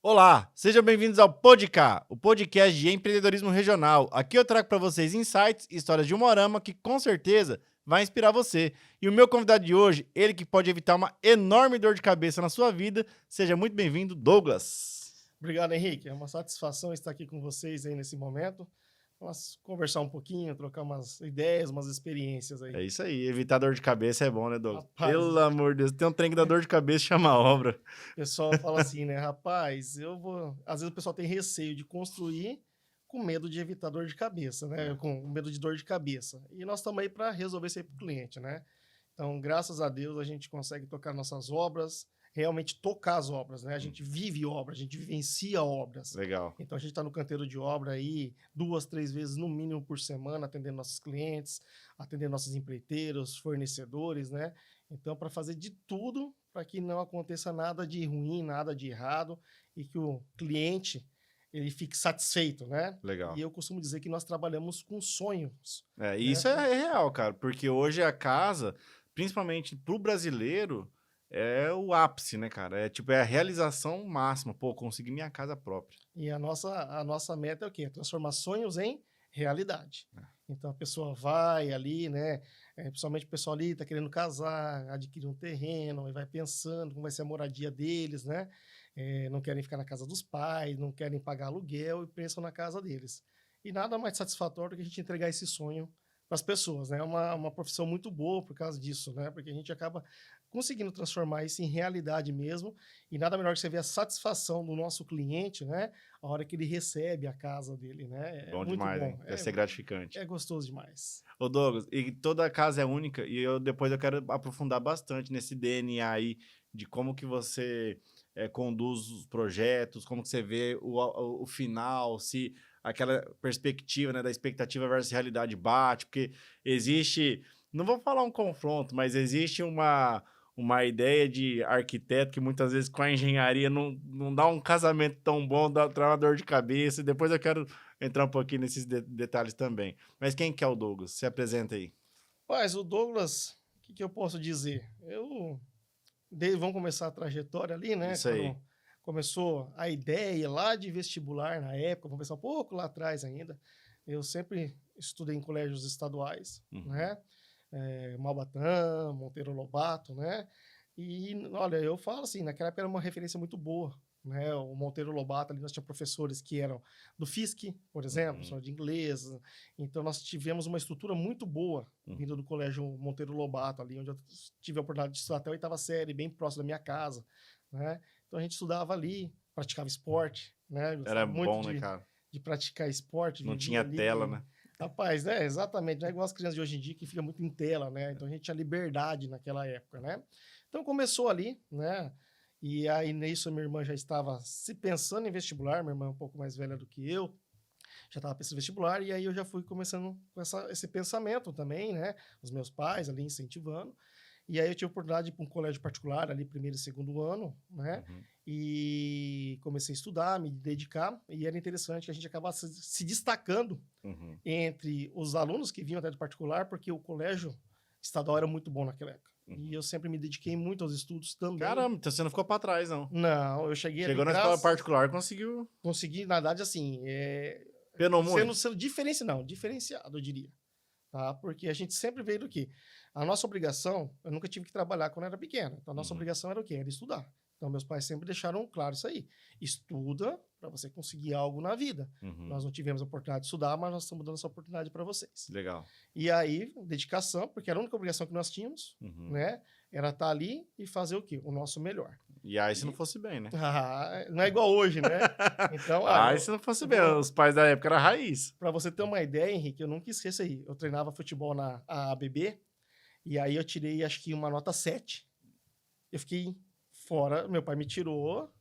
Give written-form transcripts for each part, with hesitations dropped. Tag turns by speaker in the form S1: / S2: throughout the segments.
S1: Olá, sejam bem-vindos ao Podcast, o podcast de empreendedorismo regional. Aqui eu trago para vocês insights e histórias de Umuarama que com certeza vai inspirar você. E o meu convidado de hoje, ele que pode evitar uma enorme dor de cabeça na sua vida, seja muito bem-vindo, Douglas.
S2: Obrigado, Henrique. É uma satisfação estar aqui com vocês aí nesse momento. Vamos conversar um pouquinho, trocar umas ideias, umas experiências aí.
S1: É isso aí, evitar dor de cabeça é bom, né, Douglas?
S2: Rapaz,
S1: Pelo amor de Deus, tem um trem que dá dor de cabeça, chama a obra.
S2: o pessoal fala assim, né? Rapaz, eu vou... Às vezes o pessoal tem receio de construir com medo de evitar dor de cabeça, né? Com medo de dor de cabeça. E nós estamos aí para resolver isso aí para o cliente, né? Então, graças a Deus, a gente consegue tocar nossas obras, realmente tocar as obras, né? A gente vive obras, a gente vivencia obras.
S1: Legal.
S2: Então, a gente está no canteiro de obra aí 2, 3 vezes no mínimo por semana, atendendo nossos clientes, atendendo nossos empreiteiros, fornecedores, né? Então, para fazer de tudo para que não aconteça nada de ruim, nada de errado e que o cliente ele fique satisfeito, né?
S1: Legal.
S2: E eu costumo dizer que nós trabalhamos com sonhos.
S1: E isso é real, cara, porque hoje a casa, principalmente pro brasileiro, é o ápice, né, cara? É a realização máxima. Pô, consegui minha casa própria.
S2: E a nossa meta é o quê? Transformar sonhos em realidade. Então a pessoa vai ali, né? Principalmente o pessoal ali está querendo casar, adquirir um terreno, e vai pensando como vai ser a moradia deles, né? Não querem ficar na casa dos pais, não querem pagar aluguel e pensam na casa deles. E nada mais satisfatório do que a gente entregar esse sonho para as pessoas, né? É uma profissão muito boa por causa disso, né? Porque a gente acaba conseguindo transformar isso em realidade mesmo, e nada melhor que você ver a satisfação do nosso cliente, né? A hora que ele recebe a casa dele, né?
S1: Bom
S2: muito
S1: demais,
S2: bom.
S1: hein? Deve ser gratificante.
S2: É gostoso demais.
S1: Ô, Douglas, e toda casa é única, e depois eu quero aprofundar bastante nesse DNA aí, de como que você conduz os projetos, como que você vê o final, se aquela perspectiva, né, da expectativa versus realidade bate, porque existe, não vou falar um confronto, mas existe uma ideia de arquiteto que muitas vezes com a engenharia não dá um casamento tão bom, dá uma dor de cabeça, e depois eu quero entrar um pouquinho nesses detalhes também. Mas quem que é o Douglas? Se apresenta aí.
S2: Mas o Douglas, o que eu posso dizer? Vamos começar a trajetória ali, né?
S1: Isso aí.
S2: Quando começou a ideia lá de vestibular na época, vamos começar um pouco lá atrás ainda. Eu sempre estudei em colégios estaduais, né? Maubatã, Monteiro Lobato, né? E, olha, eu falo assim, naquela época era uma referência muito boa, né? O Monteiro Lobato, ali nós tínhamos professores que eram do FISC, por exemplo, professor de inglês. Então, nós tivemos uma estrutura muito boa vindo do colégio Monteiro Lobato, ali onde eu tive a oportunidade de estudar até a 8ª série, bem próximo da minha casa, né? Então, a gente estudava ali, praticava esporte, né?
S1: Era
S2: Muito
S1: bom, né, cara?
S2: de praticar esporte.
S1: Não
S2: vivia
S1: tinha
S2: ali,
S1: tela, né?
S2: Rapaz, né? Exatamente. Não é igual as crianças de hoje em dia que fica muito em tela, né? Então a gente tinha liberdade naquela época, né? Então começou ali, né? E aí nisso a minha irmã já estava se pensando em vestibular, minha irmã é um pouco mais velha do que eu, já estava pensando em vestibular, e aí eu já fui começando com esse pensamento também, né? Os meus pais ali incentivando. E aí eu tive a oportunidade de ir para um colégio particular ali, primeiro e segundo ano, né? E comecei a estudar, me dedicar, e era interessante que a gente acabasse se destacando entre os alunos que vinham até de particular, porque o colégio estadual era muito bom naquela época. E eu sempre me dediquei muito aos estudos também.
S1: Caramba, então você não ficou pra trás, não.
S2: Não, eu cheguei
S1: Chegou na escola particular, conseguiu...
S2: Consegui, na verdade, assim,
S1: Penou muito?
S2: sendo diferenciado, eu diria. Tá? Porque a gente sempre veio do quê? A nossa obrigação, eu nunca tive que trabalhar quando era pequeno, então a nossa obrigação era o quê? Era estudar. Então meus pais sempre deixaram claro isso aí. Estuda para você conseguir algo na vida. Nós não tivemos a oportunidade de estudar, mas nós estamos dando essa oportunidade para vocês.
S1: Legal.
S2: E aí, dedicação, porque era a única obrigação que nós tínhamos, né? Era estar ali e fazer o quê? O nosso melhor.
S1: E aí se não fosse bem, né?
S2: Não é igual hoje, né? Então,
S1: se não fosse bem, os pais da época eram raiz.
S2: Para você ter uma ideia, Henrique, eu nunca esqueço aí. Eu treinava futebol na AABB, e aí eu tirei, acho que, uma nota 7. Eu fiquei fora, meu pai me tirou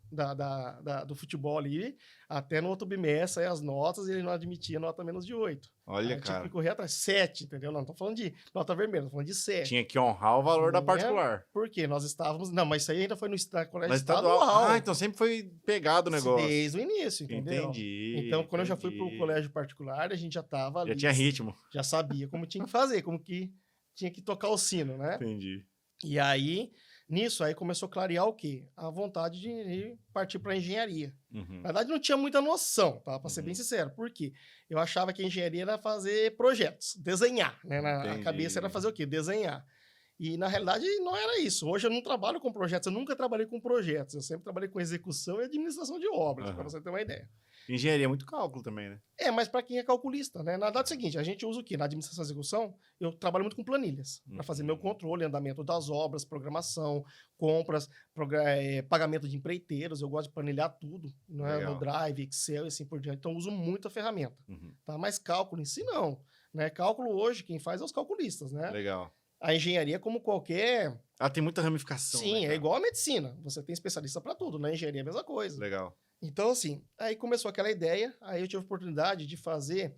S2: do futebol ali, até no outro bimestre, aí as notas, e ele não admitia nota menos de 8.
S1: Olha,
S2: aí,
S1: cara.
S2: Tinha que correr atrás. 7, entendeu? Não tô falando de nota vermelha, tô falando de 7.
S1: Tinha que honrar o valor da particular.
S2: Por quê? Nós estávamos... Não, mas isso aí ainda foi no colégio estadual.
S1: Então sempre foi pegado o negócio.
S2: Desde o início, entendeu?
S1: Entendi.
S2: Então, quando eu já fui pro colégio particular, a gente já tava ali.
S1: Já tinha ritmo.
S2: Já sabia como tinha que fazer, como que tinha que tocar o sino, né?
S1: Entendi.
S2: E aí, Nisso, aí começou a clarear o quê? A vontade de partir para engenharia.
S1: Uhum.
S2: Na verdade, não tinha muita noção, tá? Para ser bem
S1: Uhum.
S2: sincero. Por quê? Eu achava que a engenharia era fazer projetos, desenhar, né? A cabeça era
S1: Entendi.
S2: fazer o quê? Desenhar. E, na realidade, não era isso. Hoje eu não trabalho com projetos, eu nunca trabalhei com projetos. Eu sempre trabalhei com execução e administração de obras, para
S1: Aham.
S2: você ter uma ideia.
S1: Engenharia é muito cálculo também, né?
S2: É, mas para quem é calculista, né? Na verdade é o seguinte, a gente usa o quê? Na administração e execução, eu trabalho muito com planilhas, para fazer meu
S1: Uhum.
S2: controle, andamento das obras, programação, compras, pagamento de empreiteiros, eu gosto de planilhar tudo, né? No
S1: Legal.
S2: Drive, Excel e assim por diante. Então, eu uso muito a ferramenta,
S1: Uhum.
S2: tá? Mas cálculo em si, não. Né? Cálculo hoje, quem faz é os calculistas, né?
S1: Legal.
S2: A engenharia, como qualquer...
S1: Ah, tem muita ramificação, né,
S2: Sim, é
S1: cara?
S2: igual a medicina. Você tem especialista para tudo. Na engenharia é a mesma coisa.
S1: Legal.
S2: Então, assim, aí começou aquela ideia, aí eu tive a oportunidade de fazer,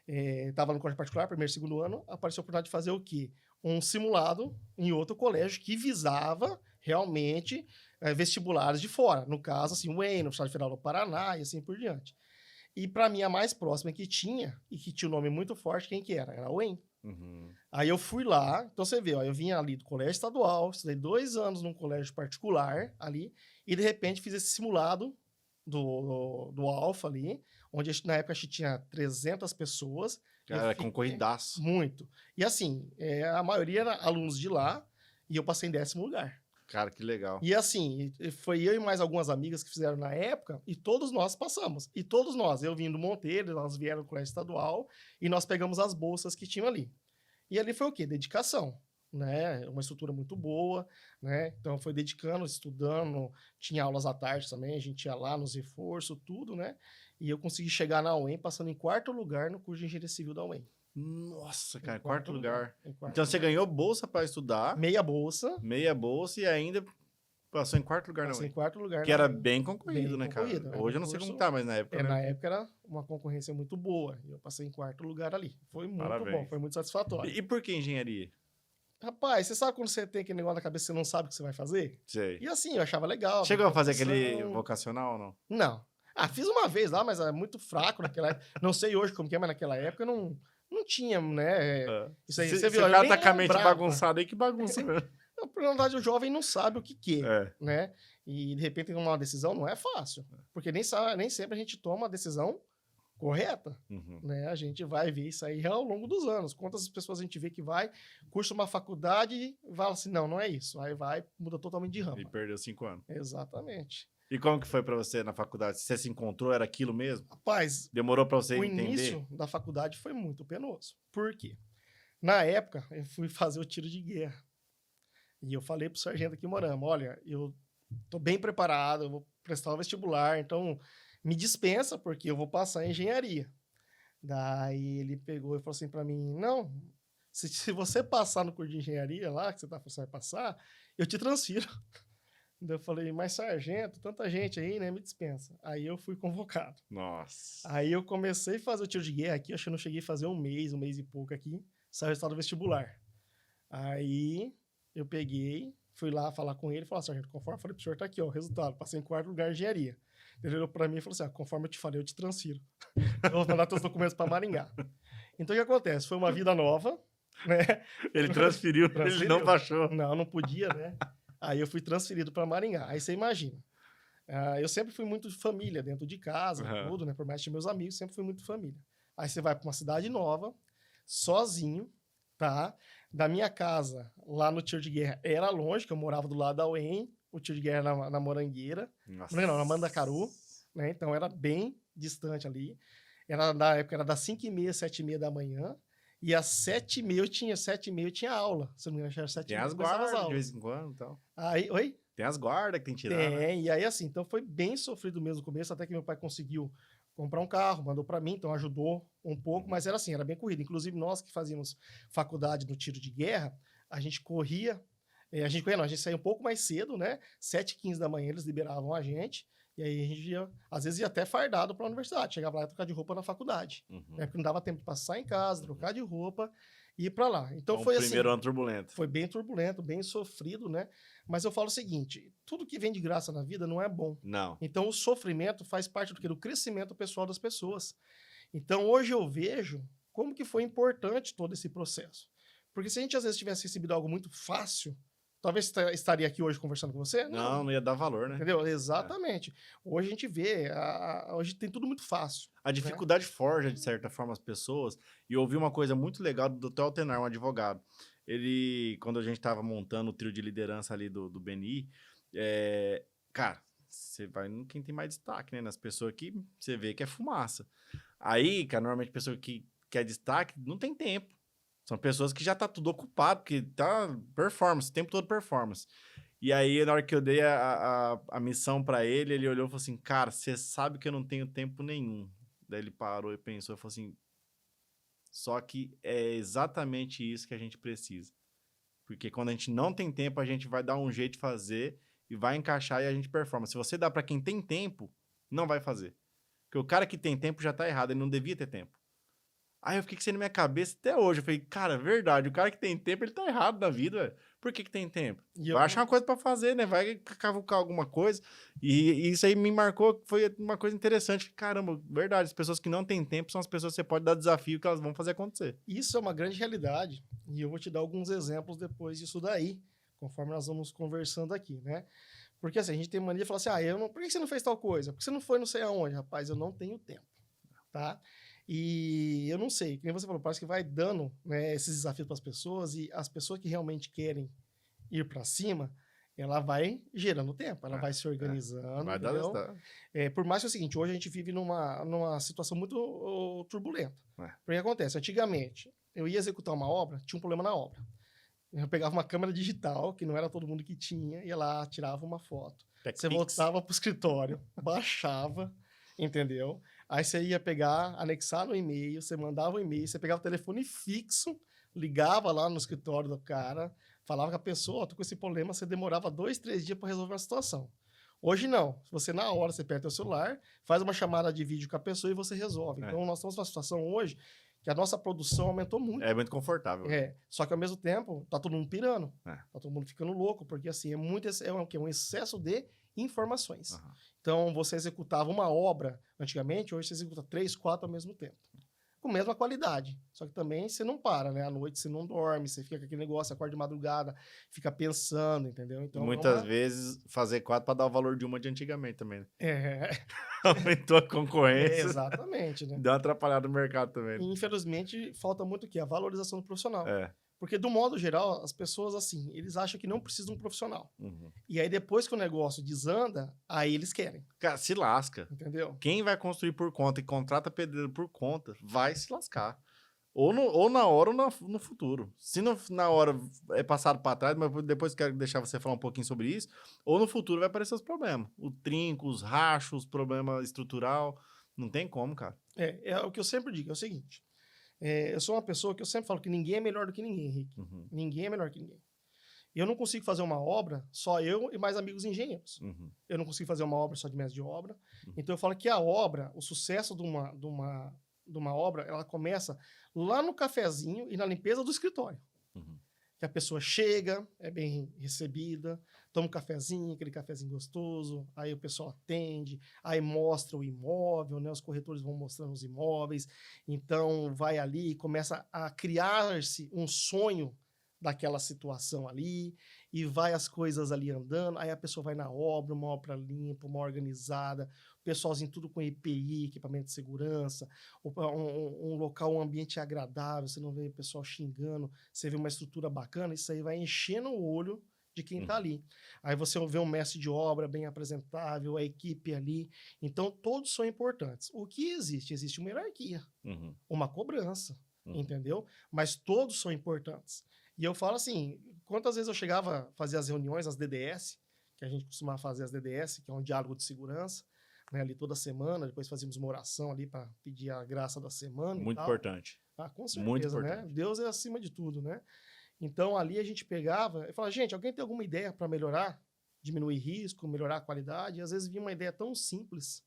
S2: estava no colégio particular, primeiro e segundo ano, apareceu a oportunidade de fazer o quê? Um simulado em outro colégio que visava realmente vestibulares de fora. No caso, assim, o UEM, no Estado Federal do Paraná e assim por diante. E para mim, a mais próxima que tinha, e que tinha um nome muito forte, quem que era? Era a UEM.
S1: Uhum.
S2: Aí eu fui lá, então você vê, ó, eu vinha ali do colégio estadual, estudei 2 anos num colégio particular ali, e de repente fiz esse simulado do Alfa ali, onde na época a gente tinha 300 pessoas.
S1: Cara, é concorridaço.
S2: Muito. E assim, a maioria era alunos de lá, e eu passei em 10º lugar.
S1: Cara, que legal.
S2: E assim, foi eu e mais algumas amigas que fizeram na época, e todos nós passamos. E todos nós, eu vim do Monteiro, nós vieram do colégio estadual, e nós pegamos as bolsas que tinham ali. E ali foi o quê? Dedicação, né? Uma estrutura muito boa, né? Então foi dedicando, estudando, tinha aulas à tarde também, a gente ia lá nos reforços, tudo, né? E eu consegui chegar na UEM passando em 4º lugar no curso de Engenharia Civil da UEM.
S1: Nossa, cara,
S2: Em
S1: 4º lugar.
S2: Em quarto
S1: Então você
S2: lugar.
S1: ganhou bolsa para estudar,
S2: Meia bolsa,
S1: meia bolsa e ainda passou em 4º lugar na
S2: passei em
S1: UEM.
S2: 4º lugar
S1: Que
S2: na
S1: era
S2: UEM.
S1: bem concorrido,
S2: Bem
S1: né, cara?
S2: concorrido, era
S1: Hoje
S2: um
S1: eu não sei como
S2: curso-
S1: tá, mas na época eu
S2: Na
S1: lembro.
S2: época era uma concorrência muito boa. E eu passei em 4º lugar ali. Foi muito bom,
S1: Parabéns.
S2: foi muito satisfatório.
S1: E por que engenharia?
S2: Rapaz, você sabe quando você tem aquele negócio na cabeça e você não sabe o que você vai fazer?
S1: Sei.
S2: E assim, eu achava legal.
S1: Chegou a fazer aquele
S2: computação.
S1: vocacional ou não?
S2: Não. Ah, fiz uma vez lá, mas era muito fraco naquela época. Não sei hoje como que é, mas naquela época não tinha, né? Isso aí, você viu,
S1: Se o
S2: eu
S1: cara
S2: nem
S1: tá com a mente
S2: lembrava.
S1: bagunçada aí, que bagunça mesmo.
S2: Na verdade, o jovem não sabe o que é,
S1: É.
S2: né? E de repente tomar uma decisão não é fácil. Porque nem sempre a gente toma a decisão correta,
S1: Uhum.
S2: né? A gente vai ver isso aí ao longo dos anos. Quantas pessoas a gente vê que vai, cursa uma faculdade e fala assim, não é isso. Aí vai, muda totalmente de ramo.
S1: E perdeu 5 anos.
S2: Exatamente.
S1: E como que foi pra você na faculdade? Você se encontrou? Era aquilo mesmo?
S2: Rapaz,
S1: Demorou pra você
S2: o
S1: entender?
S2: início da faculdade foi muito penoso. Por quê? Na época, eu fui fazer o tiro de guerra. E eu falei pro sargento aqui em Morama, olha, eu tô bem preparado, eu vou prestar o vestibular, então me dispensa, porque eu vou passar em engenharia. Daí ele pegou e falou assim pra mim, não, se você passar no curso de engenharia lá, que você vai passar, eu te transfiro. Daí eu falei, mas sargento, tanta gente aí, né, me dispensa. Aí eu fui convocado.
S1: Nossa.
S2: Aí eu comecei a fazer o tiro de guerra aqui, acho que eu não cheguei a fazer um mês e pouco aqui, saiu o resultado do vestibular. Aí eu peguei, fui lá falar com ele, falei, sargento, conforme eu falei pro senhor, tá aqui, ó, o resultado, passei em 4º lugar em engenharia. Ele olhou pra mim e falou assim, conforme eu te falei, eu te transfiro. Eu vou mandar teus documentos pra Maringá. Então o que acontece? Foi uma vida nova, né?
S1: Ele transferiu, ele não baixou.
S2: Não podia, né? Aí eu fui transferido para Maringá. Aí você imagina. Eu sempre fui muito de família, dentro de casa, tudo, né? Por mais que meus amigos, sempre fui muito de família. Aí você vai para uma cidade nova, sozinho, tá? Da minha casa, lá no tiro de guerra, era longe, que eu morava do lado da UEM, o tiro de guerra na Morangueira.
S1: Nossa.
S2: Não, na Mandacaru, né? Então era bem distante ali. Na época era das 5h30, 7h30 da manhã. E às 7h30 eu tinha aula. Se não me engano, era 7h30.
S1: Tem as guardas de vez em quando e tal.
S2: Aí, oi?
S1: Tem as guardas que tem que tirar.
S2: Tem,
S1: né?
S2: e aí assim, então foi bem sofrido mesmo no começo, até que meu pai conseguiu comprar um carro, mandou para mim, então ajudou um pouco, mas era assim, era bem corrido. Inclusive nós que fazíamos faculdade no tiro de guerra, a gente corria, a gente saía um pouco mais cedo, né? 7h15 da manhã eles liberavam a gente, e aí a gente ia, às vezes ia até fardado para a universidade, chegava lá e trocar de roupa na faculdade, né? Porque não dava tempo de passar em casa, trocar de roupa e ir para lá. Então foi assim.
S1: Primeiro ano turbulento.
S2: Foi bem turbulento, bem sofrido, né? Mas eu falo o seguinte, tudo que vem de graça na vida não é bom.
S1: Não.
S2: Então o sofrimento faz parte do crescimento pessoal das pessoas. Então hoje eu vejo como que foi importante todo esse processo. Porque se a gente às vezes tivesse recebido algo muito fácil, talvez estaria aqui hoje conversando com você?
S1: Não ia dar valor, né?
S2: Entendeu? Exatamente. Hoje a gente vê, hoje tem tudo muito fácil.
S1: A dificuldade forja, de certa forma, as pessoas. E eu ouvi uma coisa muito legal do Dr. Altenar, um advogado. Ele, quando a gente estava montando o trio de liderança ali do BNI, cara, você vai em quem tem mais destaque, né? Nas pessoas que você vê que é fumaça. Aí, cara, normalmente a pessoa que quer destaque não tem tempo. São pessoas que já tá tudo ocupado, porque tá performance, o tempo todo performance. E aí, na hora que eu dei a missão pra ele, ele olhou e falou assim, cara, você sabe que eu não tenho tempo nenhum. Daí ele parou e pensou e falou assim, só que é exatamente isso que a gente precisa. Porque quando a gente não tem tempo, a gente vai dar um jeito de fazer e vai encaixar e a gente performa. Se você dá pra quem tem tempo, não vai fazer. Porque o cara que tem tempo já tá errado, ele não devia ter tempo. Aí eu fiquei com isso na minha cabeça até hoje. Eu falei, cara, é verdade, o cara que tem tempo, ele tá errado na vida, velho. Por que tem tempo? Vai achar uma coisa pra fazer, né? Vai cavucar alguma coisa. E isso aí me marcou, foi uma coisa interessante. Caramba, verdade, as pessoas que não têm tempo são as pessoas que você pode dar desafio que elas vão fazer acontecer.
S2: Isso é uma grande realidade. E eu vou te dar alguns exemplos depois disso daí, conforme nós vamos conversando aqui, né? Porque assim, a gente tem mania de falar assim, por que você não fez tal coisa? Por que você não foi não sei aonde? Rapaz, eu não tenho tempo, tá? E eu não sei, que nem você falou, parece que vai dando, né, esses desafios para as pessoas e as pessoas que realmente querem ir para cima, ela vai gerando tempo, ela vai se organizando,
S1: vai
S2: entendeu?
S1: dar.
S2: Por mais que é o seguinte, hoje a gente vive numa situação muito turbulenta. Porque o que acontece? Antigamente, eu ia executar uma obra, tinha um problema na obra. Eu pegava uma câmera digital, que não era todo mundo que tinha, ia lá, tirava uma foto. Você voltava pro escritório, baixava, entendeu? Aí você ia pegar, anexar no e-mail, você mandava um e-mail, você pegava o telefone fixo, ligava lá no escritório do cara, falava com a pessoa, tô com esse problema, você demorava 2, 3 dias para resolver a situação. Hoje não. Você, na hora, você pega o celular, faz uma chamada de vídeo com a pessoa e você resolve. Então, nós estamos numa situação hoje que a nossa produção aumentou muito.
S1: É muito confortável.
S2: Só que, ao mesmo tempo, tá todo mundo pirando. Tá todo mundo ficando louco, porque, assim, um excesso de informações. Uhum. Então, você executava uma obra antigamente, hoje você executa 3, 4 ao mesmo tempo. Com a mesma qualidade. Só que também você não para, né? À noite você não dorme, você fica com aquele negócio, acorda de madrugada, fica pensando, entendeu? Então,
S1: muitas vezes fazer 4 para dar o valor de uma de antigamente também.
S2: Né?
S1: Aumentou a concorrência.
S2: Exatamente, né?
S1: Deu uma atrapalhada no mercado também.
S2: E, infelizmente, falta muito o quê? A valorização do profissional. Porque, do modo geral, as pessoas, assim, eles acham que não precisam de um profissional. Uhum. E aí, depois que o negócio desanda, aí eles querem.
S1: Cara, se lasca.
S2: Entendeu?
S1: Quem vai construir por conta e contrata pedreiro por conta, vai se lascar. Ou na hora ou no futuro. Se na hora é passado para trás, mas depois quero deixar você falar um pouquinho sobre isso, ou no futuro vai aparecer os problemas. O trinco, os rachos, problema estrutural. Não tem como, cara.
S2: É o que eu sempre digo, é o seguinte. Eu sou uma pessoa que eu sempre falo que ninguém é melhor do que ninguém, Henrique. Uhum. Ninguém é melhor que ninguém. Eu não consigo fazer uma obra só eu e mais amigos engenheiros. Uhum. Eu não consigo fazer uma obra só de mestre de obra. Uhum. Então, eu falo que a obra, o sucesso de uma obra, ela começa lá no cafezinho e na limpeza do escritório. Uhum. Que a pessoa chega, é bem recebida, toma um cafezinho, aquele cafezinho gostoso, aí o pessoal atende, aí mostra o imóvel, né? Os corretores vão mostrando os imóveis, então vai ali e começa a criar-se um sonho daquela situação ali, e vai as coisas ali andando, aí a pessoa vai na obra, uma obra limpa, uma organizada, o pessoalzinho tudo com EPI, equipamento de segurança, um local, um ambiente agradável, você não vê o pessoal xingando, você vê uma estrutura bacana, isso aí vai enchendo o olho de quem está ali. Aí você vê um mestre de obra bem apresentável, a equipe ali, então todos são importantes. O que existe? Existe uma hierarquia, uma cobrança, entendeu? Mas todos são importantes. E eu falo assim, quantas vezes eu chegava a fazer as reuniões, as DDS, que a gente costumava fazer as DDS, que é um diálogo de segurança, né, ali toda semana, depois fazíamos uma oração ali para pedir a graça da semana.
S1: Muito importante.
S2: Com certeza,
S1: muito importante.
S2: Né? Deus é acima de tudo, né? Então, ali a gente pegava e falava, gente, alguém tem alguma ideia para melhorar? Diminuir risco, melhorar a qualidade? E às vezes vinha uma ideia tão simples,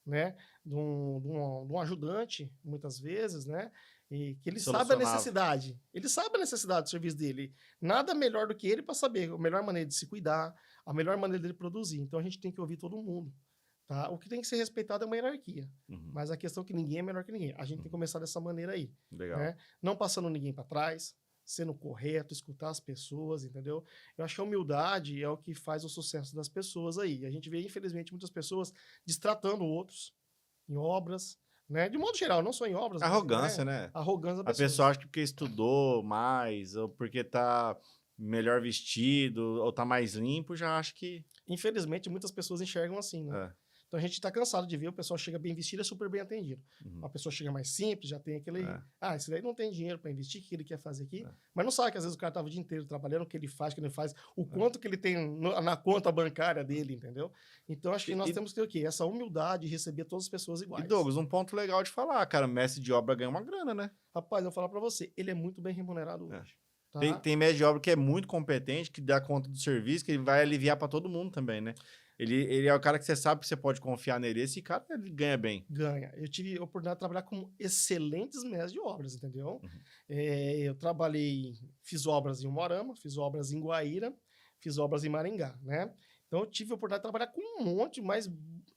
S2: né? De um ajudante, muitas vezes, né? E que ele sabe a necessidade. Ele sabe a necessidade do serviço dele. Nada melhor do que ele para saber a melhor maneira de se cuidar, a melhor maneira dele produzir. Então, a gente tem que ouvir todo mundo. Tá? O que tem que ser respeitado é uma hierarquia. Mas a questão é que ninguém é melhor que ninguém. A gente tem que começar dessa maneira aí.
S1: Legal.
S2: Né? Não passando ninguém para trás, sendo correto, escutar as pessoas, entendeu? Eu acho que a humildade é o que faz o sucesso das pessoas aí. A gente vê, infelizmente, muitas pessoas destratando outros em obras, né? De modo geral, não só em obras, mas,
S1: Arrogância,
S2: né?
S1: né?
S2: Arrogância da
S1: A
S2: pessoa.
S1: pessoa acha que porque estudou mais, ou porque tá melhor vestido, ou tá mais limpo, já acha que...
S2: Infelizmente, muitas pessoas enxergam assim, né?
S1: É.
S2: Então a gente tá cansado de ver o pessoal chega bem vestido, é super bem atendido.
S1: Uhum.
S2: Uma pessoa chega mais simples, já tem aquele...
S1: É.
S2: esse daí não tem dinheiro para investir, o que ele quer fazer aqui?
S1: É.
S2: Mas não sabe que às vezes o cara tava o dia inteiro trabalhando, o que ele faz, o que ele não faz, o
S1: É.
S2: quanto que ele tem na conta bancária dele, entendeu? Então acho que nós
S1: E-
S2: temos que ter o quê? Essa humildade de receber todas as pessoas
S1: E
S2: iguais.
S1: Douglas, um ponto legal de falar, cara, mestre de obra ganha uma grana, né?
S2: Rapaz, eu vou falar para você, ele é muito bem remunerado
S1: É.
S2: hoje. Tá?
S1: Tem mestre de obra que é muito competente, que dá conta do serviço, que ele vai aliviar para todo mundo também, né? Ele é o cara que você sabe que você pode confiar nele. Esse cara, ele ganha bem.
S2: Ganha. Eu tive a oportunidade de trabalhar com excelentes mestres de obras, entendeu?
S1: Uhum.
S2: Eu fiz obras em Umuarama, fiz obras em Guaíra, fiz obras em Maringá, né? Então eu tive a oportunidade de trabalhar com um monte, mas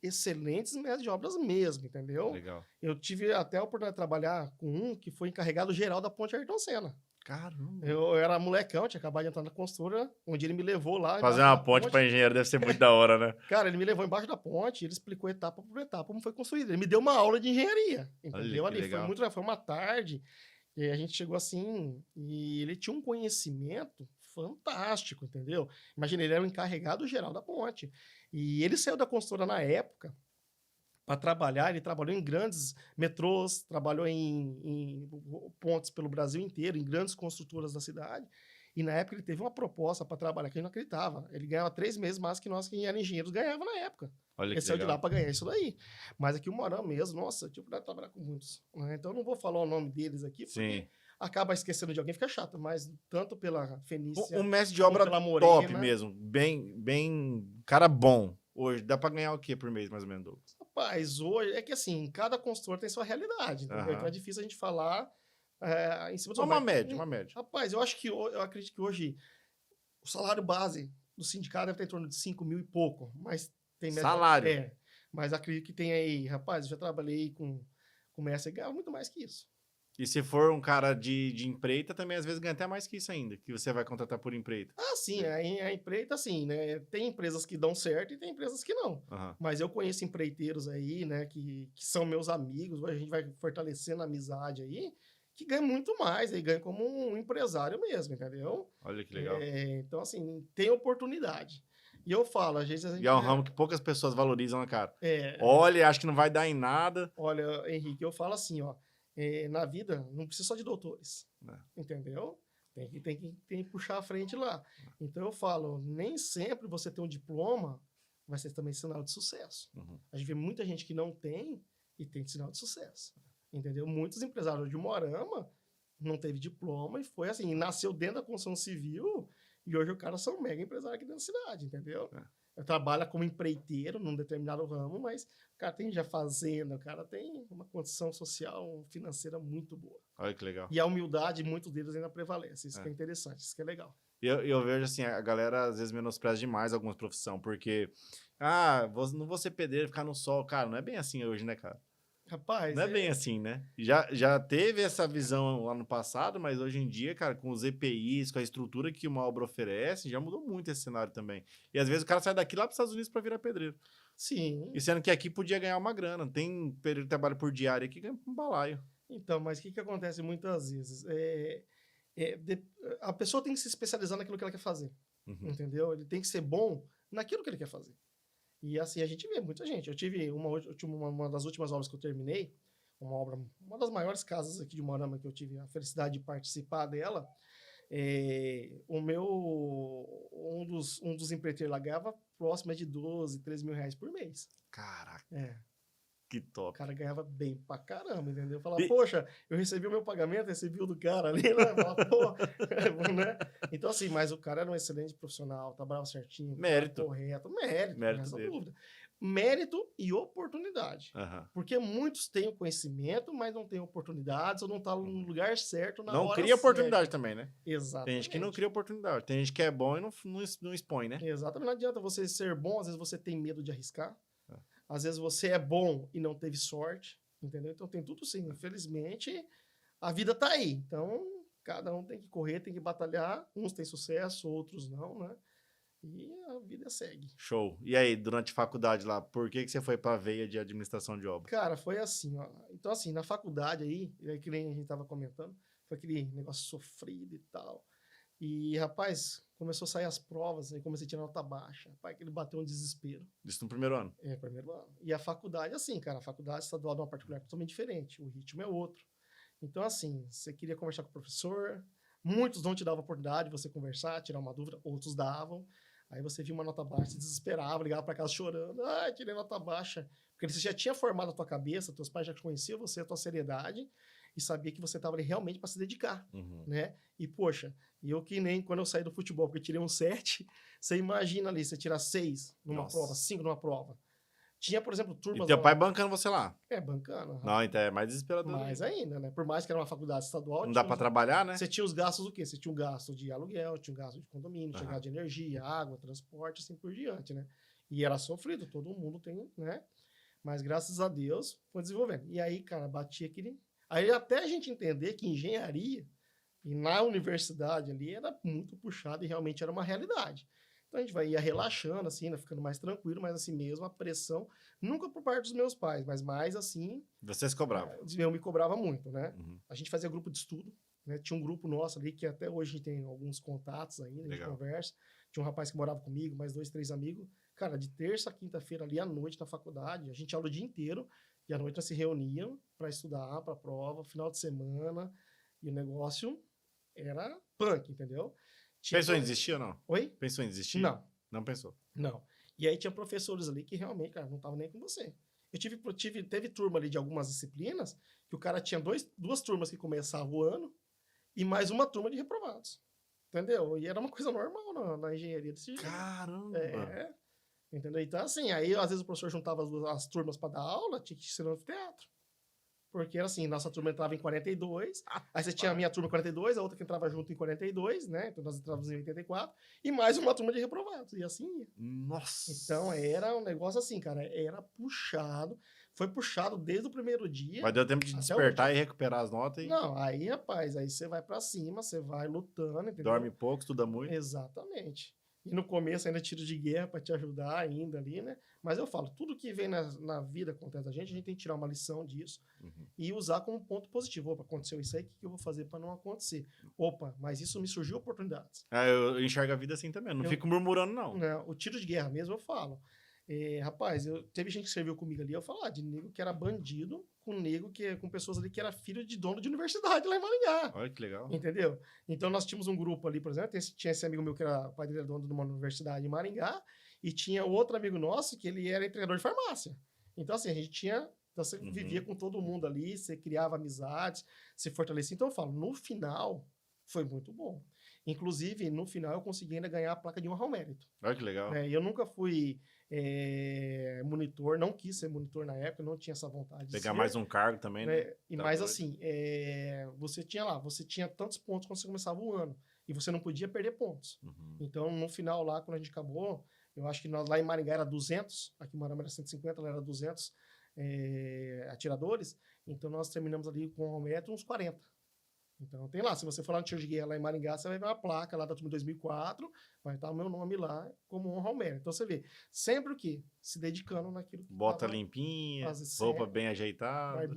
S2: excelentes mestres de obras mesmo, entendeu?
S1: Legal.
S2: Eu tive até a oportunidade de trabalhar com um que foi encarregado geral da Ponte Ayrton Senna.
S1: Caramba.
S2: Eu era molecão, tinha acabado de entrar na construtora, onde ele me levou lá.
S1: Fazer
S2: embaixo
S1: uma
S2: da
S1: ponte para engenheiro deve ser muito da hora, né?
S2: Cara, ele me levou embaixo da ponte, ele explicou etapa por etapa como foi construído. Ele me deu uma aula de engenharia, entendeu?
S1: Olha que
S2: Ali
S1: legal.
S2: foi uma tarde, e a gente chegou assim, e ele tinha um conhecimento fantástico, entendeu? Imagina, ele era o encarregado geral da ponte. E ele saiu da construtora na época para trabalhar, ele trabalhou em grandes metrôs, trabalhou em pontes pelo Brasil inteiro, em grandes construtoras da cidade. E na época ele teve uma proposta para trabalhar que ele não acreditava. Ele ganhava 3 meses mais que nós, que eram engenheiros, ganhava na época.
S1: Olha
S2: Ele
S1: que
S2: saiu de lá
S1: legal.
S2: para ganhar isso daí. Mas aqui o Morão mesmo, nossa, eu tive oportunidade de trabalhar com muitos, né? Então eu não vou falar o nome deles aqui, porque
S1: Sim.
S2: acaba esquecendo de alguém, fica chato. Mas tanto pela Fenícia,
S1: Um mestre de
S2: como
S1: obra
S2: pela
S1: top
S2: Morena.
S1: mesmo. Bem, cara bom. Hoje, dá para ganhar o quê por mês, mais ou menos, Douglas?
S2: Rapaz, hoje é que assim, cada consultor tem sua realidade, entendeu?
S1: Aham.
S2: Então é difícil a gente falar em cima do
S1: Só uma média, uma média.
S2: Rapaz, eu acredito que hoje o salário base do sindicato deve estar em torno de 5 mil e pouco, mas tem média.
S1: Salário?
S2: Mas acredito que tem aí, rapaz, eu já trabalhei com mestre, ganhava muito mais que isso.
S1: E se for um cara de empreita, também às vezes ganha até mais que isso ainda, que você vai contratar por empreita.
S2: Ah, sim, a empreita, assim, né? Tem empresas que dão certo e tem empresas que não.
S1: Aham.
S2: Mas eu conheço empreiteiros aí, né, que são meus amigos, a gente vai fortalecendo a amizade aí, que ganha muito mais, aí ganha como um empresário mesmo, entendeu?
S1: Olha que legal.
S2: Então, assim, tem oportunidade. E eu falo, às vezes a gente...
S1: E é um ramo que poucas pessoas valorizam, né, cara?
S2: É,
S1: Olha, acho que não vai dar em nada.
S2: olha, Henrique, eu falo assim, ó, na vida não precisa só de doutores, entendeu? Tem que puxar a frente lá. Então eu falo, nem sempre você ter um diploma vai ser também sinal de sucesso.
S1: Uhum.
S2: A gente vê muita gente que não tem e tem sinal de sucesso, entendeu? Muitos empresários de Umuarama não teve diploma e foi assim, nasceu dentro da construção civil e hoje o cara são um mega empresário aqui dentro da cidade, entendeu? Trabalha como empreiteiro num determinado ramo, mas o cara tem já fazenda, o cara tem uma condição social, financeira muito boa.
S1: Olha que legal.
S2: E a humildade, muitos deles ainda prevalece. Isso que é interessante, isso que é legal.
S1: Eu vejo assim, a galera às vezes menospreza demais algumas profissões, porque, não vou ser pedreiro, ficar no sol. Cara, não é bem assim hoje, né, cara?
S2: Rapaz,
S1: Não é bem assim, né? Já teve essa visão lá no passado, mas hoje em dia, cara, com os EPIs, com a estrutura que uma obra oferece, já mudou muito esse cenário também. E às vezes o cara sai daqui lá para os Estados Unidos para virar pedreiro.
S2: Sim.
S1: E sendo que aqui podia ganhar uma grana. Tem período de trabalho por diária aqui que ganha um balaio.
S2: Então, mas o que acontece muitas vezes? A pessoa tem que se especializar naquilo que ela quer fazer, entendeu? Ele tem que ser bom naquilo que ele quer fazer. E assim, a gente vê muita gente. Eu tive uma das últimas obras que eu terminei, uma das maiores casas aqui de Umuarama que eu tive a felicidade de participar dela. Um dos empreiteiros lá ganhava próximo de 12, 13 mil reais por mês.
S1: Caraca. Que top.
S2: O cara ganhava bem pra caramba, entendeu? Falava, poxa, eu recebi o meu pagamento, recebi o do cara ali, né? Né? Então, assim, mas o cara era um excelente profissional, trabalhava certinho,
S1: mérito.
S2: Correto, mérito
S1: dele.
S2: dúvida. Mérito e oportunidade. Porque muitos têm o conhecimento, mas não têm oportunidades ou não estão no lugar certo na hora certa.
S1: Não cria oportunidade também, né?
S2: Exatamente.
S1: Tem gente que não cria oportunidade. Tem gente que é bom e não expõe, né?
S2: Exatamente. Não adianta você ser bom, às vezes você tem medo de arriscar. Às vezes você é bom e não teve sorte, entendeu? Então tem tudo sim. Infelizmente, a vida tá aí. Então, Cada um tem que correr, tem que batalhar. Uns têm sucesso, outros não, né? E a vida segue.
S1: Show. E aí, durante a faculdade lá, por que você foi pra veia de administração de obra?
S2: Cara, foi assim, ó. Então, assim, na faculdade aí, que nem a gente tava comentando, foi aquele negócio sofrido e tal. E, rapaz, começou a sair as provas, aí comecei a tirar nota baixa. Rapaz, aquele bateu um desespero.
S1: Isso no primeiro ano.
S2: Primeiro ano. E a faculdade, assim, cara, a faculdade estadual de uma particular é totalmente diferente. O ritmo é outro. Então, assim, você queria conversar com o professor, muitos não te davam a oportunidade de você conversar, tirar uma dúvida, outros davam. Aí você via uma nota baixa, se desesperava, ligava para casa chorando. Ah, tirei nota baixa. Porque você já tinha formado a tua cabeça, teus pais já conheciam você, a tua seriedade, e sabia que você estava ali realmente para se dedicar, né? E, poxa, eu que nem quando eu saí do futebol, porque eu tirei um 7, você imagina ali, você tirar 6 numa prova, 5 numa prova. Tinha, por exemplo, turmas...
S1: E teu pai bancando você lá?
S2: Bancando.
S1: Não, então é mais desesperador.
S2: Mais ainda, né? Por mais que era uma faculdade estadual...
S1: Não dá pra trabalhar, né?
S2: Você tinha os gastos do quê? Você tinha o gasto de aluguel, tinha o gasto de condomínio, tinha o gasto de energia, água, transporte, assim por diante, né? E era sofrido, todo mundo tem, né? Mas graças a Deus foi desenvolvendo. E aí, cara, batia aquele... Aí até a gente entender que engenharia e na universidade ali era muito puxado e realmente era uma realidade. Então a gente ia relaxando, assim, né? Ficando mais tranquilo, mas assim mesmo, a pressão, nunca por parte dos meus pais, mas mais assim...
S1: Você se cobrava?
S2: Eu me cobrava muito, né? A gente fazia grupo de estudo, né? Tinha um grupo nosso ali que até hoje a gente tem alguns contatos ainda, a gente conversa. Tinha um rapaz que morava comigo, mais 2, 3 amigos. Cara, de terça a quinta-feira ali à noite na faculdade, a gente aula o dia inteiro e à noite nós se reuniam para estudar, para prova, final de semana, e o negócio era punk, entendeu?
S1: Pensou em desistir ou não?
S2: Oi?
S1: Pensou em desistir?
S2: Não.
S1: Não pensou?
S2: Não. E aí tinha professores ali que realmente, cara, não estavam nem com você. Teve turma ali de algumas disciplinas que o cara tinha duas turmas que começavam o ano e mais uma turma de reprovados. Entendeu? E era uma coisa normal na engenharia desse jeito.
S1: Caramba!
S2: Entendeu? Então, assim, aí às vezes o professor juntava as turmas para dar aula, tinha que ser no teatro. Porque era assim, nossa turma entrava em 42, aí você tinha a minha turma em 42, a outra que entrava junto em 42, né? Então nós entrávamos em 84, e mais uma turma de reprovados, e assim ia.
S1: Nossa!
S2: Então era um negócio assim, cara, era puxado, foi puxado desde o primeiro dia.
S1: Mas deu tempo de despertar e recuperar as notas?
S2: Não, aí, rapaz, aí você vai pra cima, você vai lutando, entendeu?
S1: Dorme pouco, estuda muito.
S2: Exatamente. E no começo ainda tiro de guerra para te ajudar ainda ali, né? Mas eu falo, tudo que vem na vida acontece a gente tem que tirar uma lição disso e usar como ponto positivo. Opa, aconteceu isso aí, o que eu vou fazer para não acontecer? Opa, mas isso me surgiu oportunidades.
S1: Eu enxergo a vida assim também, não fico murmurando, não.
S2: O tiro de guerra mesmo eu falo. Rapaz, teve gente que serviu comigo ali, eu falo, de nego que era bandido, com pessoas ali que era filho de dono de universidade lá em Maringá.
S1: Olha que legal.
S2: Entendeu? Então nós tínhamos um grupo ali, por exemplo, tinha esse amigo meu que era pai dele, dono de uma universidade em Maringá, e tinha outro amigo nosso que ele era entregador de farmácia. Então assim, a gente tinha, você vivia com todo mundo ali, você criava amizades, se fortalecia. Então eu falo, no final foi muito bom. Inclusive, no final eu consegui ainda ganhar a placa de honra ao mérito.
S1: Olha que legal.
S2: Eu nunca fui monitor, não quis ser monitor na época, não tinha essa vontade de
S1: pegar mais um cargo também, né?
S2: E mais assim, você tinha tantos pontos quando você começava o ano, e você não podia perder pontos. Então, no final lá, quando a gente acabou, eu acho que lá em Maringá era 200, aqui em Maringá era 150, lá era 200 atiradores, então nós terminamos ali com o metro uns 40. Então, tem lá, se você for lá no tiro de guerra lá em Maringá, você vai ver uma placa lá da turma 2004, vai estar o meu nome lá como honra ao mérito. Então, você vê, sempre o quê? Se dedicando naquilo que
S1: bota limpinha, roupa bem ajeitada,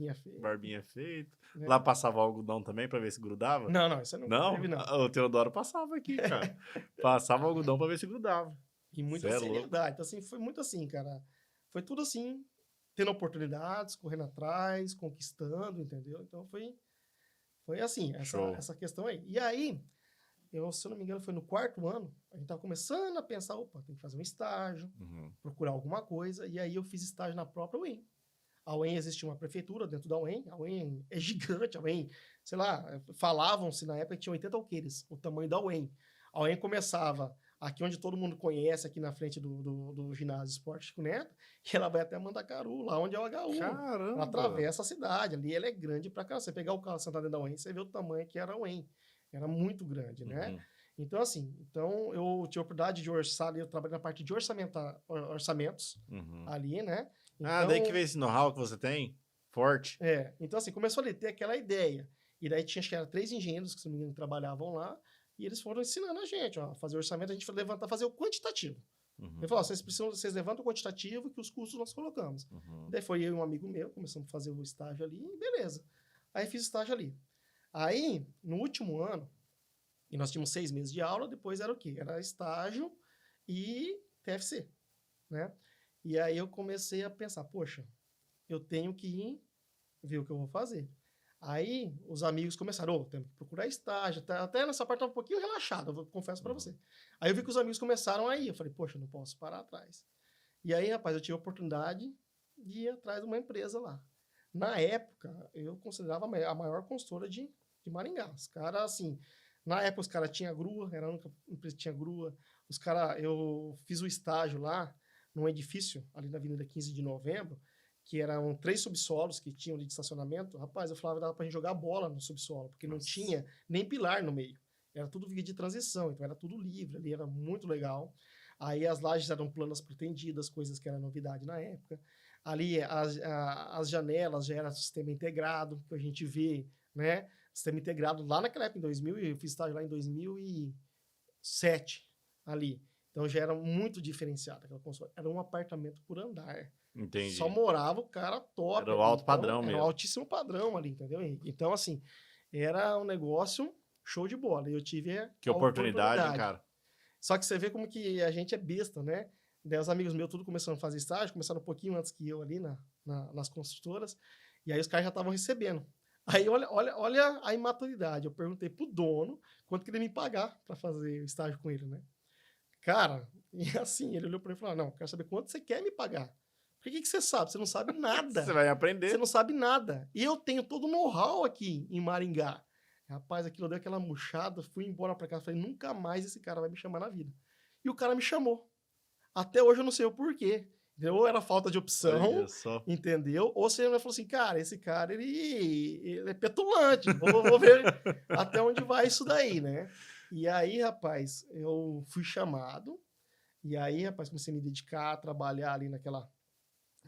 S1: barbinha feita. Né? Lá passava algodão também para ver se grudava?
S2: Não, isso não teve, não.
S1: O Teodoro passava aqui, cara. Passava algodão para ver se grudava.
S2: E muita seriedade. Então, assim, foi muito assim, cara. Foi tudo assim, tendo oportunidades, correndo atrás, conquistando, entendeu? Então, foi assim, essa questão aí. E aí, se eu não me engano, foi no 4º ano, a gente tava começando a pensar, opa, tem que fazer um estágio, procurar alguma coisa, e aí eu fiz estágio na própria UEM. A UEM existe uma prefeitura dentro da UEM, a UEM é gigante, a UEM, sei lá, falavam-se na época que tinha 80 alqueires, o tamanho da UEM. A UEM começava aqui onde todo mundo conhece, aqui na frente do ginásio Esporte Chico Neto, e ela vai até Mandacaru, lá onde é o HU.
S1: Caramba!
S2: Ela atravessa a cidade, ali ela é grande pra caramba. Você pegar o carro sentado dentro da UEM, você vê o tamanho que era a UEM. Era muito grande, né? Então, assim, eu tinha a oportunidade de orçar ali, eu trabalhei na parte de orçamentos ali, né? Então,
S1: daí que veio esse know-how que você tem? Forte.
S2: Então, assim, começou ali a ter aquela ideia. E daí tinha, acho que era 3 engenheiros que, se não me engano, trabalhavam lá, e eles foram ensinando a gente, ó, a fazer orçamento, a gente foi levantar, fazer o quantitativo. Ele falou, ó, vocês levantam o quantitativo que os custos nós colocamos. Daí foi eu e um amigo meu, começamos a fazer o estágio ali, e beleza. Aí fiz estágio ali. Aí, no último ano, e nós tínhamos 6 meses de aula, depois era o quê? Era estágio e TFC, né? E aí eu comecei a pensar, poxa, eu tenho que ir ver o que eu vou fazer. Aí os amigos começaram, temos que procurar estágio, até nessa parte estava um pouquinho relaxado, eu confesso para você. Aí eu vi que os amigos começaram a ir, eu falei, poxa, não posso parar atrás. E aí, rapaz, eu tive a oportunidade de ir atrás de uma empresa lá. Na época, eu considerava a maior consultora de Maringá. Os caras, assim, na época os caras tinham grua, era a única empresa que tinha grua. Os caras, eu fiz o estágio lá, num edifício, ali na Avenida 15 de Novembro, que eram 3 subsolos que tinham ali de estacionamento. Rapaz, eu falava que dava pra gente jogar bola no subsolo, porque não tinha nem pilar no meio. Era tudo via de transição, então era tudo livre ali, era muito legal. Aí as lajes eram planas pretendidas, coisas que era novidade na época. Ali as janelas já era sistema integrado, que a gente vê, né? Sistema integrado lá naquela época, em 2000, eu fiz estágio lá em 2007, ali. Então já era muito diferenciado aquela consultoria. Era um apartamento por andar.
S1: Entendi.
S2: Só morava o cara top.
S1: Era o alto padrão
S2: mesmo.
S1: mesmo.
S2: Era o altíssimo padrão ali, entendeu, Henrique? Então, assim, era um negócio show de bola. E eu tive a
S1: oportunidade, hein, cara?
S2: Só que você vê como que a gente é besta, né? Daí os amigos meus tudo começaram a fazer estágio, começaram um pouquinho antes que eu ali nas construtoras, e aí os caras já estavam recebendo. Aí olha a imaturidade. Eu perguntei pro dono quanto que ele ia me pagar para fazer o estágio com ele, né? Cara, e assim, ele olhou para mim e falou, não, quero saber quanto você quer me pagar. Por que você sabe? Você não sabe nada.
S1: Você vai aprender.
S2: Você não sabe nada. E eu tenho todo o know-how aqui em Maringá. Rapaz, aquilo deu aquela murchada, fui embora pra casa, falei, nunca mais esse cara vai me chamar na vida. E o cara me chamou. Até hoje eu não sei o porquê. Ou era falta de opção, entendeu? Ou se ele falou assim, cara, esse cara, ele é petulante, vou ver até onde vai isso daí, né? E aí, rapaz, eu fui chamado, e aí, rapaz, comecei a me dedicar, a trabalhar ali naquele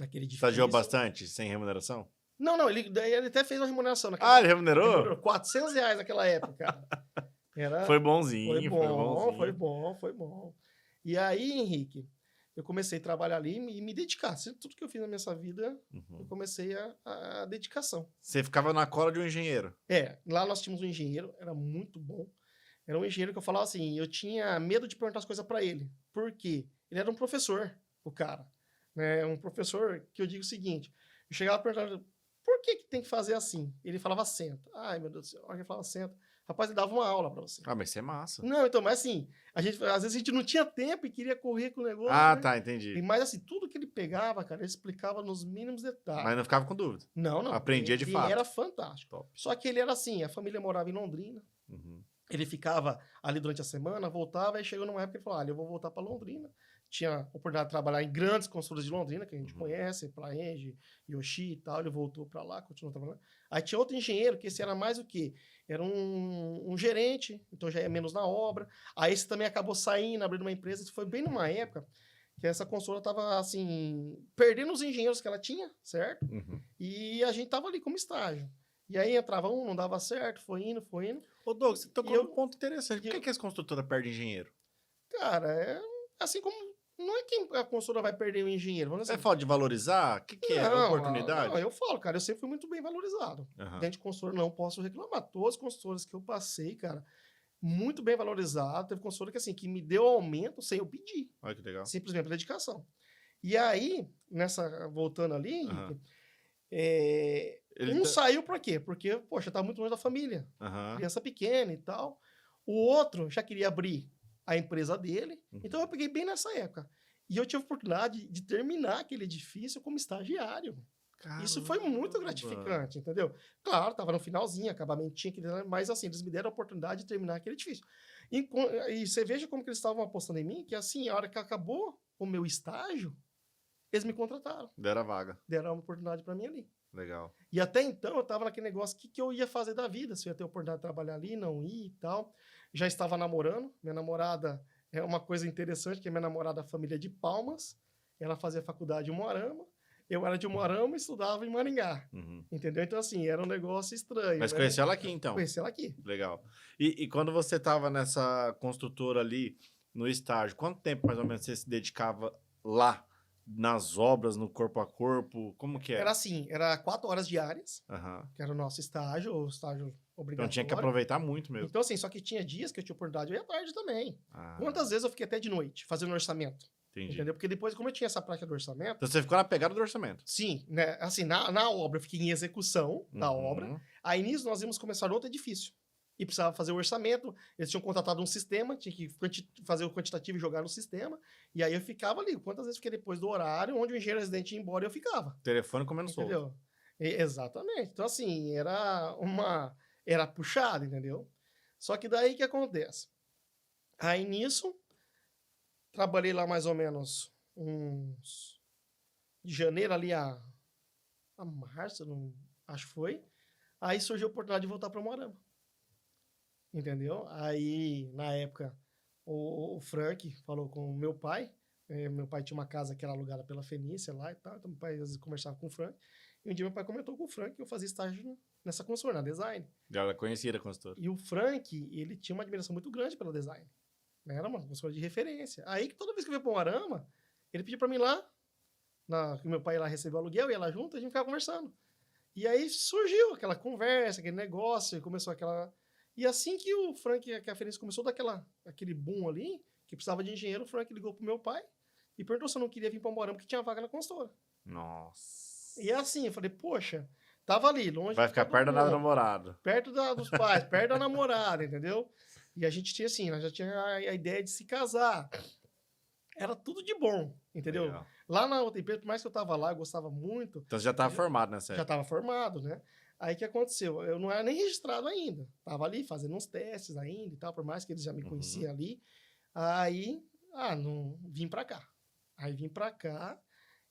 S2: edifício.
S1: Estagiou bastante, sem remuneração?
S2: Não, ele até fez uma remuneração.
S1: Ele remunerou?
S2: R$400 naquela época, cara.
S1: Foi bonzinho,
S2: foi bom. E aí, Henrique, eu comecei a trabalhar ali e me dedicar. Tudo que eu fiz na minha vida, eu comecei a dedicação.
S1: Você ficava na cola de um engenheiro?
S2: Lá nós tínhamos um engenheiro, era muito bom. Era um engenheiro que eu falava assim, eu tinha medo de perguntar as coisas para ele. Por quê? Ele era um professor, o cara. Né? Um professor que eu digo o seguinte, eu chegava perguntando, por que tem que fazer assim? Ele falava, senta. Ai, meu Deus do céu. Ele falava, senta. Rapaz, ele dava uma aula pra você.
S1: Mas isso é massa.
S2: Não, então, mas assim, às vezes a gente não tinha tempo e queria correr com o negócio.
S1: Tá, entendi.
S2: Mas assim, tudo que ele pegava, cara, ele explicava nos mínimos detalhes.
S1: Mas não ficava com dúvida.
S2: Não.
S1: Aprendia de fato.
S2: Ele era fantástico.
S1: Top.
S2: Só que ele era assim, a família morava em Londrina. Ele ficava ali durante a semana, voltava, e chegou numa época que ele falou, eu vou voltar pra Londrina. Tinha a oportunidade de trabalhar em grandes construtoras de Londrina, que a gente conhece, Plaenge, Yoshi e tal. Ele voltou para lá, continuou trabalhando. Aí tinha outro engenheiro, que esse era mais o quê? Era um gerente, então já ia menos na obra. Aí esse também acabou saindo, abrindo uma empresa. Isso foi bem numa época que essa construtora estava, assim, perdendo os engenheiros que ela tinha, certo? E a gente tava ali como estágio. E aí entrava um, não dava certo, foi indo.
S1: Ô, Douglas, você tocou num ponto interessante. Por que as construtoras perdem engenheiro?
S2: Cara, é assim como... Não é que a consultora vai perder o engenheiro. Assim,
S1: falta de valorizar? O que é? Oportunidade?
S2: Não, eu falo, cara, eu sempre fui muito bem valorizado. Dentro de consultora, não posso reclamar. Todas as consultoras que eu passei, cara, muito bem valorizado. Teve consultora que, assim, que me deu aumento sem eu pedir.
S1: Olha que legal.
S2: Simplesmente pela dedicação. E aí, voltando ali, saiu por quê? Porque, poxa, tá muito longe da família. Criança pequena e tal. O outro já queria abrir a empresa dele. Então eu peguei bem nessa época. E eu tive a oportunidade de terminar aquele edifício como estagiário. Caramba. Isso foi muito gratificante, entendeu? Claro, tava no finalzinho, acabamento tinha que... Mas assim, eles me deram a oportunidade de terminar aquele edifício. E você veja como que eles estavam apostando em mim, que assim, a hora que acabou o meu estágio, eles me contrataram.
S1: Deram a vaga.
S2: Deram uma oportunidade para mim ali.
S1: Legal.
S2: E até então eu tava naquele negócio, o que eu ia fazer da vida? Se eu ia ter a oportunidade de trabalhar ali, não ir e tal. Já estava namorando. Minha namorada, é uma coisa interessante, que minha namorada, a família é de Palmas. Ela fazia faculdade em Moarama. Eu era de Umuarama e estudava em Maringá,
S1: Uhum.
S2: entendeu? Então, assim, era um negócio estranho,
S1: Mas
S2: né?
S1: conheceu ela aqui, então?
S2: Conheci ela aqui.
S1: Legal. E quando você estava nessa construtora ali, no estágio, quanto tempo mais ou menos você se dedicava lá, nas obras, no corpo a corpo? Como que
S2: Era
S1: era?
S2: assim, era 4 horas diárias,
S1: Aham.
S2: que era o nosso estágio, o estágio
S1: Então tinha que
S2: obrigatório.
S1: aproveitar muito mesmo.
S2: Então, assim, só que tinha dias que eu tinha oportunidade, eu ia à tarde também.
S1: Ah,
S2: Quantas vezes eu fiquei até de noite, fazendo orçamento,
S1: entendi.
S2: entendeu? Porque depois, como eu tinha essa prática do orçamento,
S1: Então você ficou na pegada do orçamento.
S2: sim, né? Assim, na obra, eu fiquei em execução da obra.
S1: Uhum.
S2: Aí, nisso, nós íamos começar outro edifício. E precisava fazer o orçamento, eles tinham contratado um sistema, tinha que fazer o quantitativo e jogar no sistema. E aí eu ficava ali. Quantas vezes eu fiquei depois do horário, onde o engenheiro residente ia embora, eu ficava.
S1: Telefone comendo solto.
S2: Entendeu? Exatamente. Então, assim, era puxado, entendeu? Só que daí o que acontece? Aí nisso, trabalhei lá mais ou menos uns. De janeiro ali a março, não, acho que foi. Aí surgiu a oportunidade de voltar para Moarama. Entendeu? Aí, na época, o Frank falou com o meu pai. Meu pai tinha uma casa que era alugada pela Fenícia lá e tal. Então, meu pai às vezes conversava com o Frank. E um dia meu pai comentou com o Frank que eu fazia estágio nessa consultora, na design.
S1: Ela conhecia a consultora.
S2: E o Frank, ele tinha uma admiração muito grande pela design. Né? Era uma consultora de referência. Aí, que toda vez que eu ia para o Arama, ele pediu para mim ir lá, que meu pai lá recebeu o aluguel, ia lá junto, a gente ficava conversando. E aí surgiu aquela conversa, aquele negócio, começou aquela... E assim que o Frank, que a Fenícia começou a dar aquele boom ali, que precisava de engenheiro, o Frank ligou pro meu pai e perguntou se eu não queria vir para Moarama, porque tinha vaga na consultora.
S1: Nossa.
S2: E assim, eu falei, poxa, tava ali, longe.
S1: Vai ficar perto da namorada.
S2: Perto dos pais, perto da namorada, entendeu? E a gente tinha assim, nós já tinha a ideia de se casar. Era tudo de bom, entendeu?
S1: Legal.
S2: Lá na outra empresa, por mais que eu tava lá, eu gostava muito.
S1: Então você já estava formado nessa
S2: Já
S1: época.
S2: estava formado, né? Aí o que aconteceu? Eu não era nem registrado ainda. Tava ali fazendo uns testes ainda e tal, por mais que eles já me conheciam ali. Aí, não vim pra cá. Aí vim pra cá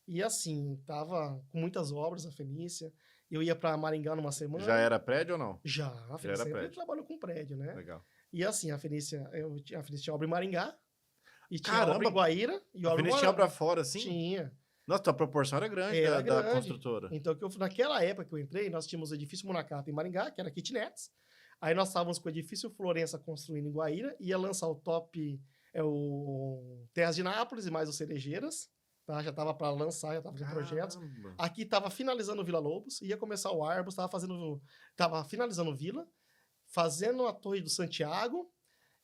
S2: e assim, tava com muitas obras a Fenícia. Eu ia pra Maringá numa semana.
S1: Já era prédio ou não?
S2: Já, a Fenícia
S1: era
S2: sempre
S1: prédio.
S2: trabalhou com prédio, né?
S1: Legal.
S2: E assim, a Fenícia tinha obra em Maringá. E tinha
S1: Caramba,
S2: obra em Guaíra e
S1: A
S2: obra em
S1: Fenícia tinha
S2: Moarama.
S1: obra fora, assim?
S2: Tinha.
S1: Nossa, a proporção era grande
S2: Era
S1: da
S2: grande.
S1: construtora.
S2: Então, naquela época que eu entrei, nós tínhamos o edifício Munacata em Maringá, que era kitnets. Aí nós estávamos com o edifício Florença construindo em Guaíra, ia lançar o top, o Terras de Nápoles e mais os Cerejeiras, tá? Já estava para lançar, já estava com projetos.
S1: Caramba.
S2: Aqui estava finalizando o Vila Lobos, ia começar o Arbus, estava finalizando o Vila, fazendo a Torre do Santiago,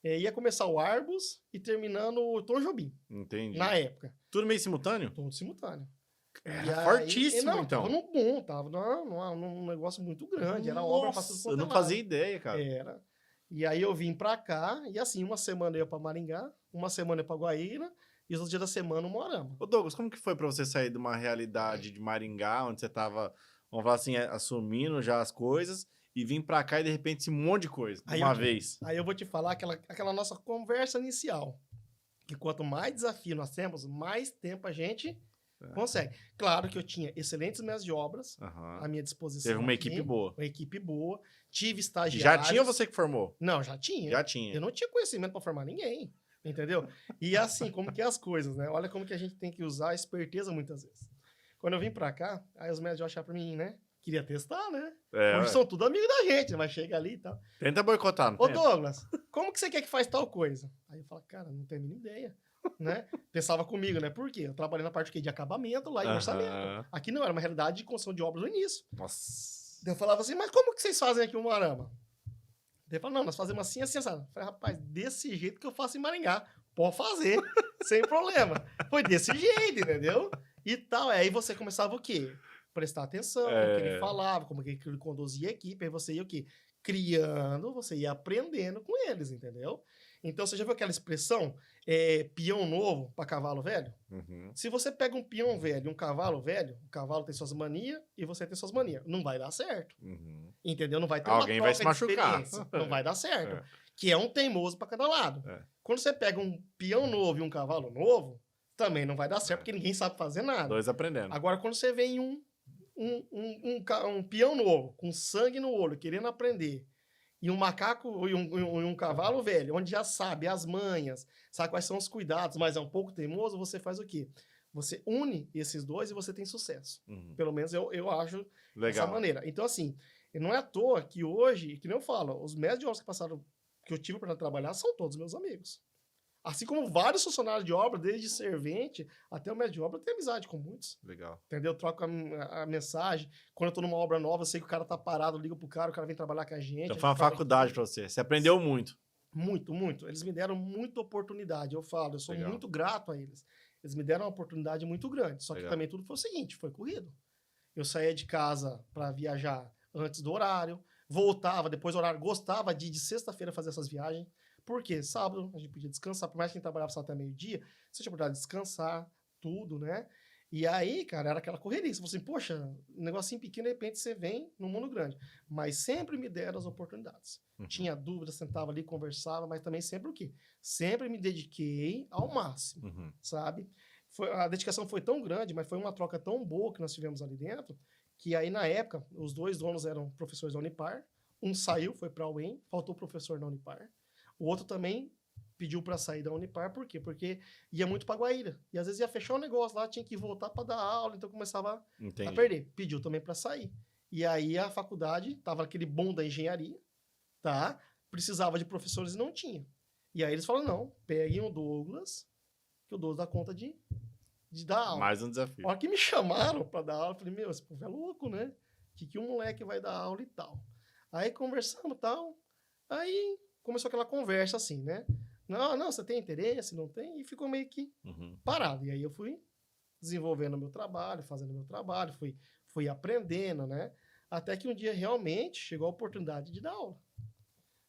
S2: ia começar o Arbus e terminando o Tom Jobim,
S1: Entendi.
S2: na época.
S1: Tudo meio simultâneo?
S2: Tudo simultâneo.
S1: Era fortíssimo,
S2: não,
S1: então.
S2: Tava num boom, tava num negócio muito grande. Era obra pra tudo
S1: Nossa,
S2: quanto
S1: eu
S2: é
S1: não
S2: lado.
S1: fazia ideia, cara.
S2: Era. E aí eu vim pra cá, e assim, uma semana eu ia pra Maringá, uma semana eu ia pra Guaíra, e os outros dias da semana no Moarama.
S1: Ô Douglas, como que foi pra você sair de uma realidade de Maringá, onde você tava, vamos falar assim, assumindo já as coisas, e vir pra cá e de repente esse monte de coisa, de uma vez?
S2: Aí eu vou te falar aquela nossa conversa inicial. Que quanto mais desafio nós temos, mais tempo a gente consegue. Claro que eu tinha excelentes mestres de obras
S1: Aham.
S2: à minha disposição.
S1: Teve uma
S2: aqui,
S1: equipe boa.
S2: Uma equipe boa. Tive estagiários.
S1: Já tinha você que formou?
S2: Não, já tinha.
S1: Já tinha.
S2: Eu não tinha conhecimento para formar ninguém, entendeu? E assim, como que é as coisas, né? Olha como que a gente tem que usar a esperteza muitas vezes. Quando eu vim para cá, aí os médicos acharam para mim, né? Queria testar, né? Hoje são tudo amigos da gente, vai chegar ali e tal.
S1: Tenta boicotar, não
S2: Ô,
S1: tenta?
S2: Douglas, como que você quer que faz tal coisa? Aí eu falo, cara, não tenho a mínima ideia, né? Pensava comigo, né? Por quê? Eu trabalhei na parte de acabamento lá e orçamento. Aqui não, era uma realidade de construção de obras no início.
S1: Nossa.
S2: Daí eu falava assim, mas como que vocês fazem aqui no Moarama? Daí ele falou, não, nós fazemos assim, assim, assim. Eu falei, rapaz, desse jeito que eu faço em Maringá. Pode fazer, sem problema. Foi desse jeito, entendeu? E tal. Aí você começava o quê? Prestar atenção no que ele falava, como que ele conduzia a equipe. Aí você ia o quê? Criando, você ia aprendendo com eles, entendeu? Então, você já viu aquela expressão, peão novo para cavalo velho?
S1: Uhum.
S2: Se você pega um peão velho e um cavalo velho, o cavalo tem suas manias e você tem suas manias. Não vai dar certo.
S1: Uhum.
S2: Entendeu? Não vai ter
S1: Alguém
S2: uma
S1: vai
S2: troca
S1: se
S2: de
S1: machucar.
S2: experiência. Não vai dar certo.
S1: É.
S2: Que é um teimoso para cada lado.
S1: É.
S2: Quando você pega um peão novo e um cavalo novo, também não vai dar certo, porque ninguém sabe fazer nada.
S1: Dois aprendendo.
S2: Agora, quando você vem um peão novo, com sangue no olho, querendo aprender, e um macaco e um cavalo velho, onde já sabe as manhas, sabe quais são os cuidados, mas é um pouco teimoso, você faz o quê? Você une esses dois e você tem sucesso.
S1: Uhum.
S2: Pelo menos eu acho dessa
S1: Legal.
S2: maneira. Então, assim, não é à toa que hoje, que nem eu falo, os mestres de obras que passaram, que eu tive para trabalhar, são todos meus amigos. Assim como vários funcionários de obra, desde servente até o mestre de obra, eu tenho amizade com muitos.
S1: Legal.
S2: Entendeu? Eu troco a mensagem. Quando eu tô numa obra nova, eu sei que o cara tá parado, eu ligo pro cara, o cara vem trabalhar com a gente.
S1: Então
S2: a
S1: foi uma
S2: gente fala
S1: faculdade para você. Você aprendeu muito.
S2: muito, muito. Eles me deram muita oportunidade. Eu falo, eu sou
S1: Legal.
S2: muito grato a eles. Eles me deram uma oportunidade muito grande. Só que
S1: Legal.
S2: também tudo foi o seguinte, foi corrido. Eu saía de casa para viajar antes do horário, voltava depois do horário, gostava de sexta-feira fazer essas viagens. Por quê? Sábado a gente podia descansar, por mais que a gente trabalhava só até meio-dia, você tinha oportunidade de descansar, tudo, né? E aí, cara, era aquela correria. Você falou assim, poxa, um negocinho pequeno, de repente você vem no mundo grande. Mas sempre me deram as oportunidades.
S1: Uhum.
S2: Tinha dúvida, sentava ali, conversava, mas também sempre o quê? Sempre me dediquei ao máximo,
S1: Uhum.
S2: sabe? A dedicação foi tão grande, mas foi uma troca tão boa que nós tivemos ali dentro, que aí na época, os dois donos eram professores da Unipar, um saiu, foi para a UEM, faltou professor na Unipar, o outro também pediu para sair da Unipar, por quê? Porque ia muito para Guaíra, e às vezes ia fechar o negócio lá, tinha que voltar para dar aula, então começava a perder, pediu também para sair. E aí a faculdade, tava aquele boom da engenharia, tá? Precisava de professores e não tinha. E aí eles falaram, não, peguem o Douglas, que o Douglas dá conta de dar aula.
S1: Mais um desafio.
S2: A hora que me chamaram para dar aula, eu falei, meu, esse povo é louco, né? Que um moleque vai dar aula e tal. Aí conversamos e tal, aí começou aquela conversa assim, né? Não, você tem interesse, não tem? E ficou meio que parado. E aí eu fui desenvolvendo o meu trabalho, fazendo o meu trabalho, fui aprendendo, né? Até que um dia realmente chegou a oportunidade de dar aula.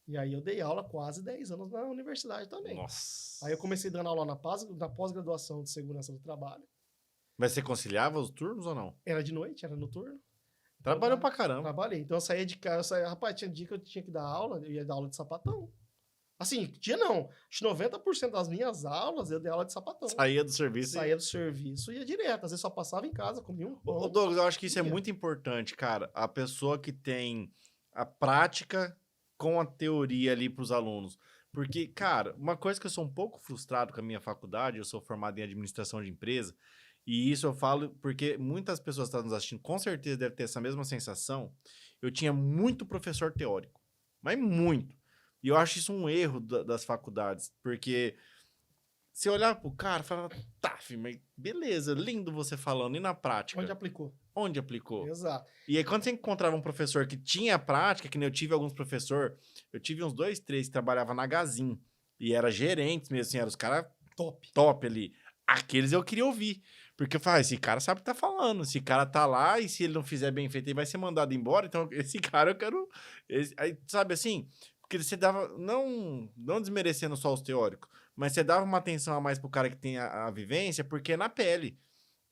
S2: E aí eu dei aula quase 10 anos na universidade também.
S1: Nossa.
S2: Aí eu comecei dando aula na pós-graduação de segurança do trabalho.
S1: Mas você conciliava os turnos ou não?
S2: Era de noite, era noturno.
S1: Trabalhou pra caramba.
S2: Trabalhei. Então eu saía de casa, rapaz, tinha dia que eu tinha que dar aula, eu ia dar aula de sapatão. Assim, tinha não. Acho que 90% das minhas aulas eu dei aula de sapatão.
S1: Saía do serviço.
S2: Saía do serviço e ia direto. Às vezes só passava em casa, comia um pão.
S1: Ô, Douglas, eu acho que isso é muito importante, cara. A pessoa que tem a prática com a teoria ali pros alunos. Porque, cara, uma coisa que eu sou um pouco frustrado com a minha faculdade, eu sou formado em administração de empresa, e isso eu falo porque muitas pessoas que estão nos assistindo com certeza devem ter essa mesma sensação. Eu tinha muito professor teórico, mas muito. E eu acho isso um erro das faculdades, porque você olhava pro cara e falava, tá, filho, mas beleza, lindo você falando, e na prática?
S2: Onde aplicou?
S1: Onde aplicou?
S2: Exato.
S1: E aí quando você encontrava um professor que tinha prática, que nem eu tive alguns professores, eu tive uns 2, 3 que trabalhavam na Gazin, e era gerentes mesmo, assim, eram os caras top ali. Aqueles eu queria ouvir. Porque eu falava, esse cara sabe o que tá falando. Esse cara tá lá e se ele não fizer bem feito, ele vai ser mandado embora. Então, esse cara eu quero... Aí, sabe assim? Porque você dava... Não desmerecendo só os teóricos, mas você dava uma atenção a mais pro cara que tem a vivência, porque é na pele.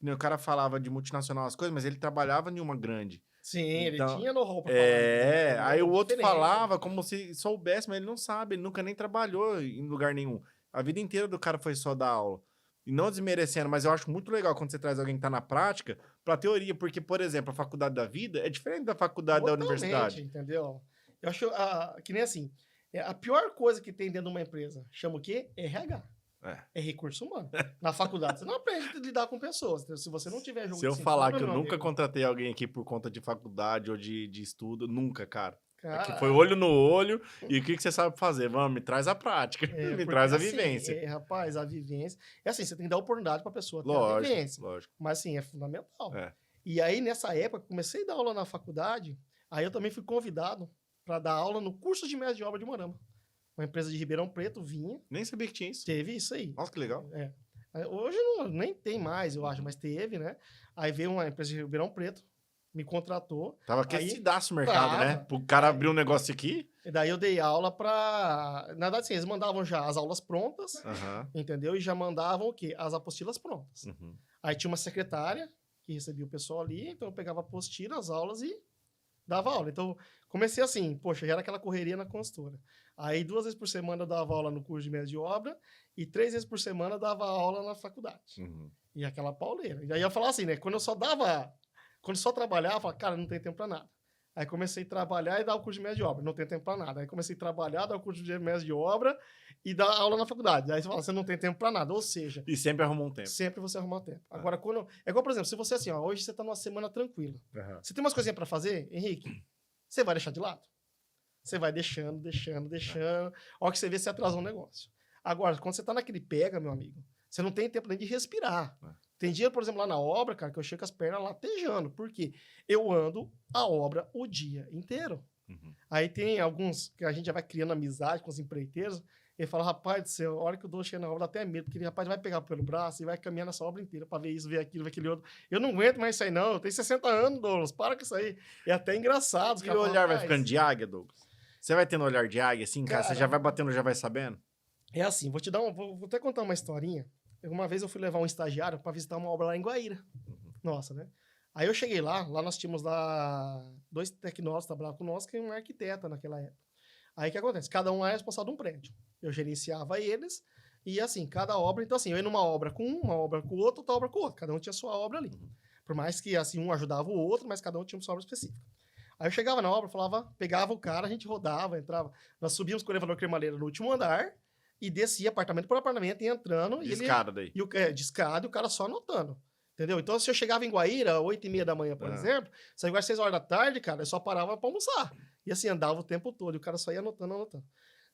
S1: O cara falava de multinacional as coisas, mas ele trabalhava em uma grande.
S2: Sim,
S1: então,
S2: ele tinha know-how pra falar.
S1: Aí o outro falava como se soubesse, mas ele não sabe. Ele nunca nem trabalhou em lugar nenhum. A vida inteira do cara foi só dar aula. E não desmerecendo, mas eu acho muito legal quando você traz alguém que tá na prática pra teoria, porque, por exemplo, a faculdade da vida é diferente da faculdade da universidade.
S2: Entendeu? Eu acho que nem assim, a pior coisa que tem dentro de uma empresa, chama o quê? RH. É recurso humano. Na faculdade, você não aprende a lidar com pessoas. Se você não tiver jogo
S1: Se eu falar que eu nunca contratei alguém aqui por conta de faculdade ou de estudo, nunca, cara. Aqui foi olho no olho, e o que você sabe fazer? Vamos, me traz a prática, me traz a vivência.
S2: Rapaz, a vivência... É assim, você tem que dar oportunidade pra pessoa ter
S1: lógico,
S2: a vivência.
S1: Lógico.
S2: Mas, assim, é fundamental. E aí, nessa época, comecei a dar aula na faculdade, aí eu também fui convidado para dar aula no curso de mestre de obra de Morama. Uma empresa de Ribeirão Preto vinha...
S1: Nem sabia que tinha isso.
S2: Teve isso aí.
S1: Nossa, que legal.
S2: Hoje nem tem mais, eu acho, mas teve, né? Aí veio uma empresa de Ribeirão Preto, me contratou.
S1: Tava aquecidaço o mercado, né? Pro cara abrir um negócio aqui.
S2: E daí eu dei aula pra... Na verdade, assim, eles mandavam já as aulas prontas, entendeu? E já mandavam o quê? As apostilas prontas. Aí tinha uma secretária que recebia o pessoal ali, então eu pegava a apostila, as aulas e dava aula. Então, comecei assim, poxa, já era aquela correria na consultora. Aí 2 vezes por semana eu dava aula no curso de mestre de obra e 3 vezes por semana eu dava aula na faculdade. E aquela pauleira. E aí eu falava assim, né? Quando eu só trabalhava, eu falava, cara, não tem tempo pra nada. Aí comecei a trabalhar e dar o curso de mestre de obra. Não tem tempo para nada. Aí comecei a trabalhar, dar o curso de mestre de obra e dar aula na faculdade. Aí você fala, você não tem tempo para nada. Ou seja,
S1: E sempre arrumou um tempo.
S2: sempre você arrumar tempo. Agora, quando... É igual, por exemplo, se você assim, ó, hoje você tá numa semana tranquila.
S1: Uhum.
S2: Você tem umas coisinhas para fazer, Henrique, você vai deixar de lado. Você vai deixando. A hora que você vê, você atrasou um negócio. Agora, quando você tá naquele pega, meu amigo, você não tem tempo nem de respirar. Tem dia, por exemplo, lá na obra, cara, que eu chego com as pernas latejando. Por quê? Eu ando a obra o dia inteiro.
S1: Uhum.
S2: Aí tem alguns que a gente já vai criando amizade com os empreiteiros. Ele fala, rapaz do céu, a hora que o Douglas chega na obra, dá até medo, porque ele, rapaz, vai pegar pelo braço e vai caminhar nessa obra inteira pra ver isso, ver aquilo, ver aquele outro. Eu não aguento mais isso aí, não. Eu tenho 60 anos, Douglas, para com isso aí. É até engraçado.
S1: E o olhar vai ficando de águia, Douglas? Você vai tendo olhar de águia, assim, cara? Você já vai batendo, já vai sabendo?
S2: É assim, vou até contar uma historinha. Uma vez eu fui levar um estagiário para visitar uma obra lá em Guaíra. Nossa, né? Aí eu cheguei lá nós tínhamos lá 2 tecnólogos que trabalhavam conosco e uma arquiteta naquela época. Aí o que acontece? Cada um é responsável de um prédio. Eu gerenciava eles e assim, cada obra... Então assim, eu ia numa obra com um, uma obra com o outro, outra obra com o outro. Cada um tinha sua obra ali. Por mais que assim, um ajudava o outro, mas cada um tinha sua obra específica. Aí eu chegava na obra, pegava o cara, a gente rodava, entrava. Nós subíamos com o elevador cremaleira no último andar e descia apartamento por apartamento e entrando.
S1: De escada daí.
S2: De escada e o cara só anotando. Entendeu? Então, se eu chegava em Guaíra, 8h30 da manhã, por exemplo, saía às 6 horas da tarde, cara, eu só parava pra almoçar. E assim, andava o tempo todo. E o cara só ia anotando.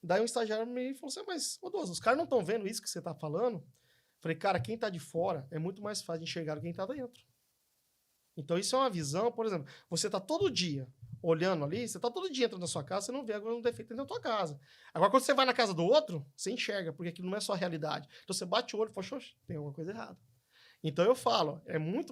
S2: Daí um estagiário me falou assim, mas, ô Douglas, os caras não estão vendo isso que você tá falando? Falei, cara, quem tá de fora é muito mais fácil de enxergar do que quem tá dentro. Então, isso é uma visão, por exemplo, você tá todo dia olhando ali, você tá todo dia entrando na sua casa, você não vê algum defeito dentro da tua casa. Agora, quando você vai na casa do outro, você enxerga, porque aquilo não é só a realidade. Então, você bate o olho e fala, tem alguma coisa errada. Então, eu falo,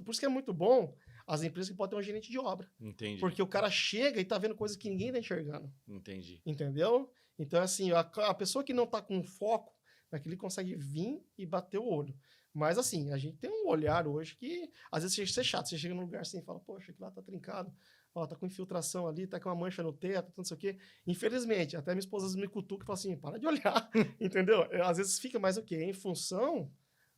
S2: por isso que é muito bom as empresas que podem ter um gerente de obra.
S1: Entendi.
S2: Porque o cara chega e tá vendo coisas que ninguém tá enxergando.
S1: Entendi.
S2: Entendeu? Então, assim, a pessoa que não tá com foco naquilo consegue vir e bater o olho. Mas, assim, a gente tem um olhar hoje que, às vezes, chega a ser chato. Você chega num lugar assim e fala, poxa, aquilo lá tá trincado. Ó, tá com infiltração ali, tá com uma mancha no teto, não sei o quê. Infelizmente, até minha esposa me cutuca e fala assim, para de olhar, entendeu? Às vezes fica mais o quê? Em função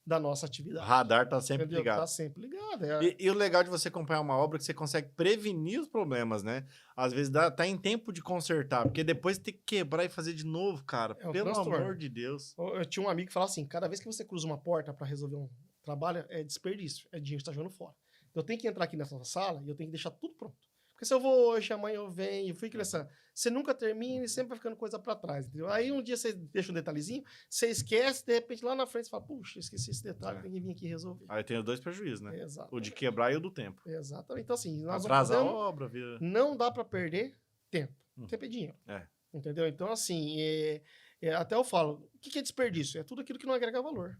S2: da nossa atividade.
S1: O radar tá sempre
S2: entendeu?
S1: ligado.
S2: Tá sempre ligado.
S1: E o legal de você acompanhar uma obra é que você consegue prevenir os problemas, né? Às vezes tá em tempo de consertar, porque depois tem que quebrar e fazer de novo, cara. Pelo amor de Deus.
S2: Eu tinha um amigo que falava assim, cada vez que você cruza uma porta para resolver um trabalho, é desperdício, é dinheiro que você tá jogando fora. Eu tenho que entrar aqui nessa sala e eu tenho que deixar tudo pronto. Porque se eu vou hoje, amanhã eu venho, eu fui crescendo. Você nunca termina e sempre vai ficando coisa para trás, entendeu? Aí um dia você deixa um detalhezinho, você esquece, de repente lá na frente você fala, puxa, esqueci esse detalhe, tem que vir aqui resolver.
S1: Aí tem os 2 prejuízos, né?
S2: Exato.
S1: O de quebrar e o do tempo.
S2: Exatamente. Então assim, nós
S1: atrasa a obra, vira...
S2: Não dá para perder tempo. Tempo é dinheiro. Entendeu? Então assim, até eu falo, o que é desperdício? É tudo aquilo que não agrega valor.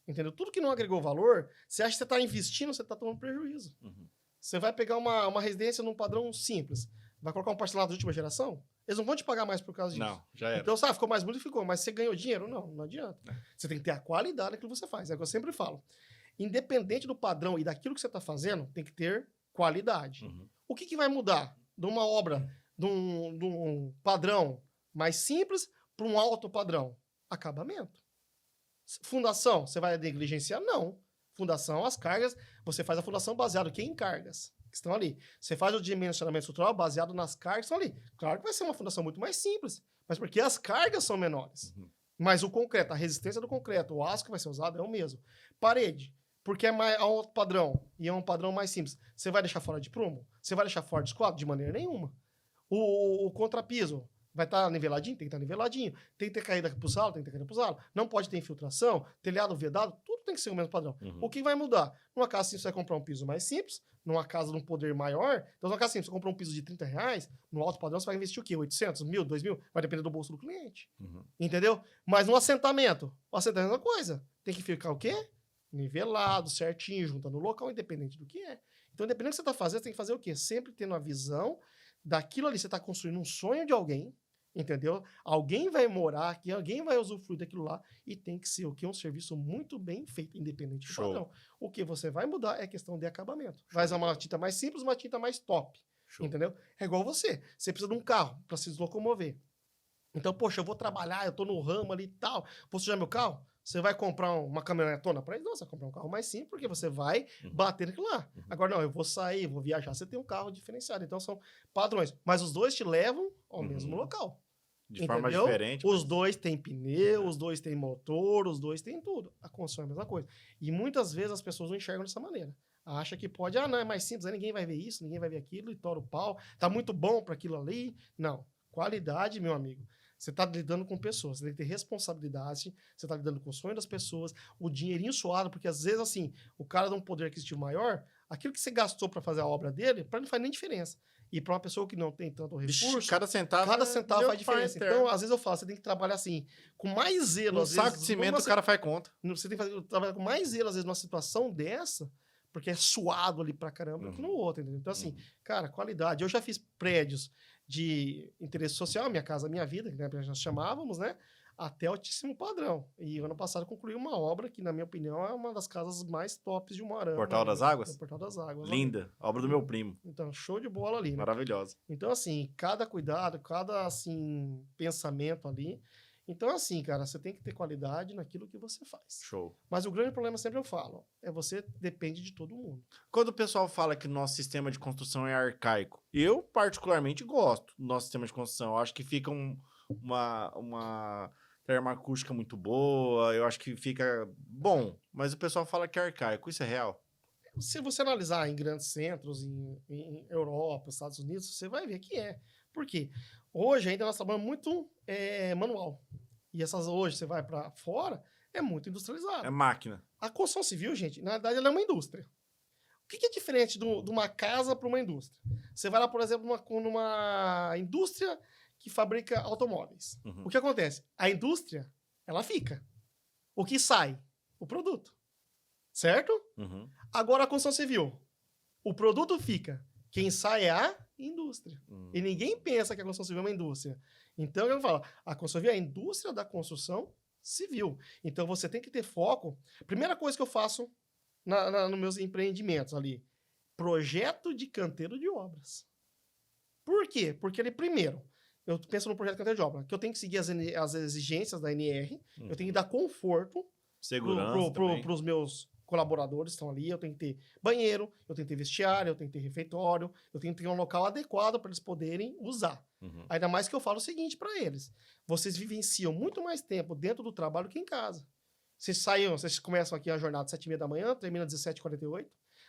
S2: Entendeu? Tudo que não agregou valor, você acha que você está investindo, você está tomando prejuízo. Você vai pegar uma residência num padrão simples, vai colocar um parcelado de última geração, eles não vão te pagar mais por causa disso.
S1: Não, já era.
S2: Então, sabe, ficou mais bonito, ficou, mas você ganhou dinheiro? Não adianta. Você tem que ter a qualidade daquilo que você faz, é o que eu sempre falo. Independente do padrão e daquilo que você está fazendo, tem que ter qualidade. O que vai mudar de uma obra, de um padrão mais simples para um alto padrão? Acabamento. Fundação, você vai negligenciar? Não. Fundação, as cargas, você faz a fundação baseada em cargas que estão ali. Você faz o dimensionamento estrutural baseado nas cargas que estão ali. Claro que vai ser uma fundação muito mais simples, mas porque as cargas são menores. Mas o concreto, a resistência do concreto, o aço que vai ser usado é o mesmo. Parede, porque é um outro padrão e é um padrão mais simples. Você vai deixar fora de prumo? Você vai deixar fora de esquadro? De maneira nenhuma. O contrapiso vai estar niveladinho? Tem que estar niveladinho. Tem que ter caída para os alos? Tem que ter caída para os alos. Não pode ter infiltração, telhado vedado, tudo tem que ser o mesmo padrão. O que vai mudar? Numa casa assim, você vai comprar um piso mais simples, numa casa de um poder maior. Então, numa casa assim, você compra um piso de R$30, no alto padrão você vai investir o quê? 800, 1.000, 2.000? Vai depender do bolso do cliente. Entendeu? Mas no assentamento, o assentamento é uma coisa. Tem que ficar o quê? Nivelado, certinho, juntando o local, independente do que é. Então, independente do que você está fazendo, você tem que fazer o quê? Sempre tendo a visão daquilo ali. Você está construindo um sonho de alguém, entendeu? Alguém vai morar aqui, alguém vai usufruir daquilo lá e tem que ser o quê? Um serviço muito bem feito, independente do padrão. O que você vai mudar é questão de acabamento. Vai usar uma tinta mais simples, uma tinta mais top. Entendeu? É igual você. Você precisa de um carro para se locomover. Então, poxa, eu vou trabalhar, eu tô no ramo ali e tal. Vou sujar meu carro? Você vai comprar uma caminhonetona para isso? Não, você vai comprar um carro mais simples, porque você vai
S1: Uhum.
S2: bater naquilo lá.
S1: Uhum.
S2: Agora, não, eu vou sair, vou viajar, você tem um carro diferenciado. Então, são padrões. Mas os dois te levam ao mesmo
S1: Uhum.
S2: local.
S1: De forma
S2: Entendeu?
S1: diferente.
S2: Os
S1: mas-
S2: dois têm pneu,
S1: É.
S2: os dois têm motor, os dois têm tudo. A construção é a mesma coisa. E muitas vezes as pessoas não enxergam dessa maneira. Acha que pode, não, é mais simples, aí ninguém vai ver isso, ninguém vai ver aquilo, e tora o pau. Tá muito bom para aquilo ali. Não. Qualidade, meu amigo. Você tá lidando com pessoas, você tem que ter responsabilidade, você tá lidando com o sonho das pessoas, o dinheirinho suado, porque às vezes, assim, o cara dá um poder aquisitivo maior, aquilo que você gastou para fazer a obra dele, para ele não faz nem diferença. E para uma pessoa que não tem tanto
S1: Vixe,
S2: recurso,
S1: cada centavo
S2: cada centavo
S1: meu
S2: faz diferença.
S1: pai
S2: Então,
S1: eterno.
S2: às vezes eu falo, você tem que trabalhar assim, com mais zelo,
S1: Um
S2: às
S1: saco
S2: vezes.
S1: de cimento,
S2: numa
S1: o cara faz conta.
S2: você tem que trabalhar com mais zelo, às vezes, numa situação dessa, porque é suado ali pra caramba, que no outro, entendeu? Então, assim, cara, qualidade. Eu já fiz prédios de interesse social, Minha Casa Minha Vida, que né, nós chamávamos, né? Até altíssimo padrão. E ano passado eu concluí uma obra que, na minha opinião, é uma das casas mais tops de Umuarama.
S1: Portal das Águas?
S2: Portal das Águas.
S1: Linda. Obra do meu primo.
S2: Então, show de bola ali, né?
S1: Maravilhosa.
S2: Então, assim, cada cuidado, cada, assim, pensamento ali. Então, assim, cara, você tem que ter qualidade naquilo que você faz.
S1: Show.
S2: Mas o grande problema, sempre eu falo, é você depende de todo mundo.
S1: Quando o pessoal fala que o nosso sistema de construção é arcaico, eu particularmente gosto do nosso sistema de construção. Eu acho que fica uma termoacústica muito boa, eu acho que fica bom. Mas o pessoal fala que é arcaico. Isso é real?
S2: Se você analisar em grandes centros, em Europa, Estados Unidos, você vai ver que é. Por quê? Hoje ainda nós trabalhamos muito manual. E essas hoje, você vai para fora, é muito industrializado.
S1: É máquina.
S2: A construção civil, gente, na verdade, ela é uma indústria. O que é diferente de uma casa para uma indústria? Você vai lá, por exemplo, numa indústria que fabrica automóveis.
S1: Uhum.
S2: O que acontece? A indústria, ela fica. O que sai? O produto. Certo?
S1: Uhum.
S2: Agora a construção civil. O produto fica. Quem sai é a indústria. E ninguém pensa que a construção civil é uma indústria. Então, eu falo, a construção civil é a indústria da construção civil. Então, você tem que ter foco. Primeira coisa que eu faço nos meus empreendimentos ali, projeto de canteiro de obras. Por quê? Porque ele, primeiro, eu penso no projeto de canteiro de obra, que eu tenho que seguir as exigências da NR, eu tenho que dar conforto
S1: segurança
S2: para os meus colaboradores que estão ali, eu tenho que ter banheiro, eu tenho que ter vestiário, eu tenho que ter refeitório, eu tenho que ter um local adequado para eles poderem usar.
S1: Uhum.
S2: Ainda mais que eu falo o seguinte para eles, vocês vivenciam muito mais tempo dentro do trabalho que em casa. Vocês começam aqui a jornada às 7h30 da manhã, termina às 17h48,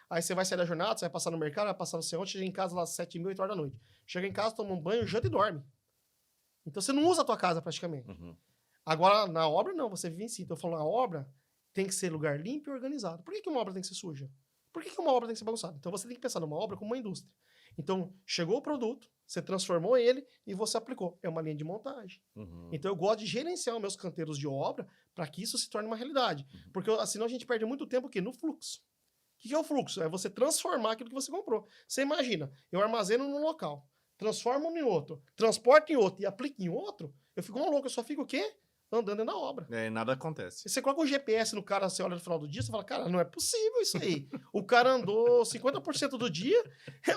S2: aí você vai sair da jornada, você vai passar no mercado, vai passar no sei onde, chega em casa lá às 7h30, 8h da noite. Chega em casa, toma um banho, janta e dorme. Então você não usa a tua casa praticamente.
S1: Uhum.
S2: Agora, na obra, não, você vivencia. Então eu falo, a obra tem que ser lugar limpo e organizado. Por que uma obra tem que ser suja? Por que uma obra tem que ser bagunçada? Então você tem que pensar numa obra como uma indústria. Então, chegou o produto, você transformou ele e você aplicou. É uma linha de montagem.
S1: Uhum.
S2: Então eu gosto de gerenciar os meus canteiros de obra para que isso se torne uma realidade. Porque senão a gente perde muito tempo aqui no fluxo. O que é o fluxo? É você transformar aquilo que você comprou. Você imagina, eu armazeno num local, transformo em outro, transporto em outro e aplico em outro, eu fico maluco, eu só fico o quê? Andando na obra.
S1: É, nada acontece.
S2: Você coloca o GPS no cara, você olha no final do dia, você fala, cara, não é possível isso aí. O cara andou 50% do dia,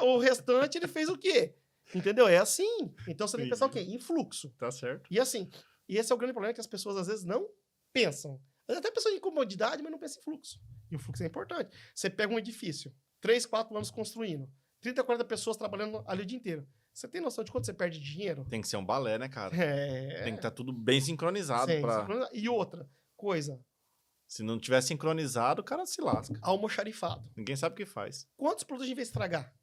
S2: o restante ele fez o quê? Entendeu? É assim. Então você tem que pensar o quê? Em fluxo.
S1: Tá certo.
S2: E assim, e esse é o grande problema que as pessoas às vezes não pensam. Até pensam em comodidade, mas não pensam em fluxo. E o fluxo é importante. Você pega um edifício, 3, 4 anos construindo, 30, 40 pessoas trabalhando ali o dia inteiro. Você tem noção de quanto você perde dinheiro?
S1: Tem que ser um balé, né, cara?
S2: É.
S1: Tem que estar tudo bem sincronizado.
S2: Sim, sincronizado. E outra coisa,
S1: Se não tiver sincronizado, o cara se lasca.
S2: almoxarifado.
S1: Ninguém sabe o que faz.
S2: Quantos produtos a gente vai estragar?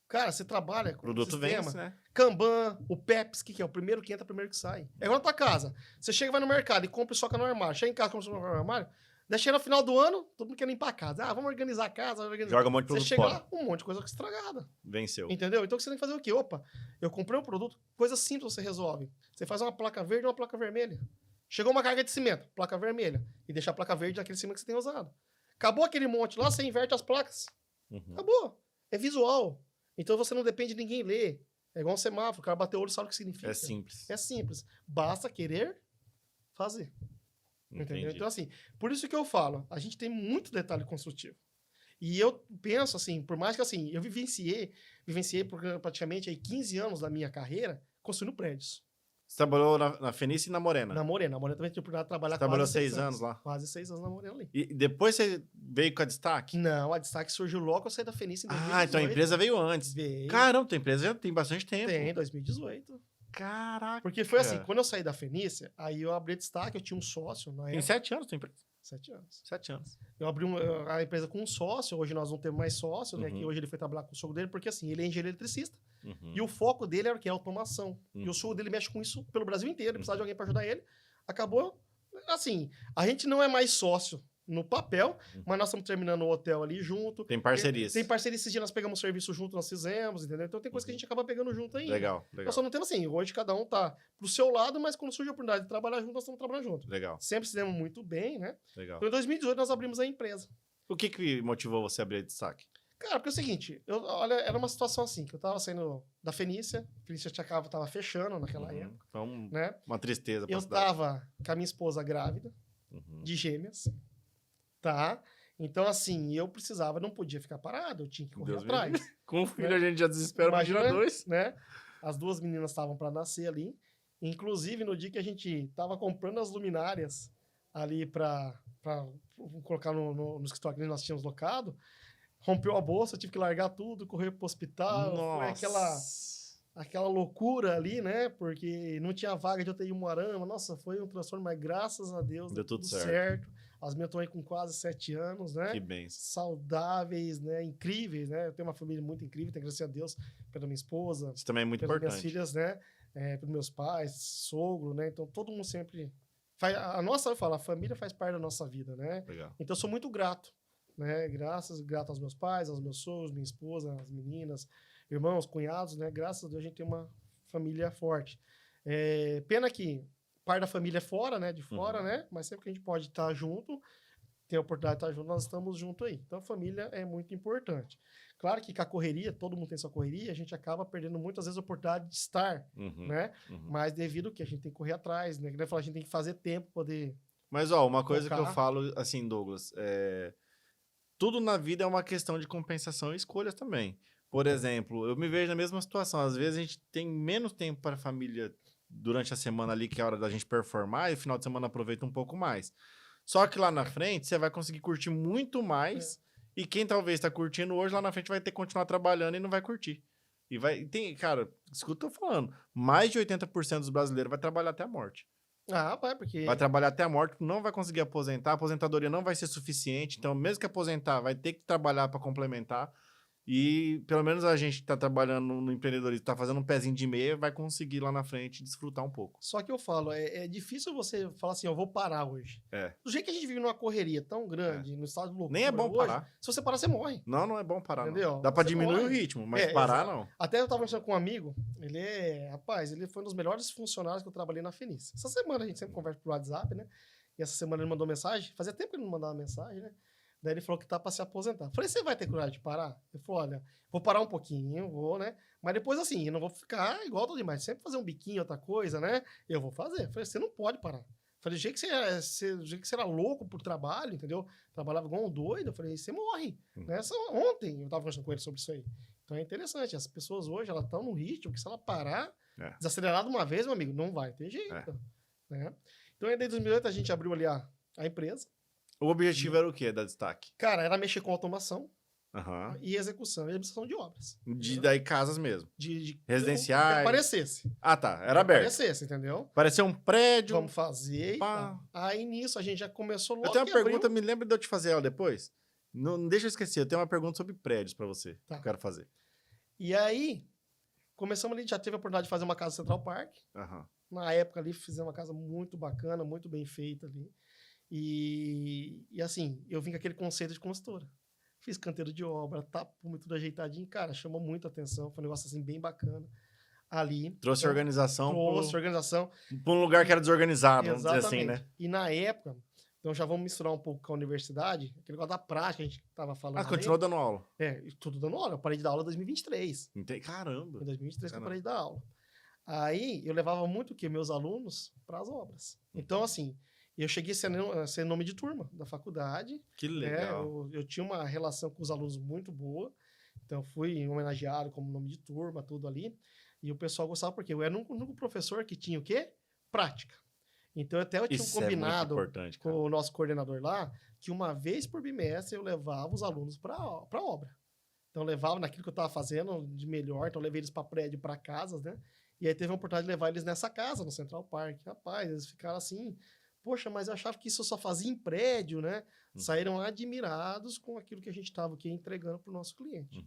S2: Cara, você trabalha com
S1: O produto
S2: sistema,
S1: vence, né?
S2: Kanban, o Peps, que é o primeiro que entra, primeiro que sai. É igual na tua casa. Você chega, vai no mercado e compra e soca no armário. Chega em casa, compra e soca no armário. Daí chega no final do ano, todo mundo quer limpar a casa. Ah, vamos organizar a casa. Vamos organizar.
S1: Joga um monte de
S2: Você
S1: produto
S2: chega
S1: fora.
S2: lá, um monte de coisa estragada.
S1: Venceu.
S2: Entendeu? Então você tem que fazer o quê? Opa, eu comprei um produto, coisa simples você resolve. Você faz uma placa verde e uma placa vermelha. Chegou uma carga de cimento, placa vermelha. E deixa a placa verde naquele cimento que você tem usado. Acabou aquele monte lá, você inverte as placas.
S1: Uhum.
S2: Acabou. É visual. Então você não depende de ninguém ler. É igual um semáforo, o cara bateu o olho e sabe o que significa.
S1: É simples.
S2: É simples. Basta querer fazer. Entendeu?
S1: Entendi.
S2: Então, assim, por isso que eu falo, a gente tem muito detalhe construtivo. E eu penso, assim, por mais que, assim, eu vivenciei praticamente aí 15 anos da minha carreira construindo prédios.
S1: Você trabalhou na Fenícia e na Morena?
S2: Na Morena. A Morena também tive a oportunidade de trabalhar
S1: Você trabalhou 6 anos lá?
S2: Quase 6 anos na Morena ali.
S1: E depois você veio com a Destaque?
S2: Não, a Destaque surgiu logo que eu saí da Fenícia em 2018.
S1: Ah, então a empresa veio antes.
S2: Veio.
S1: Caramba, tua empresa já tem bastante tempo.
S2: Tem, 2018.
S1: Caraca.
S2: Porque foi assim, quando eu saí da Fenícia, aí eu abri a Destaque, eu tinha um sócio na
S1: Tem
S2: época.
S1: 7 anos tua empresa?
S2: 7 anos.
S1: 7 anos.
S2: Eu abri a empresa com um sócio, hoje nós não temos mais sócio, né?
S1: Uhum.
S2: Que hoje ele foi trabalhar com o sogro dele, porque assim, ele é engenheiro eletricista.
S1: Uhum.
S2: E o foco dele era o quê? Automação. E
S1: Uhum.
S2: o sogro dele mexe com isso pelo Brasil inteiro, ele precisava de alguém para ajudar ele. Acabou, assim, a gente não é mais sócio no papel, mas nós estamos terminando o hotel ali junto.
S1: Tem parcerias.
S2: Tem parceria, esses dias nós pegamos serviço junto, nós fizemos, entendeu? Então tem coisa que a gente acaba pegando junto ainda.
S1: Legal, legal.
S2: Nós só não temos assim, hoje cada um tá pro seu lado, mas quando surge a oportunidade de trabalhar junto, nós estamos trabalhando junto.
S1: Legal,
S2: Sempre se demos muito bem, né?
S1: legal.
S2: Então em 2018 nós abrimos a empresa.
S1: O que motivou você a abrir a Destaque?
S2: Cara, porque é o seguinte, olha, era uma situação assim, que eu tava saindo da Fenícia, a Fenícia tava fechando naquela época,
S1: Foi
S2: né?
S1: uma tristeza pra
S2: Eu
S1: cidade.
S2: tava com a minha esposa grávida,
S1: Uhum.
S2: de gêmeas, tá? Então, assim, eu precisava, não podia ficar parado, eu tinha que correr
S1: Deus me
S2: atrás.
S1: Com o filho a gente já desespera, imagina
S2: Imagina,
S1: 2.
S2: né? As duas meninas estavam para nascer ali. Inclusive, no dia que a gente tava comprando as luminárias ali para colocar no escritório que nós tínhamos locado, rompeu a bolsa, eu tive que largar tudo, correr pro hospital. Foi aquela loucura ali, né? Porque não tinha vaga de UTI em Umuarama. Nossa, foi um transtorno, mas graças a Deus
S1: Deu tudo
S2: certo. As minhas estão aí com quase 7 anos, né?
S1: Que benção.
S2: Saudáveis, né? Incríveis, né? Eu tenho uma família muito incrível, tenho que agradecer a Deus pela minha esposa,
S1: Isso também é muito
S2: pelas
S1: importante.
S2: minhas filhas, né? Pelos meus pais, sogro, né? Então todo mundo sempre faz. Eu falo, a família faz parte da nossa vida, né?
S1: Legal.
S2: Então eu sou muito grato, né? Grato aos meus pais, aos meus sogros, minha esposa, as meninas, irmãos, cunhados, né? Graças a Deus a gente tem uma família forte. Pena que parte da família é fora, né? De fora, né? Mas sempre que a gente pode estar junto, tem a oportunidade de estar junto, nós estamos junto aí. Então a família é muito importante. Claro que com a correria, todo mundo tem sua correria, a gente acaba perdendo muitas vezes a oportunidade de estar, né? Mas devido que a gente tem que correr atrás, né? Que nem falar, a gente tem que fazer tempo para poder.
S1: Mas, ó, uma coisa que eu
S2: Focar.
S1: falo, assim, Douglas, tudo na vida é uma questão de compensação e escolhas também. Por exemplo, eu me vejo na mesma situação. Às vezes a gente tem menos tempo para a família durante a semana ali, que é a hora da gente performar, e no final de semana aproveita um pouco mais. Só que lá na frente, você vai conseguir curtir muito mais, e quem talvez está curtindo hoje, lá na frente vai ter que continuar trabalhando e não vai curtir. Cara, isso que eu tô falando, mais de 80% dos brasileiros vai trabalhar até a morte.
S2: Porque.
S1: Vai trabalhar até a morte, não vai conseguir aposentar, a aposentadoria não vai ser suficiente, então mesmo que aposentar, vai ter que trabalhar para complementar. E pelo menos a gente que tá trabalhando no empreendedorismo, tá fazendo um pezinho de meia, vai conseguir lá na frente desfrutar um pouco.
S2: Só que eu falo, é difícil você falar assim, eu vou parar hoje.
S1: É.
S2: Do jeito que a gente vive numa correria tão grande, no estado de loucura
S1: Nem é bom
S2: hoje,
S1: parar.
S2: Se você parar, você morre.
S1: Não é bom parar,
S2: Entendeu?
S1: não. Dá pra
S2: Você
S1: diminuir
S2: morre.
S1: o ritmo, mas parar
S2: exato.
S1: não.
S2: Até eu tava conversando com um amigo, ele foi um dos melhores funcionários que eu trabalhei na Fenícia. Essa semana a gente sempre conversa por WhatsApp, né? E essa semana ele mandou mensagem, fazia tempo que ele não mandava mensagem, né? Daí ele falou que tá pra se aposentar. Falei, você vai ter coragem de parar? Ele falou, olha, vou parar um pouquinho, vou, né? Mas depois assim, eu não vou ficar igual todo demais. Sempre fazer um biquinho, outra coisa, né? Eu vou fazer. Falei, você não pode parar. Falei, do jeito que você era louco por trabalho, entendeu? Trabalhava igual um doido. Eu falei, você morre. Né? Ontem eu tava conversando com ele sobre isso aí. Então é interessante. As pessoas hoje, elas estão no ritmo que se ela parar, desacelerado uma vez, meu amigo, não vai ter jeito. Né? Então, em 2008, a gente abriu ali a empresa.
S1: O objetivo era o quê da Destaque?
S2: Cara, era mexer com automação
S1: Uhum.
S2: e execução e administração de obras.
S1: Daí casas mesmo.
S2: De
S1: Residenciais.
S2: Que parecesse.
S1: Ah, tá. Era aberto.
S2: Parecesse, entendeu?
S1: Parecia um prédio.
S2: Vamos fazer.
S1: Pá.
S2: Aí nisso a gente já começou logo.
S1: Eu tenho uma
S2: que
S1: pergunta,
S2: abriu.
S1: me lembra de eu te fazer ela depois? Não deixa eu esquecer, eu tenho uma pergunta sobre prédios pra você.
S2: Tá.
S1: Que eu quero fazer.
S2: E aí, começamos ali, já teve a oportunidade de fazer uma casa no Central Park.
S1: Aham.
S2: Na época ali, fizemos uma casa muito bacana, muito bem feita ali. E assim, eu vim com aquele conceito de consultora. Fiz canteiro de obra, tapume, tudo ajeitadinho. Cara, chamou muita atenção. Foi um negócio assim bem bacana ali.
S1: Trouxe
S2: Então,
S1: organização
S2: Trouxe organização.
S1: pra um lugar que era desorganizado, vamos dizer assim,
S2: Exatamente.
S1: né?
S2: E na época, então já vamos misturar um pouco com a universidade, aquele negócio da prática que a gente tava falando.
S1: Mas
S2: ali.
S1: continuou dando aula.
S2: E tudo dando aula. Eu parei de dar aula em 2023.
S1: Caramba.
S2: Em 2023 que eu
S1: Caramba.
S2: parei de dar aula. Aí eu levava muito o quê? Meus alunos para as obras. Então, assim, eu cheguei a ser nome de turma da faculdade.
S1: Que
S2: Né?
S1: legal.
S2: Eu tinha uma relação com os alunos muito boa. Então, fui homenageado como nome de turma, tudo ali. E o pessoal gostava porque eu era o único professor que tinha o quê? Prática. Então, até eu tinha
S1: Isso é muito
S2: combinado
S1: importante,
S2: com
S1: cara.
S2: o nosso coordenador lá que uma vez por bimestre eu levava os alunos para a obra. Então, eu levava naquilo que eu estava fazendo de melhor. Então, eu levei eles para prédio, para casas, né? E aí teve a oportunidade de levar eles nessa casa, no Central Park. Rapaz, eles ficaram assim... Poxa, mas eu achava que isso eu só fazia em prédio, né? Saíram admirados com aquilo que a gente estava aqui entregando para o nosso cliente,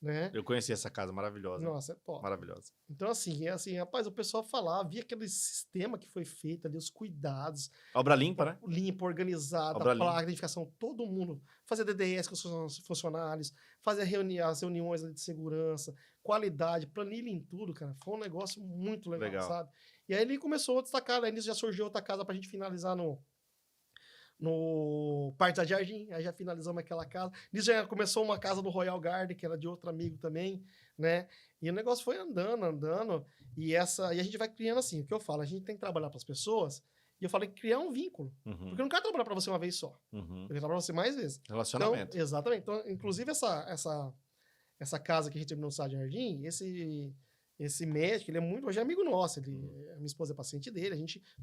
S2: né?
S1: Eu conheci essa casa maravilhosa.
S2: Nossa, é top.
S1: Maravilhosa.
S2: Então, assim, rapaz, o pessoal falava, via aquele sistema que foi feito ali, os cuidados.
S1: Obra limpa, né?
S2: Limpa, organizada,
S1: Obra
S2: a placa
S1: limpa.
S2: de identificação, todo mundo. Fazia DDS com os funcionários, fazia as reuniões ali de segurança, qualidade, planilha em tudo, cara. Foi um negócio muito legal, sabe? E aí ele começou a destacar, aí nisso já surgiu outra casa pra gente finalizar no Parque da Jardim, aí já finalizamos aquela casa. Nisso já começou uma casa do Royal Garden, que era de outro amigo também, né? E o negócio foi andando, e a gente vai criando assim, o que eu falo, a gente tem que trabalhar para as pessoas, e eu falei criar um vínculo, porque eu não quero trabalhar para você uma vez só, eu quero trabalhar para você mais vezes.
S1: Relacionamento.
S2: Então, exatamente. Então, inclusive essa casa que a gente terminou no Sá de Jardim, esse médico, ele é muito, hoje é amigo nosso, a minha esposa é paciente dele,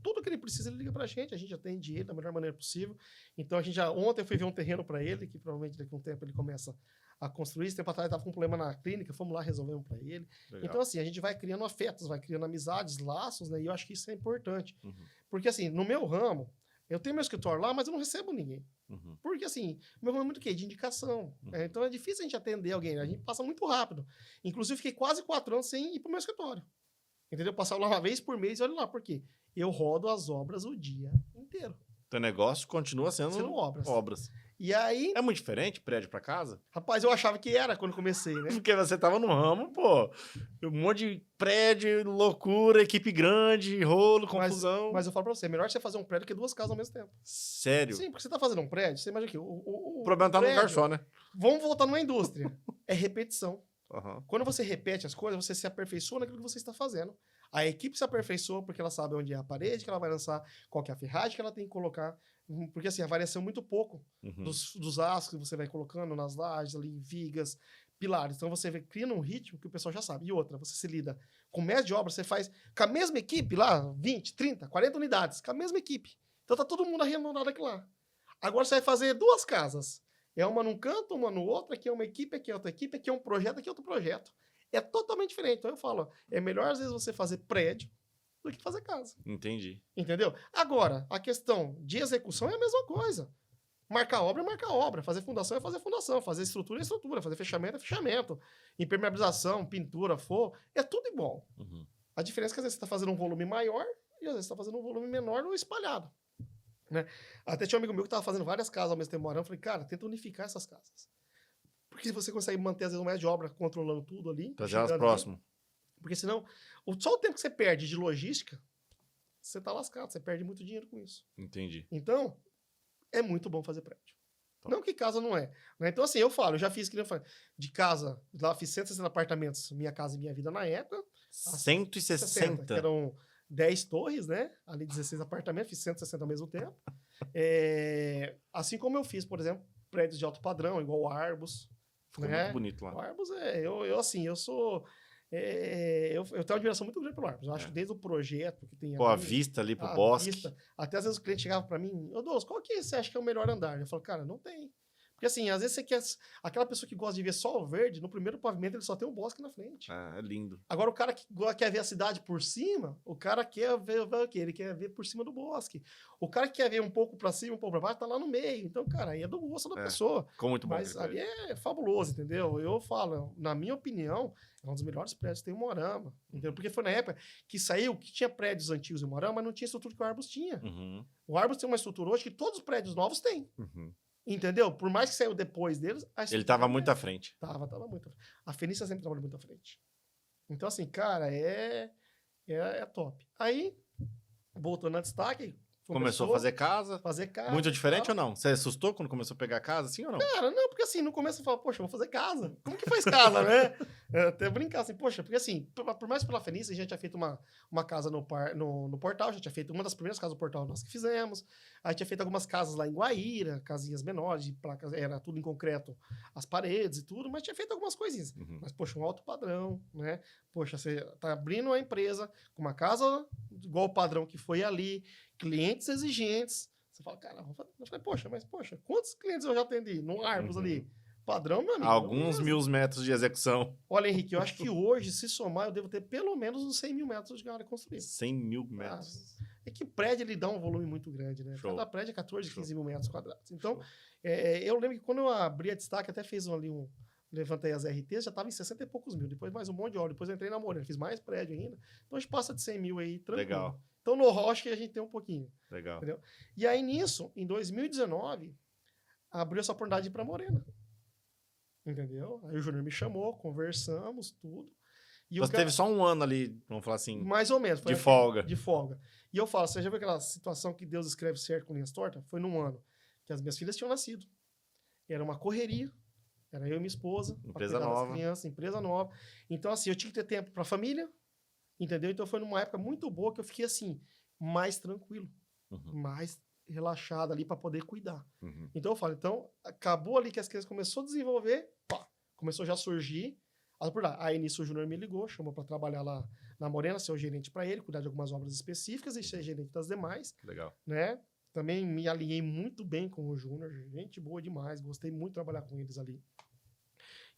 S2: tudo que ele precisa, ele liga pra gente, a gente atende ele da melhor maneira possível. Então, ontem eu fui ver um terreno para ele, que provavelmente daqui a um tempo ele começa a construir. Esse tempo atrás ele estava com um problema na clínica, fomos lá, resolvemos para ele. Legal. Então, assim, a gente vai criando afetos, vai criando amizades, laços, né? E eu acho que isso é importante. Porque, assim, no meu ramo, eu tenho meu escritório lá, mas eu não recebo ninguém. Porque, assim, meu ramo é muito o quê? De indicação. Então, é difícil a gente atender alguém. A gente passa muito rápido. Inclusive, fiquei quase 4 anos sem ir pro meu escritório. Entendeu? Passava lá uma vez por mês e olha lá. Por quê? Eu rodo as obras o dia inteiro.
S1: Teu negócio continua sendo obras.
S2: E aí...
S1: É muito diferente prédio pra casa?
S2: Rapaz, eu achava que era quando comecei, né?
S1: Porque você tava no ramo, pô. Um monte de prédio, loucura, equipe grande, rolo, confusão.
S2: Mas eu falo pra você, é melhor você fazer um prédio que 2 casas ao mesmo tempo.
S1: Sério?
S2: Sim, porque você tá fazendo um prédio, você imagina que
S1: o problema tá num lugar só, né?
S2: Vamos voltar numa indústria. É repetição. Quando você repete as coisas, você se aperfeiçoa naquilo que você está fazendo. A equipe se aperfeiçoa porque ela sabe onde é a parede que ela vai lançar, qual que é a ferragem que ela tem que colocar. Porque, assim, a variação é muito pouco dos aços que você vai colocando nas lajes, ali, vigas, pilares. Então, você cria um ritmo que o pessoal já sabe. E outra, você se lida com mestre de obra, você faz com a mesma equipe lá, 20, 30, 40 unidades, com a mesma equipe. Então, tá todo mundo arredondado aqui lá. Agora, você vai fazer 2 casas. É uma num canto, uma no outro, aqui é uma equipe, aqui é outra equipe, aqui é um projeto, aqui é outro projeto. É totalmente diferente. Então, eu falo, é melhor, às vezes, você fazer prédio do que fazer casa.
S1: Entendi.
S2: Entendeu? Agora, a questão de execução é a mesma coisa. Marcar obra é marcar obra. Fazer fundação é fazer fundação. Fazer estrutura é estrutura. Fazer fechamento é fechamento. Impermeabilização, pintura, forro, é tudo igual. A diferença é que às vezes você está fazendo um volume maior e às vezes você está fazendo um volume menor ou espalhado. Né? Até tinha um amigo meu que estava fazendo várias casas ao mesmo tempo morando. Eu falei, cara, tenta unificar essas casas. Porque você consegue manter, às vezes, o mestre de obra controlando tudo ali.
S1: Fazer elas próximo.
S2: Porque senão, só o tempo que você perde de logística, você tá lascado, você perde muito dinheiro com isso.
S1: Entendi.
S2: Então, é muito bom fazer prédio. Não que casa não é. Né? Então, assim, eu falo, eu já fiz, que eu falei, de casa, lá fiz 160 apartamentos, Minha Casa e Minha Vida na época.
S1: 160?
S2: Que eram 10 torres, né? Ali 16 apartamentos, fiz 160 ao mesmo tempo. Assim como eu fiz, por exemplo, prédios de alto padrão, igual o Arbus.
S1: Ficou muito bonito lá.
S2: O Arbus eu sou... eu tenho uma admiração muito grande pelo Arbus. Eu acho que desde o projeto que tem
S1: a vista ali pro bosque.
S2: Até às vezes o cliente chegava para mim, ô Douglas, qual que você acha que é o melhor andar? Eu falo, cara, não tem. Porque assim, às vezes você quer... Aquela pessoa que gosta de ver só o verde, no primeiro pavimento ele só tem um bosque na frente.
S1: É lindo.
S2: Agora o cara que quer ver a cidade por cima, o cara quer ver o quê? Ele quer ver por cima do bosque. O cara que quer ver um pouco para cima, um pouco para baixo, tá lá no meio. Então, cara, aí é do gosto da pessoa.
S1: Ficou muito bom.
S2: Mas ali é fabuloso, entendeu? Eu falo, na minha opinião, é um dos melhores prédios que tem o Moarama. Entendeu? Porque foi na época que saiu, que tinha prédios antigos em Moarama, mas não tinha estrutura que o Arbus tinha. O Arbus tem uma estrutura hoje que todos os prédios novos têm. Entendeu? Por mais que saiu depois deles...
S1: Ele estava muito à frente.
S2: Tava muito à frente. A Fenícia sempre trabalhou muito à frente. Então, assim, cara, é top. Aí, voltando a destaque...
S1: Começou a fazer casa?
S2: Fazer casa.
S1: Muito diferente ou não? Você assustou quando começou a pegar casa, sim ou não?
S2: Cara, não, porque assim, no começo eu falava, poxa, eu vou fazer casa. Como que faz casa, né? Até brincar assim, poxa, porque assim, por mais pela Fenice, a gente tinha feito uma casa no portal, já tinha feito uma das primeiras casas do portal nós que fizemos. Aí tinha feito algumas casas lá em Guaíra, casinhas menores, de placas, era tudo em concreto, as paredes e tudo, mas tinha feito algumas coisinhas.
S1: Uhum.
S2: Mas, poxa, um alto padrão, né? Poxa, você tá abrindo uma empresa com uma casa igual o padrão que foi ali, clientes exigentes. Você fala, cara, eu falei, poxa, quantos clientes eu já atendi no Argos ali? Padrão, meu amigo.
S1: Alguns 1.000 metros de execução.
S2: Olha, Henrique, eu acho que hoje, se somar, eu devo ter pelo menos uns 100 mil metros de área construída.
S1: 100.000 metros.
S2: É que prédio, ele dá um volume muito grande, né?
S1: Show.
S2: Cada prédio é 14,
S1: Show.
S2: 15 mil metros quadrados. Então, eu lembro que quando eu abri a Destaque, até fez levantei as RTs, já estava em 60 e poucos mil. Depois mais um monte de obra. Depois eu entrei na Morena, fiz mais prédio ainda. Então, a gente passa de 100 mil aí, tranquilo.
S1: Legal.
S2: Então, no Rocha, a gente tem um pouquinho.
S1: Legal.
S2: Entendeu? E aí, nisso, em 2019, abriu essa oportunidade de ir para Morena. Entendeu? Aí o Júnior me chamou, conversamos, tudo. E
S1: Você teve só um ano ali, vamos falar assim,
S2: mais ou menos.
S1: de folga.
S2: De folga. E eu falo, você já viu aquela situação que Deus escreve certo com linhas tortas? Foi num ano que as minhas filhas tinham nascido. Era uma correria. Era eu e minha esposa.
S1: Empresa nova.
S2: Crianças, empresa nova. Então, assim, eu tinha que ter tempo para a família. Entendeu? Então, foi numa época muito boa que eu fiquei, assim, mais tranquilo. Mais relaxado ali para poder cuidar. Então, eu falo, acabou ali que as crianças começou a desenvolver, pá, começou já a surgir. Aí nisso o Júnior me ligou, chamou para trabalhar lá na Morena, ser o gerente para ele, cuidar de algumas obras específicas e ser gerente das demais.
S1: Legal.
S2: Né? Também me alinhei muito bem com o Júnior, gente boa demais, gostei muito de trabalhar com eles ali.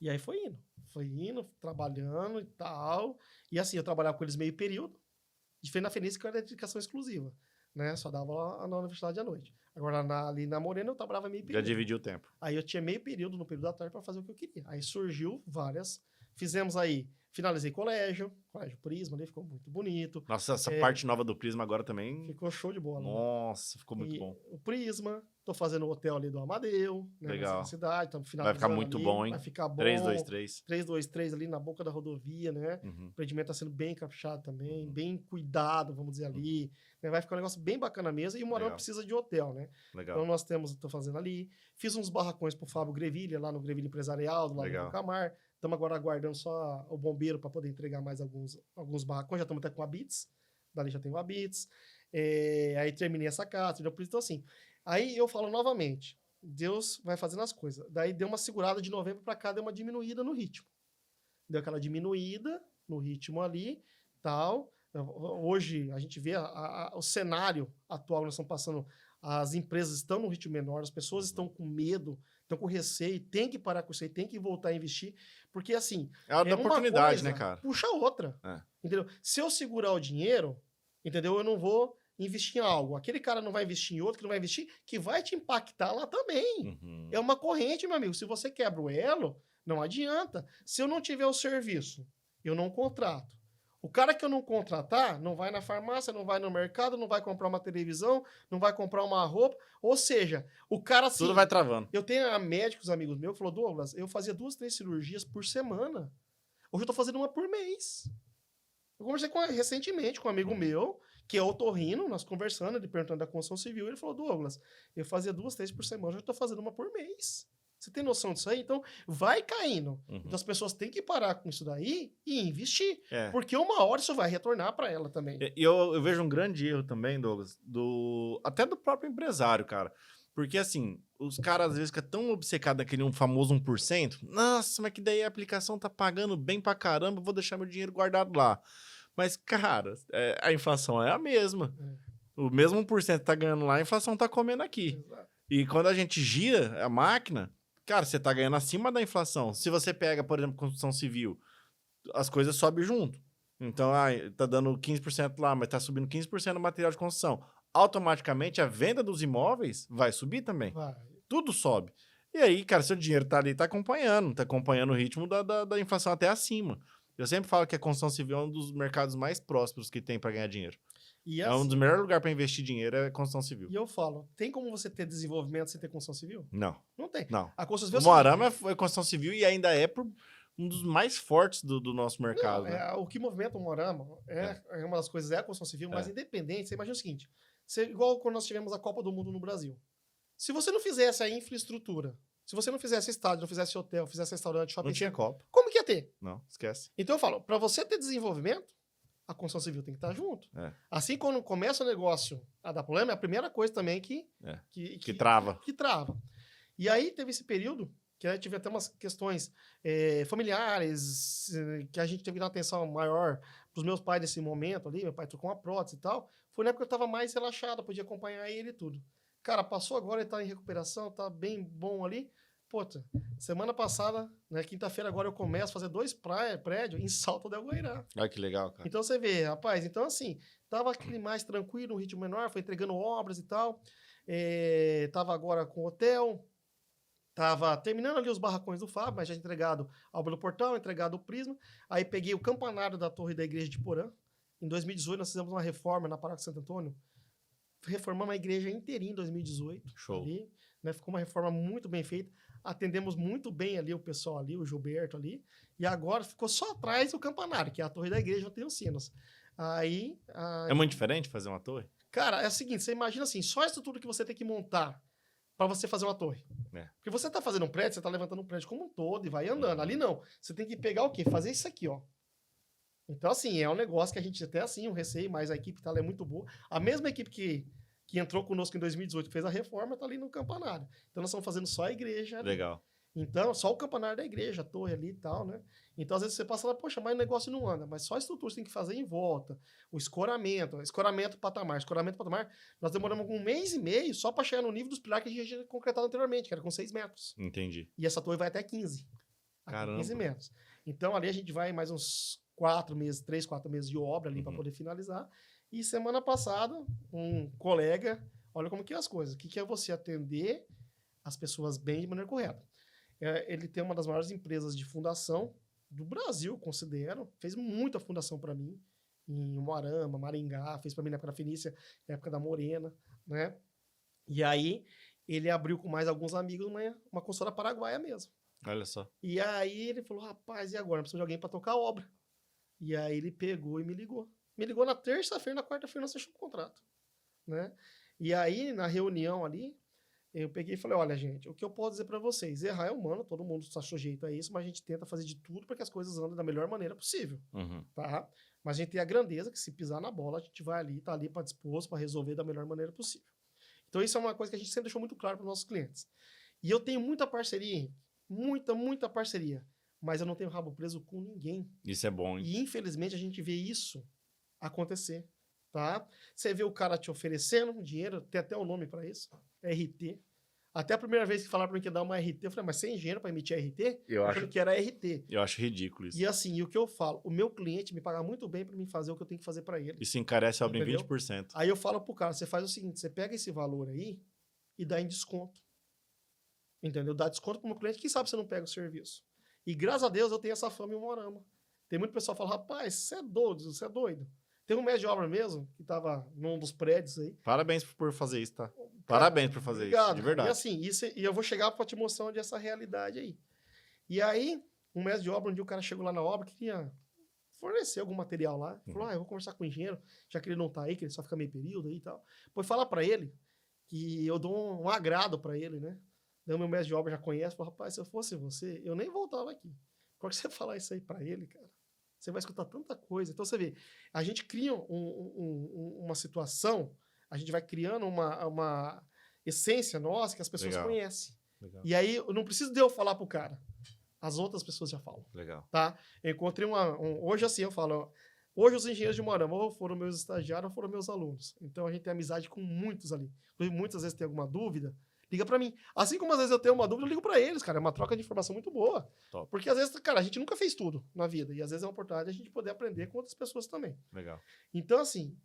S2: E aí foi indo, trabalhando e tal. E assim, eu trabalhava com eles meio período, diferente na Fenice que era dedicação exclusiva, né? Só dava lá na universidade à noite. Agora, ali na Morena, eu trabalhava meio período.
S1: Já dividiu o tempo.
S2: Aí eu tinha meio período no período da tarde para fazer o que eu queria. Aí surgiu várias. Fizemos aí, finalizei colégio Prisma, ali ficou muito bonito.
S1: Nossa, essa parte nova do Prisma agora também...
S2: Ficou show de bola.
S1: Nossa, ficou muito bom.
S2: O Prisma, tô fazendo o hotel ali do Amadeu, né?
S1: Legal.
S2: Na cidade, estamos
S1: Vai ficar muito
S2: ali,
S1: bom, hein?
S2: Vai ficar bom.
S1: 323.
S2: 323 ali na boca da rodovia, né? O empreendimento tá sendo bem caprichado também, bem cuidado, vamos dizer ali. Né? Vai ficar um negócio bem bacana mesmo. E o Morão precisa de hotel, né?
S1: Legal.
S2: Então tô fazendo ali. Fiz uns barracões pro Fábio Grevilha, lá no Grevilha Empresarial, do lado do Camar. Estamos agora aguardando só o bombeiro para poder entregar mais alguns barracões. Já estamos até com a Bits. Dali já tem o Bits. Aí terminei essa casa. Então, assim, aí eu falo novamente, Deus vai fazendo as coisas. Daí deu uma segurada de novembro para cá, deu uma diminuída no ritmo. Deu aquela diminuída no ritmo ali, tal. Hoje a gente vê o cenário atual que nós estamos passando. As empresas estão num ritmo menor, as pessoas estão com medo, estão com receio, tem que parar com isso aí, tem que voltar a investir, porque assim...
S1: É uma oportunidade, né, cara?
S2: Puxa outra, entendeu? Se eu segurar o dinheiro, entendeu? Eu não vou investir em algo. Aquele cara não vai investir em outro, que não vai investir, que vai te impactar lá também. É uma corrente, meu amigo. Se você quebra o elo, não adianta. Se eu não tiver o serviço, eu não contrato. O cara que eu não contratar, não vai na farmácia, não vai no mercado, não vai comprar uma televisão, não vai comprar uma roupa. Ou seja, o cara... Assim,
S1: tudo vai travando.
S2: Eu tenho médicos, amigos meus, que falou, Douglas, eu fazia 2, 3 cirurgias por semana. Hoje eu tô fazendo uma por mês. Eu conversei recentemente com um amigo meu, que é otorrino, nós conversando, ele perguntando da construção civil, ele falou, Douglas, eu fazia 2, 3 por semana, hoje eu tô fazendo uma por mês. Você tem noção disso aí? Então, vai caindo. Então, as pessoas têm que parar com isso daí e investir. Porque uma hora isso vai retornar para ela também.
S1: E eu vejo um grande erro também, Douglas, até do próprio empresário, cara. Porque, assim, os caras, às vezes, ficam tão obcecados naquele famoso 1%. Nossa, mas que daí a aplicação tá pagando bem pra caramba, vou deixar meu dinheiro guardado lá. Mas, cara, a inflação é a mesma. O mesmo 1% que tá ganhando lá, a inflação tá comendo aqui.
S2: Exato.
S1: E quando a gente gira a máquina... Cara, você tá ganhando acima da inflação. Se você pega, por exemplo, construção civil, as coisas sobem junto. Então, tá dando 15% lá, mas tá subindo 15% no material de construção. Automaticamente, a venda dos imóveis vai subir também.
S2: Vai.
S1: Tudo sobe. E aí, cara, seu dinheiro tá ali, tá acompanhando o ritmo da inflação até acima. Eu sempre falo que a construção civil é um dos mercados mais prósperos que tem para ganhar dinheiro.
S2: E
S1: assim, é um dos melhores lugares para investir dinheiro é construção civil.
S2: E eu falo, tem como você ter desenvolvimento sem ter construção civil?
S1: Não.
S2: Não tem.
S1: Não.
S2: A construção civil...
S1: O Moarama é construção civil e ainda é um dos mais fortes do nosso mercado.
S2: Não,
S1: né?
S2: O que movimenta o Moarama é uma das coisas, é a construção civil, mas independente, você imagina o seguinte, igual quando nós tivemos a Copa do Mundo no Brasil. Se você não fizesse a infraestrutura, Se você não fizesse estádio, não fizesse hotel, fizesse restaurante, shopping,
S1: Não tinha Copa.
S2: como que ia ter?
S1: Não, esquece.
S2: Então eu falo, para você ter desenvolvimento, a construção civil tem que estar junto.
S1: É.
S2: Assim, quando começa o negócio a dar problema, é a primeira coisa também que
S1: trava.
S2: Que trava. E aí teve esse período que aí tive até umas questões familiares, que a gente teve que dar uma atenção maior para os meus pais nesse momento ali. Meu pai trocou uma prótese e tal. Foi na época que eu estava mais relaxado, podia acompanhar ele e tudo. Cara, passou agora, ele tá em recuperação, tá bem bom ali. Puta, semana passada, né, quinta-feira agora eu começo a fazer 2 prédios em Salto del Guairá.
S1: Olha que legal, cara.
S2: Então você vê, rapaz, então assim, tava aquele mais tranquilo, um ritmo menor, foi entregando obras e tal. Tava agora com hotel, tava terminando ali os barracões do Fábio, mas já entregado a obra do portal, entregado o prisma. Aí peguei o campanário da torre da igreja de Porã. Em 2018 nós fizemos uma reforma na Paróquia Santo Antônio. Reformamos a igreja inteirinha em 2018.
S1: Show.
S2: Ali, né? Ficou uma reforma muito bem feita. Atendemos muito bem ali o pessoal ali, o Gilberto ali. E agora ficou só atrás o campanário, que é a torre da igreja, onde tem os sinos. Aí...
S1: É muito diferente fazer uma torre?
S2: Cara, é o seguinte, você imagina assim, só a estrutura que você tem que montar para você fazer uma torre. Porque você tá fazendo um prédio, você tá levantando um prédio como um todo e vai andando. Ali não. Você tem que pegar o quê? Fazer isso aqui, ó. Então, assim, é um negócio que a gente até assim, um receio, mas a equipe tá, é muito boa. A mesma equipe que entrou conosco em 2018, que fez a reforma, tá ali no campanário. Então, nós estamos fazendo só a igreja ali.
S1: Legal.
S2: Então, só o campanário da igreja, a torre ali e tal, né? Então, às vezes você passa lá, poxa, mas o negócio não anda. Mas só a estrutura você tem que fazer em volta. O escoramento patamar. Nós demoramos 1 mês e meio só para chegar no nível dos pilares que a gente tinha concretado anteriormente, que era com 6 metros.
S1: Entendi.
S2: E essa torre vai até 15.
S1: Caramba.
S2: 15 metros. Então, ali a gente vai mais uns 4 meses, 3, 4 meses de obra ali para poder finalizar. E semana passada, um colega, olha como que é as coisas. O que é você atender as pessoas bem de maneira correta? Ele tem uma das maiores empresas de fundação do Brasil, considero. Fez muita fundação para mim, em Umuarama, Maringá, fez para mim na época da Fenícia, na época da Morena, né? E aí, ele abriu com mais alguns amigos uma consultora paraguaia mesmo.
S1: Olha só.
S2: E aí, ele falou, rapaz, e agora? Precisa de alguém para tocar a obra. E aí, ele pegou e me ligou. Me ligou na terça-feira, na quarta-feira, nós fechamos o contrato, né? E aí, na reunião ali, eu peguei e falei, olha, gente, o que eu posso dizer para vocês? Errar é humano, todo mundo está sujeito a isso, mas a gente tenta fazer de tudo para que as coisas andem da melhor maneira possível, tá? Mas a gente tem a grandeza que se pisar na bola, a gente vai ali, tá ali para disposto, para resolver da melhor maneira possível. Então isso é uma coisa que a gente sempre deixou muito claro para os nossos clientes. E eu tenho muita parceria, muita parceria, mas eu não tenho rabo preso com ninguém.
S1: Isso é bom, hein?
S2: E infelizmente a gente vê isso acontecer, tá? Você vê o cara te oferecendo dinheiro, tem até o nome para isso, RT. Até a primeira vez que falaram para mim que ia dar uma RT, eu falei, mas sem dinheiro para emitir RT?
S1: Eu acho
S2: que era RT.
S1: Eu acho ridículo isso.
S2: E assim, o que eu falo, o meu cliente me paga muito bem para mim fazer o que eu tenho que fazer para ele.
S1: Isso encarece a obra
S2: Entendeu?
S1: em 20%.
S2: Aí eu falo pro cara, você faz o seguinte, você pega esse valor aí e dá em desconto. Entendeu? Dá desconto pro meu cliente, quem sabe você não pega o serviço. E graças a Deus eu tenho essa fama em Umuarama. Tem muito pessoal que fala, rapaz, você é doido. Tem um mestre de obra mesmo, que tava num dos prédios aí.
S1: Parabéns por fazer isso, tá? Parabéns por fazer
S2: Obrigado.
S1: isso, de verdade.
S2: E assim, e eu vou chegar para te mostrar onde é essa realidade aí. E aí, um mestre de obra, um dia o cara chegou lá na obra, queria fornecer algum material lá. Falou, eu vou conversar com o engenheiro, já que ele não tá aí, que ele só fica meio período aí e tal. Foi falar para ele que eu dou um agrado para ele, né? Daí o meu mestre de obra já conhece, falou, rapaz, se eu fosse você, eu nem voltava aqui. Por que você falar isso aí para ele, cara? Você vai escutar tanta coisa. Então, você vê, a gente cria uma situação, a gente vai criando uma essência nossa que as pessoas conhecem.
S1: Legal.
S2: E aí, não preciso de eu falar pro cara. As outras pessoas já falam.
S1: Legal.
S2: Tá? Eu encontrei hoje, assim, eu falo, hoje os engenheiros de Umuarama ou foram meus estagiários ou foram meus alunos. Então, a gente tem amizade com muitos ali. Muitas vezes tem alguma dúvida, liga pra mim. Assim como às vezes eu tenho uma dúvida, eu ligo pra eles, cara. É uma troca de informação muito boa.
S1: Top.
S2: Porque às vezes, cara, a gente nunca fez tudo na vida. E às vezes é uma oportunidade de a gente poder aprender com outras pessoas também.
S1: Legal.
S2: Então, assim,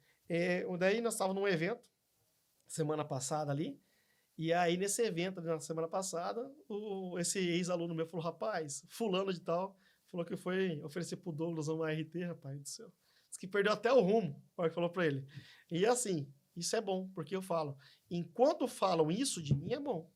S2: daí nós estávamos num evento, semana passada ali. E aí, nesse evento, na semana passada, esse ex-aluno meu falou, rapaz, fulano de tal, falou que foi oferecer pro Douglas uma RT, rapaz do céu. Diz que perdeu até o rumo, o que falou pra ele. E assim, isso é bom, porque eu falo, enquanto falam isso de mim, é bom.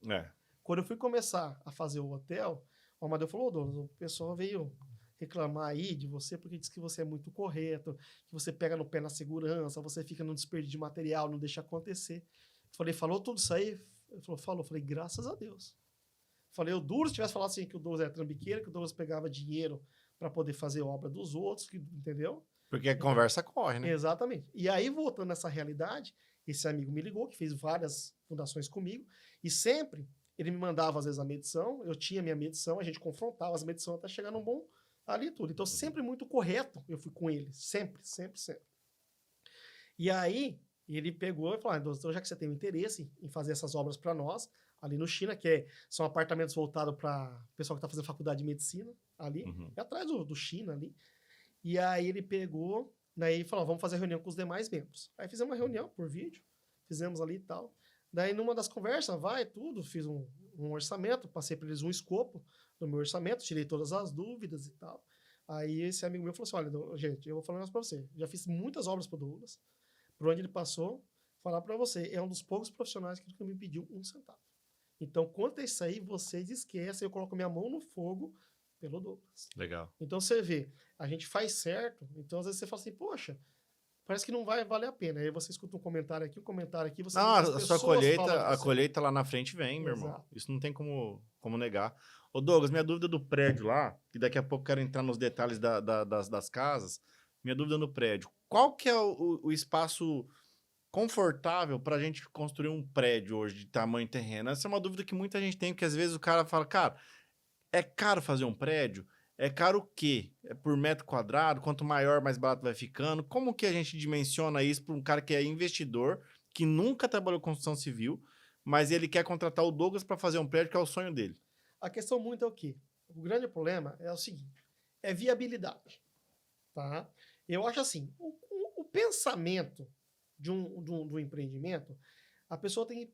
S2: Quando eu fui começar a fazer o hotel, o Amadeu falou, Douglas, o pessoal veio reclamar aí de você porque diz que você é muito correto, que você pega no pé na segurança, você fica no desperdício de material, não deixa acontecer. Falei, falou tudo isso aí? Ele falou, falou. Falei, graças a Deus. Falei, o Duro, se tivesse falado assim, que o Douglas era trambiqueiro, que o Douglas pegava dinheiro para poder fazer obra dos outros, entendeu?
S1: Porque a conversa corre, né?
S2: Exatamente. E aí, voltando nessa realidade, esse amigo me ligou, que fez várias fundações comigo, e sempre ele me mandava, às vezes, a medição, eu tinha minha medição, a gente confrontava as medições até chegar num bom ali tudo. Então, sempre muito correto eu fui com ele. Sempre, sempre, sempre. E aí, ele pegou e falou, então, já que você tem um interesse em fazer essas obras para nós, ali no China, são apartamentos voltados para o pessoal que está fazendo faculdade de medicina, ali, atrás do China, ali. E aí ele pegou, daí falou, vamos fazer reunião com os demais membros. Aí fizemos uma reunião por vídeo, fizemos ali e tal. Daí numa das conversas, fiz um orçamento, passei para eles um escopo do meu orçamento, tirei todas as dúvidas e tal. Aí esse amigo meu falou assim, olha, gente, eu vou falar um negócio para você, já fiz muitas obras para o Douglas, por onde ele passou, falar para você, é um dos poucos profissionais que nunca me pediu um centavo. Então, quanto a isso aí, vocês esquecem, eu coloco minha mão no fogo pelo Douglas.
S1: Legal.
S2: Então, você vê, a gente faz certo, então às vezes você fala assim, poxa, parece que não vai valer a pena. Aí você escuta um comentário aqui, você...
S1: Não, a sua colheita lá na frente vem, meu irmão.
S2: Exato.
S1: Isso não tem como negar. Ô Douglas, minha dúvida do prédio lá, que daqui a pouco eu quero entrar nos detalhes das casas, minha dúvida no prédio, qual que é o espaço confortável para a gente construir um prédio hoje de tamanho terreno? Essa é uma dúvida que muita gente tem, porque às vezes o cara fala, cara, é caro fazer um prédio? É caro o quê? É por metro quadrado? Quanto maior, mais barato vai ficando? Como que a gente dimensiona isso para um cara que é investidor, que nunca trabalhou com construção civil, mas ele quer contratar o Douglas para fazer um prédio que é o sonho dele?
S2: A questão muito é o quê? O grande problema é o seguinte, é viabilidade, tá? Eu acho assim, o pensamento de um empreendimento, a pessoa tem que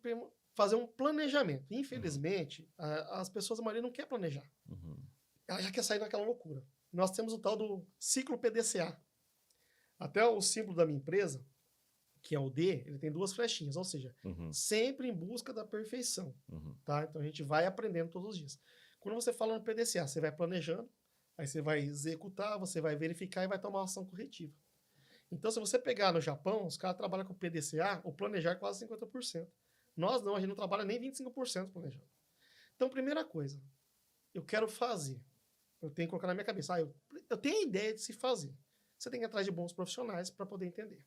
S2: fazer um planejamento. Infelizmente, as pessoas, a maioria, não quer planejar. Ela já quer sair daquela loucura. Nós temos o tal do ciclo PDCA. Até o símbolo da minha empresa, que é o D, ele tem 2 flechinhas, ou seja, sempre em busca da perfeição. Tá? Então a gente vai aprendendo todos os dias. Quando você fala no PDCA, você vai planejando, aí você vai executar, você vai verificar e vai tomar uma ação corretiva. Então, se você pegar no Japão, os caras trabalham com PDCA, o planejar é quase 50%. Nós não, a gente não trabalha nem 25% planejando. Então, primeira coisa, eu quero fazer. Eu tenho que colocar na minha cabeça, eu tenho a ideia de se fazer. Você tem que ir atrás de bons profissionais para poder entender.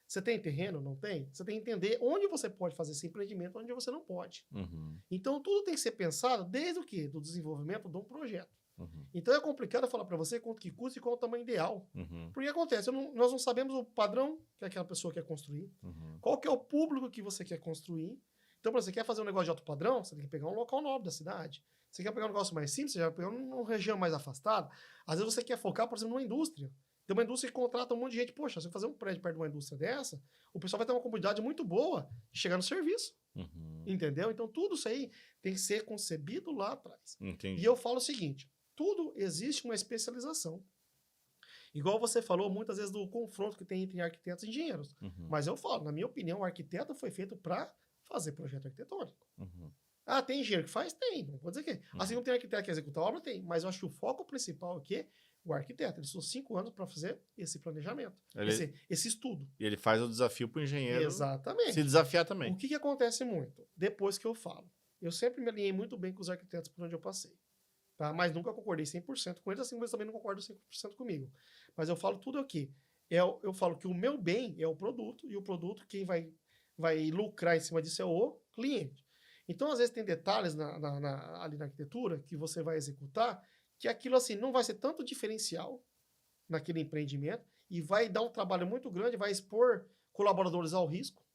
S2: Você tem terreno? Não tem? Você tem que entender onde você pode fazer esse empreendimento, onde você não pode. Então, tudo tem que ser pensado desde o quê? Do desenvolvimento de um projeto. Então, é complicado falar para você quanto que custa e qual é o tamanho ideal. Porque acontece, nós não sabemos o padrão que aquela pessoa quer construir, qual que é o público que você quer construir. Então, para você quer fazer um negócio de alto padrão, você tem que pegar um local nobre da cidade. Você quer pegar um negócio mais simples, você já vai pegar uma região mais afastada. Às vezes você quer focar, por exemplo, numa indústria. Tem uma indústria que contrata um monte de gente. Poxa, se eu fazer um prédio perto de uma indústria dessa, o pessoal vai ter uma comunidade muito boa de chegar no serviço. Entendeu? Então, tudo isso aí tem que ser concebido lá atrás.
S1: Entendi.
S2: E eu falo o seguinte, tudo existe uma especialização. Igual você falou muitas vezes do confronto que tem entre arquitetos e engenheiros. Mas eu falo, na minha opinião, o arquiteto foi feito para fazer projeto arquitetônico. Ah, tem engenheiro que faz? Tem. Não vou dizer que. Assim como tem arquiteto que executa a obra, tem. Mas eu acho que o foco principal aqui é o arquiteto. Ele estudou 5 anos para fazer esse planejamento, esse estudo.
S1: E ele faz o desafio para o engenheiro se desafiar também.
S2: O que acontece muito? Depois que eu falo. Eu sempre me alinhei muito bem com os arquitetos por onde eu passei. Tá? Mas nunca concordei 100% com eles, assim como eles também não concordam 100% comigo. Mas eu falo tudo aqui. Eu falo que o meu bem é o produto, e o produto, quem vai lucrar em cima disso é o cliente. Então, às vezes, tem detalhes ali na arquitetura que você vai executar, que aquilo assim não vai ser tanto diferencial naquele empreendimento e vai dar um trabalho muito grande, vai expor colaboradores ao risco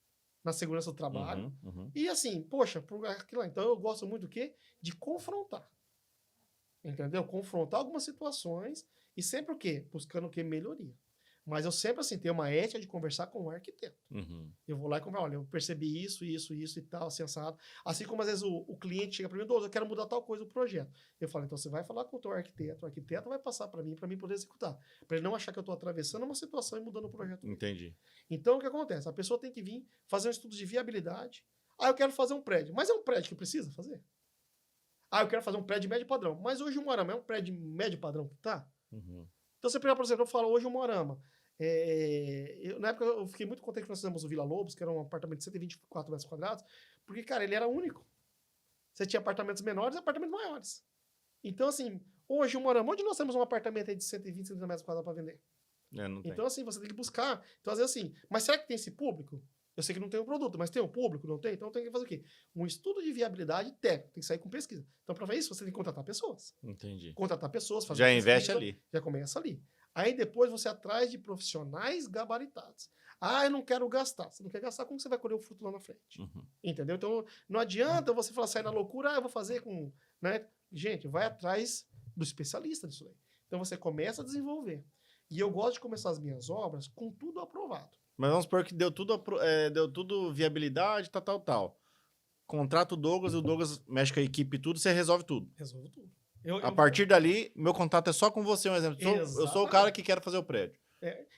S2: na segurança do trabalho. E assim, poxa, por aquilo lá. Então, eu gosto muito do quê? De confrontar. Entendeu? Confrontar algumas situações e sempre o quê? Buscando o quê? Melhoria. Mas eu sempre, assim, tenho uma ética de conversar com o arquiteto. Eu vou lá e converso, olha, eu percebi isso e tal, sensado. Assim como, às vezes, o cliente chega para mim, Douglas, eu quero mudar tal coisa do projeto. Eu falo, então você vai falar com o teu arquiteto, o arquiteto vai passar para mim poder executar. Para ele não achar que eu estou atravessando uma situação e mudando o projeto.
S1: Entendi.
S2: Então, o que acontece? A pessoa tem que vir fazer um estudo de viabilidade. Ah, eu quero fazer um prédio. Mas é um prédio que precisa fazer? Ah, eu quero fazer um prédio médio padrão. Mas hoje o Moarama é um prédio médio padrão que tá? Então, você pega, por exemplo, eu falo hoje o Moarama. Na época eu fiquei muito contente que nós fizemos o Vila Lobos, que era um apartamento de 124 metros quadrados, porque, cara, ele era único. Você tinha apartamentos menores e apartamentos maiores. Então, assim, hoje, onde nós temos um apartamento aí de 120, 130 metros quadrados para vender?
S1: Não tem.
S2: Então, assim, você tem que buscar. Então, às vezes, assim, mas será que tem esse público? Eu sei que não tem o produto, mas tem o público? Não tem? Então, tem que fazer o quê? Um estudo de viabilidade técnico, tem que sair com pesquisa. Então, para fazer isso, você tem que contratar pessoas.
S1: Entendi.
S2: Contratar pessoas, fazer
S1: Já
S2: pesquisa,
S1: investe ali.
S2: já começa ali. Aí, depois, você atrás de profissionais gabaritados. Ah, eu não quero gastar. Você não quer gastar, como você vai colher o fruto lá na frente? Entendeu? Então, não adianta você falar, sair na loucura, eu vou fazer com... Né? Gente, vai atrás do especialista disso aí. Então, você começa a desenvolver. E eu gosto de começar as minhas obras com tudo aprovado.
S1: Mas vamos supor que deu tudo viabilidade, tal. Contrata o Douglas e o Douglas mexe com a equipe e tudo, você resolve tudo.
S2: Resolvo tudo.
S1: A partir dali, meu contato é só com você, um exemplo. Eu sou o cara que quer fazer o prédio.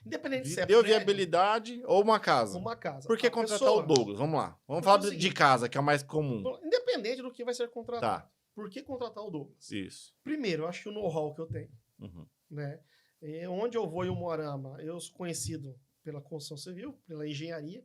S2: Independente se é
S1: Deu
S2: prédio,
S1: viabilidade ou uma casa.
S2: uma casa.
S1: Por que
S2: A
S1: contratar
S2: pessoa-
S1: o Douglas? Vamos lá. Vamos
S2: Porque
S1: falar
S2: é o seguinte,
S1: de casa, que é o mais comum.
S2: Independente do que vai ser contratado.
S1: Tá.
S2: Por que contratar o Douglas?
S1: Isso.
S2: Primeiro, eu acho que o know-how que eu tenho,
S1: Uhum.
S2: né? Onde eu vou em Umuarama, eu sou conhecido pela construção civil, pela engenharia,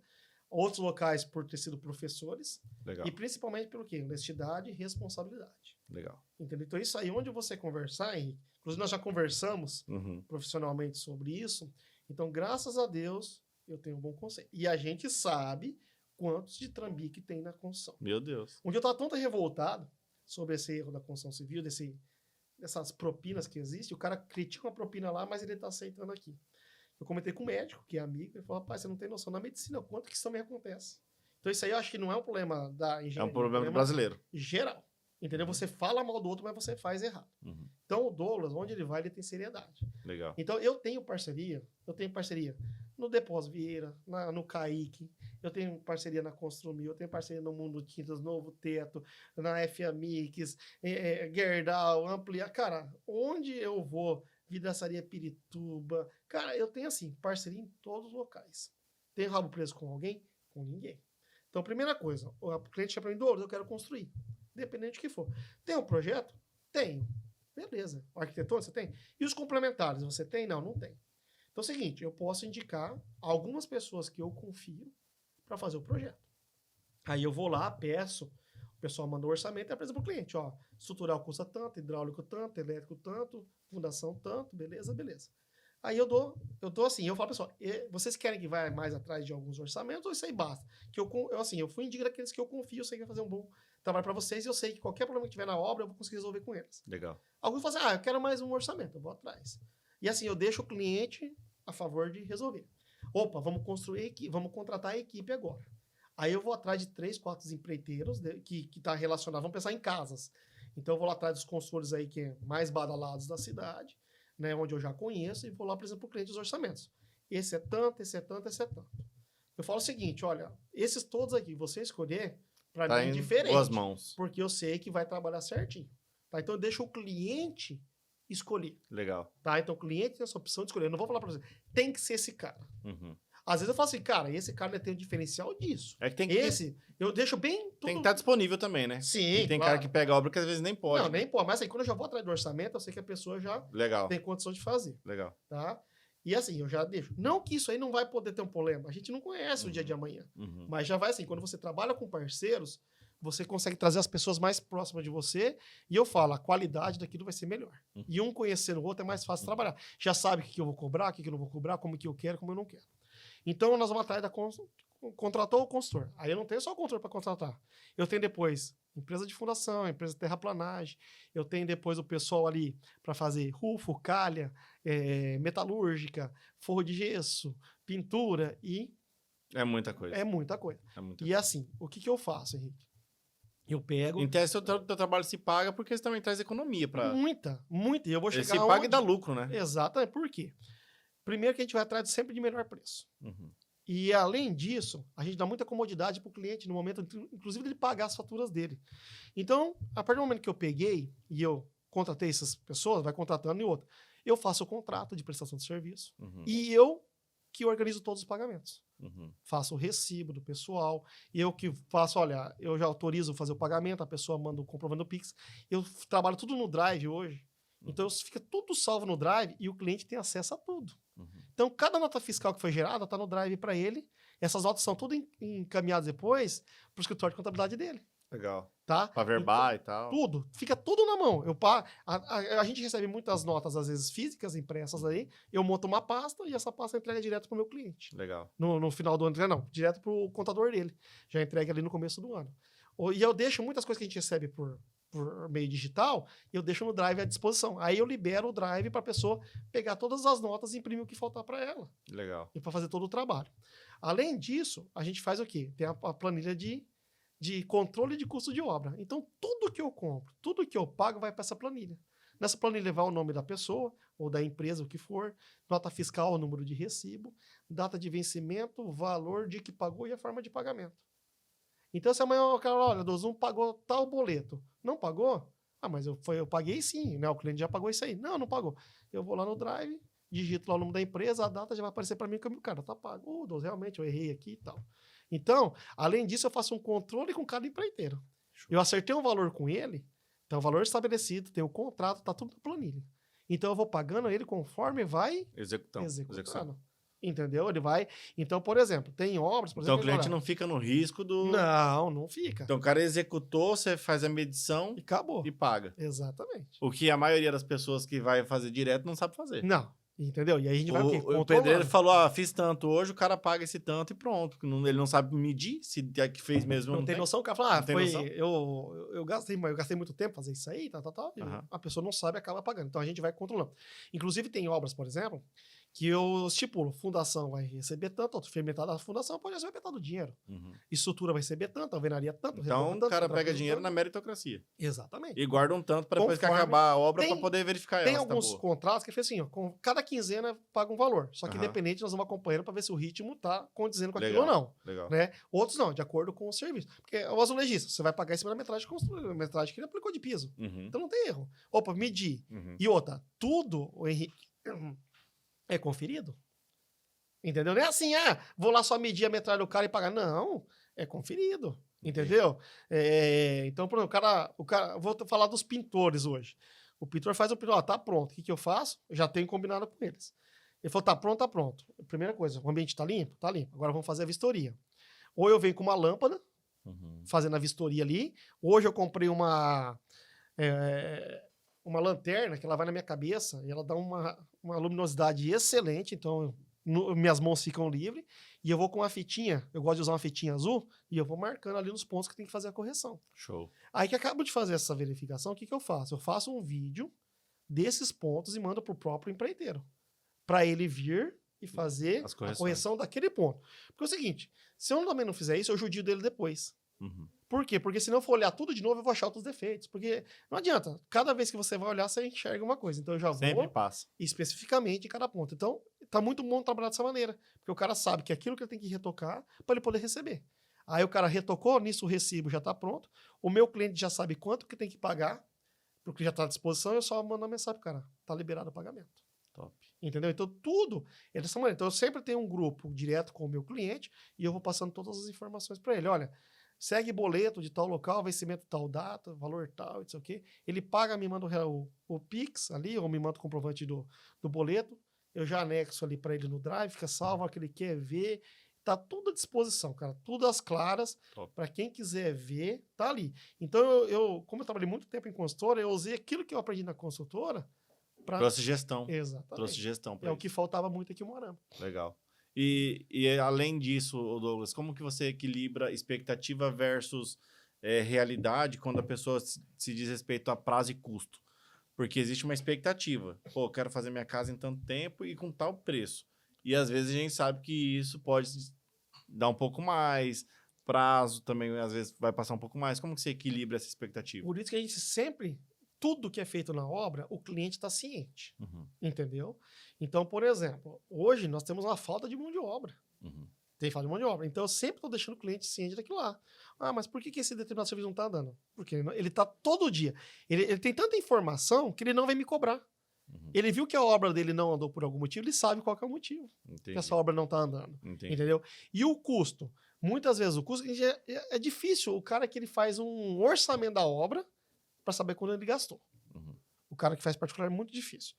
S2: outros locais por ter sido professores,
S1: Legal.
S2: e principalmente pelo quê? Honestidade e responsabilidade.
S1: Legal.
S2: Entendeu? Então, isso aí, onde você conversar, Henrique, inclusive nós já conversamos
S1: Uhum.
S2: profissionalmente sobre isso, então, graças a Deus, eu tenho um bom conceito. E a gente sabe quantos de trambique tem na construção.
S1: Meu Deus.
S2: Onde eu estava tanto revoltado sobre esse erro da construção civil, dessas propinas que existem, o cara critica uma propina lá, mas ele está aceitando aqui. Eu comentei com o médico, que é amigo, ele falou, rapaz, você não tem noção na medicina, quanto que isso também acontece. Então isso aí eu acho que não é um problema da engenharia.
S1: É um problema do brasileiro.
S2: Geral. Entendeu? Você fala mal do outro, mas você faz errado.
S1: Uhum.
S2: Então o Douglas, onde ele vai, ele tem seriedade.
S1: Legal.
S2: Então eu tenho parceria no Depósito Vieira, no Caique, eu tenho parceria na Construmil, eu tenho parceria no Mundo Tintas, Novo Teto, na FA Mix, Gerdau, Amplia. Cara, onde eu vou, Vidraçaria Pirituba, cara, eu tenho assim, parceria em todos os locais. Tenho rabo preso com alguém? Com ninguém. Então, primeira coisa, o cliente chega para mim, Douglas, eu quero construir. Independente do que for. Tem um projeto? Tenho. Beleza. O arquitetura você tem? E os complementares, você tem? Não, não tem. Então é o seguinte, eu posso indicar algumas pessoas que eu confio para fazer o projeto. Aí eu vou lá, peço, o pessoal manda o orçamento e apresenta para o cliente, ó, estrutural custa tanto, hidráulico tanto, elétrico tanto, fundação tanto, beleza. Aí eu dou assim, eu falo, pessoal, vocês querem que vá mais atrás de alguns orçamentos ou isso aí basta? Que eu fui indicar daqueles que eu confio, eu sei que vai fazer um bom trabalho para vocês e eu sei que qualquer problema que tiver na obra eu vou conseguir resolver com eles.
S1: Legal.
S2: Alguns falam assim, eu quero mais um orçamento, eu vou atrás. E assim, eu deixo o cliente a favor de resolver. Opa, vamos contratar a equipe agora. Aí eu vou atrás de 3, 4 empreiteiros que tá relacionado, vamos pensar em casas. Então eu vou lá atrás dos consultores aí que é mais badalados da cidade, né, onde eu já conheço, e vou lá apresentar para o cliente os orçamentos. Esse é tanto, esse é tanto, esse é tanto. Eu falo o seguinte, olha, esses todos aqui, você escolher, para mim é diferente.
S1: Duas mãos.
S2: Porque eu sei que vai trabalhar certinho. Tá? Então eu deixo o cliente escolher.
S1: Legal.
S2: Tá? Então o cliente tem essa opção de escolher. Eu não vou falar para você, tem que ser esse cara.
S1: Uhum.
S2: Às vezes eu falo assim, cara, esse cara tem o diferencial disso.
S1: É que tem que
S2: eu deixo bem tudo...
S1: Tem que estar disponível também, né?
S2: Sim,
S1: Tem
S2: claro.
S1: cara que pega a obra que às vezes nem pode.
S2: Não, nem pode. Mas aí quando eu já vou atrás do orçamento, eu sei que a pessoa já
S1: Legal.
S2: tem condição de fazer.
S1: Legal.
S2: Tá? E assim, eu já deixo. Não que isso aí não vai poder ter um problema. A gente não conhece o dia de amanhã.
S1: Uhum.
S2: Mas já vai assim, quando você trabalha com parceiros, você consegue trazer as pessoas mais próximas de você. E eu falo, a qualidade daquilo vai ser melhor.
S1: Uhum.
S2: E um conhecendo o outro é mais fácil trabalhar. Já sabe o que eu vou cobrar, o que eu não vou cobrar, como que eu quero, como eu não quero. Então, nós vamos atrás da contratou o consultor. Aí eu não tenho só o consultor para contratar. Eu tenho depois empresa de fundação, empresa de terraplanagem. Eu tenho depois o pessoal ali para fazer rufo, calha, metalúrgica, forro de gesso, pintura e...
S1: É muita coisa.
S2: É muita coisa.
S1: É muita
S2: E assim, o que eu faço, Henrique? Eu pego...
S1: Em tese, o teu trabalho se paga porque você também traz economia para...
S2: Muita. E eu vou chegar
S1: Ele se paga e dá lucro, né?
S2: Exatamente. Por quê? Primeiro que a gente vai atrás sempre de melhor preço.
S1: Uhum.
S2: E, além disso, a gente dá muita comodidade para o cliente no momento, inclusive, dele pagar as faturas dele. Então, a partir do momento que eu peguei e eu contratei essas pessoas, vai contratando e outra, eu faço o contrato de prestação de serviço e eu que organizo todos os pagamentos. Faço o recibo do pessoal, eu que faço, olha, eu já autorizo fazer o pagamento, a pessoa manda o comprovante do Pix, eu trabalho tudo no Drive hoje, então fica tudo salvo no Drive e o cliente tem acesso a tudo. Então, cada nota fiscal que foi gerada está no Drive para ele. Essas notas são tudo encaminhadas depois para o escritório de contabilidade dele.
S1: Legal.
S2: Tá?
S1: Pra verbar e tal.
S2: Tudo. Fica tudo na mão. A gente recebe muitas notas, às vezes físicas, impressas aí. Eu monto uma pasta e essa pasta entrega direto pro meu cliente.
S1: Legal.
S2: No final do ano, não. Direto pro contador dele. Já entrega ali no começo do ano. E eu deixo muitas coisas que a gente recebe por meio digital, eu deixo no Drive à disposição. Aí eu libero o Drive para a pessoa pegar todas as notas e imprimir o que faltar para ela.
S1: Legal.
S2: E para fazer todo o trabalho. Além disso, a gente faz o quê? Tem a planilha de controle de custo de obra. Então, tudo que eu compro, tudo que eu pago vai para essa planilha. Nessa planilha vai o nome da pessoa, ou da empresa, o que for, nota fiscal, o número de recibo, data de vencimento, valor de que pagou e a forma de pagamento. Então, se amanhã o cara, olha, Dozum pagou tal boleto. Não pagou? Ah, mas eu paguei sim, né? O cliente já pagou isso aí. Não pagou. Eu vou lá no Drive, digito lá o nome da empresa, a data já vai aparecer para mim, que o cara tá pago. Doz, realmente, eu errei aqui e tal. Então, além disso, eu faço um controle com cada empreiteiro. Eu acertei um valor com ele, então o valor estabelecido, tem o contrato, tá tudo na planilha. Então, eu vou pagando ele conforme vai executando. Entendeu? Ele vai... Então, por exemplo, tem obras... Por exemplo,
S1: o cliente não fica no risco do...
S2: Não fica.
S1: Então, o cara executou, você faz a medição...
S2: E acabou.
S1: E paga.
S2: Exatamente.
S1: O que a maioria das pessoas que vai fazer direto não sabe fazer.
S2: Não. Entendeu? E aí a gente vai o quê?
S1: O pedreiro falou, fiz tanto hoje, o cara paga esse tanto e pronto. Ele não sabe medir se é que fez mesmo ou
S2: não tem noção. O cara fala, eu gastei muito tempo pra fazer isso aí, e a pessoa não sabe e acaba pagando. Então a gente vai controlando. Inclusive tem obras, por exemplo, que eu estipulo, fundação vai receber tanto, fermentada a fundação pode receber tanto dinheiro. Estrutura vai receber tanto, alvenaria tanto.
S1: Então o cara pega dinheiro na meritocracia.
S2: Exatamente.
S1: E guarda um tanto para depois que acabar a obra para poder verificar ela.
S2: Tem alguns contratos que fez assim, ó, com cada quinzena paga um valor. Só que independente nós vamos acompanhando para ver se o ritmo tá condizendo com aquilo ou não.
S1: Legal.
S2: Né? Outros não, de acordo com o serviço. Porque o azulejista, você vai pagar em cima da metragem construída, metragem que ele aplicou de piso. Então não tem erro. Opa, medir. E outra, tudo, o Henrique, é conferido. Entendeu? Não é assim, vou lá só medir a metragem do cara e pagar. Não, é conferido. Entendeu? Então, por exemplo, o cara, vou falar dos pintores hoje. O pintor faz o pintor, tá pronto. O que eu faço? Eu já tenho combinado com eles. Ele falou, tá pronto, tá pronto. Primeira coisa, o ambiente tá limpo? Tá limpo. Agora vamos fazer a vistoria. Ou eu venho com uma lâmpada, fazendo a vistoria ali. Hoje eu comprei uma lanterna que ela vai na minha cabeça e ela dá uma luminosidade excelente, então minhas mãos ficam livres, e eu vou com uma fitinha, eu gosto de usar uma fitinha azul, e eu vou marcando ali nos pontos que tem que fazer a correção.
S1: Show.
S2: Aí que acabo de fazer essa verificação, o que eu faço? Eu faço um vídeo desses pontos e mando pro próprio empreiteiro, para ele vir e fazer a correção daquele ponto. Porque é o seguinte, se eu também não fizer isso, eu judio dele depois. Por quê? Porque se não for olhar tudo de novo, eu vou achar outros defeitos. Porque não adianta. Cada vez que você vai olhar, você enxerga uma coisa. Então eu já
S1: Sempre passa.
S2: Especificamente em cada ponto. Então tá muito bom trabalhar dessa maneira. Porque o cara sabe que aquilo que ele tem que retocar para ele poder receber. Aí o cara retocou, nisso o recibo já tá pronto. O meu cliente já sabe quanto que tem que pagar, porque já tá à disposição, eu só mando uma mensagem pro cara. Tá liberado o pagamento.
S1: Top.
S2: Entendeu? Então tudo é dessa maneira. Então eu sempre tenho um grupo direto com o meu cliente e eu vou passando todas as informações para ele. Olha, segue boleto de tal local, vencimento tal data, valor tal, isso aqui. Ele paga, me manda o Pix ali, ou me manda o comprovante do boleto. Eu já anexo ali para ele no Drive, fica salvo, que ele quer ver. Tá tudo à disposição, cara. Tudo às claras. Para quem quiser ver, tá ali. Então, como eu trabalhei muito tempo em consultora, eu usei aquilo que eu aprendi na consultora.
S1: Trouxe gestão.
S2: Exatamente.
S1: Trouxe gestão para
S2: o que faltava muito aqui em Moarama.
S1: Legal. E além disso, Douglas, como que você equilibra expectativa versus realidade quando a pessoa se diz respeito a prazo e custo? Porque existe uma expectativa. Pô, eu quero fazer minha casa em tanto tempo e com tal preço. E às vezes a gente sabe que isso pode dar um pouco mais, prazo também às vezes vai passar um pouco mais. Como que você equilibra essa expectativa?
S2: Por isso que a gente sempre... Tudo que é feito na obra, o cliente está ciente. Entendeu? Então, por exemplo, hoje nós temos uma falta de mão de obra. Tem falta de mão de obra. Então, eu sempre estou deixando o cliente ciente daquilo lá. Mas por que esse determinado serviço não está andando? Porque ele está todo dia. Ele tem tanta informação que ele não vai me cobrar. Ele viu que a obra dele não andou por algum motivo, ele sabe qual que é o motivo.
S1: Entendi.
S2: Que essa obra não está andando.
S1: Entendi.
S2: Entendeu? E o custo? Muitas vezes o custo é difícil. O cara que ele faz um orçamento da obra para saber quando ele gastou. O cara que faz particular é muito difícil.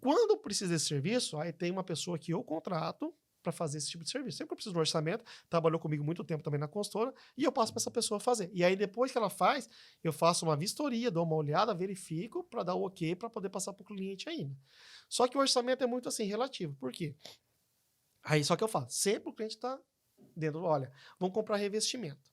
S2: Quando precisa desse serviço, aí tem uma pessoa que eu contrato para fazer esse tipo de serviço. Sempre que eu preciso de um orçamento, trabalhou comigo muito tempo também na consultora, e eu passo para essa pessoa fazer. E aí, depois que ela faz, eu faço uma vistoria, dou uma olhada, verifico para dar o ok para poder passar para o cliente ainda. Só que o orçamento é muito assim, relativo. Por quê? Aí só que eu falo, sempre o cliente está dentro, olha, vamos comprar revestimento.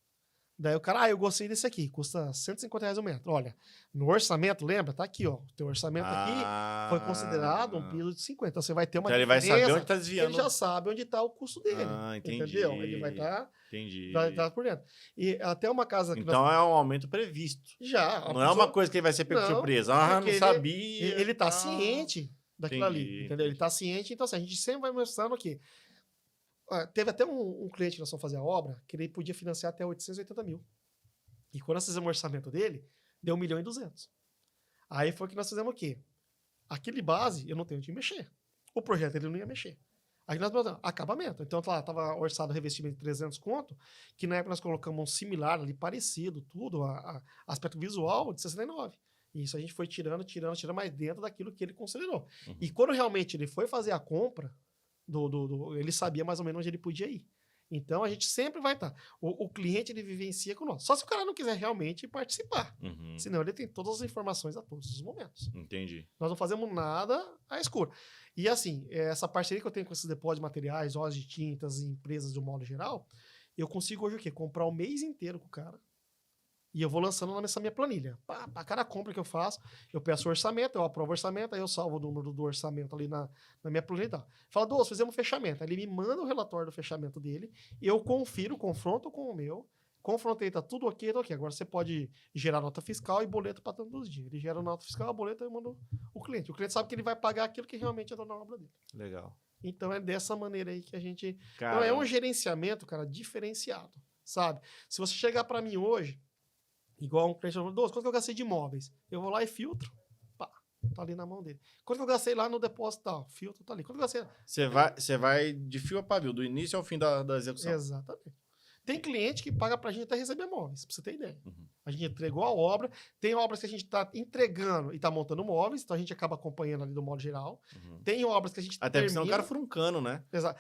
S2: Daí o cara, eu gostei desse aqui, custa R$ 150 o metro. Olha, no orçamento, lembra? Tá aqui, ó. O teu orçamento aqui foi considerado um piso de 50. Então você vai ter uma
S1: Então ele vai saber
S2: diferença,
S1: onde tá desviando.
S2: ele já sabe onde está o custo dele.
S1: Entendi.
S2: Entendeu? Ele vai estar
S1: Entendi.
S2: tá por dentro. E até uma casa que
S1: Então é um aumento previsto.
S2: já.
S1: Não é uma coisa que ele vai ser pego de surpresa. Não sabia.
S2: Ele tá ciente daquilo ali,
S1: Entendi,
S2: entendeu? Ele tá ciente, então assim, a gente sempre vai mostrando aqui. Teve até um cliente que nós fomos fazer a obra, que ele podia financiar até 880 mil. E quando nós fizemos o orçamento dele, deu 1.200.000. Aí foi que nós fizemos o quê? Aquele base, eu não tenho de mexer. O projeto ele não ia mexer. Aí nós botamos acabamento. Então lá estava orçado revestimento de 300 conto, que na época nós colocamos um similar ali, parecido, tudo, aspecto visual de 69. E isso a gente foi tirando, mas dentro daquilo que ele considerou.
S1: Uhum.
S2: E quando realmente ele foi fazer a compra, ele sabia mais ou menos onde ele podia ir. Então a gente sempre vai estar. O cliente ele vivencia com nós. Só se o cara não quiser realmente participar.
S1: Uhum.
S2: Senão ele tem todas as informações a todos os momentos.
S1: Entendi.
S2: Nós não fazemos nada à escura. E assim, essa parceria que eu tenho com esses depósitos de materiais, lojas de tintas e empresas de um modo geral, eu consigo hoje o quê? Comprar o mês inteiro com o cara. E eu vou lançando nessa minha planilha. Para cada compra que eu faço, eu peço o orçamento, eu aprovo o orçamento, aí eu salvo o número do orçamento ali na minha planilha e tal. Fala, Doce, fizemos um fechamento. Aí ele me manda o relatório do fechamento dele, eu confiro, confronto com o meu, confrontei, tá tudo ok, tá ok. Agora você pode gerar nota fiscal e boleto para todos os dias. Ele gera nota fiscal, a boleto, eu mando o cliente. O cliente sabe que ele vai pagar aquilo que realmente entrou na obra dele.
S1: Legal.
S2: Então é dessa maneira aí que a gente...
S1: Cara...
S2: Então é um gerenciamento, cara, diferenciado, sabe? Se você chegar para mim hoje, igual um cliente falou, Doce, quanto que eu gastei de imóveis? Eu vou lá e filtro. Pá, tá ali na mão dele. Quanto que eu gastei lá no depósito tal? Filtro, tá ali. Quanto que eu gastei?
S1: Você vai de fio a pavio, do início ao fim da execução.
S2: Exatamente. Tem cliente que paga pra gente até receber móveis, pra você ter ideia.
S1: Uhum.
S2: A gente entregou a obra, tem obras que a gente tá entregando e tá montando móveis, então a gente acaba acompanhando ali do modo geral.
S1: Uhum.
S2: Tem obras que a gente
S1: até porque senão o cara fura um cano, né?
S2: Exato.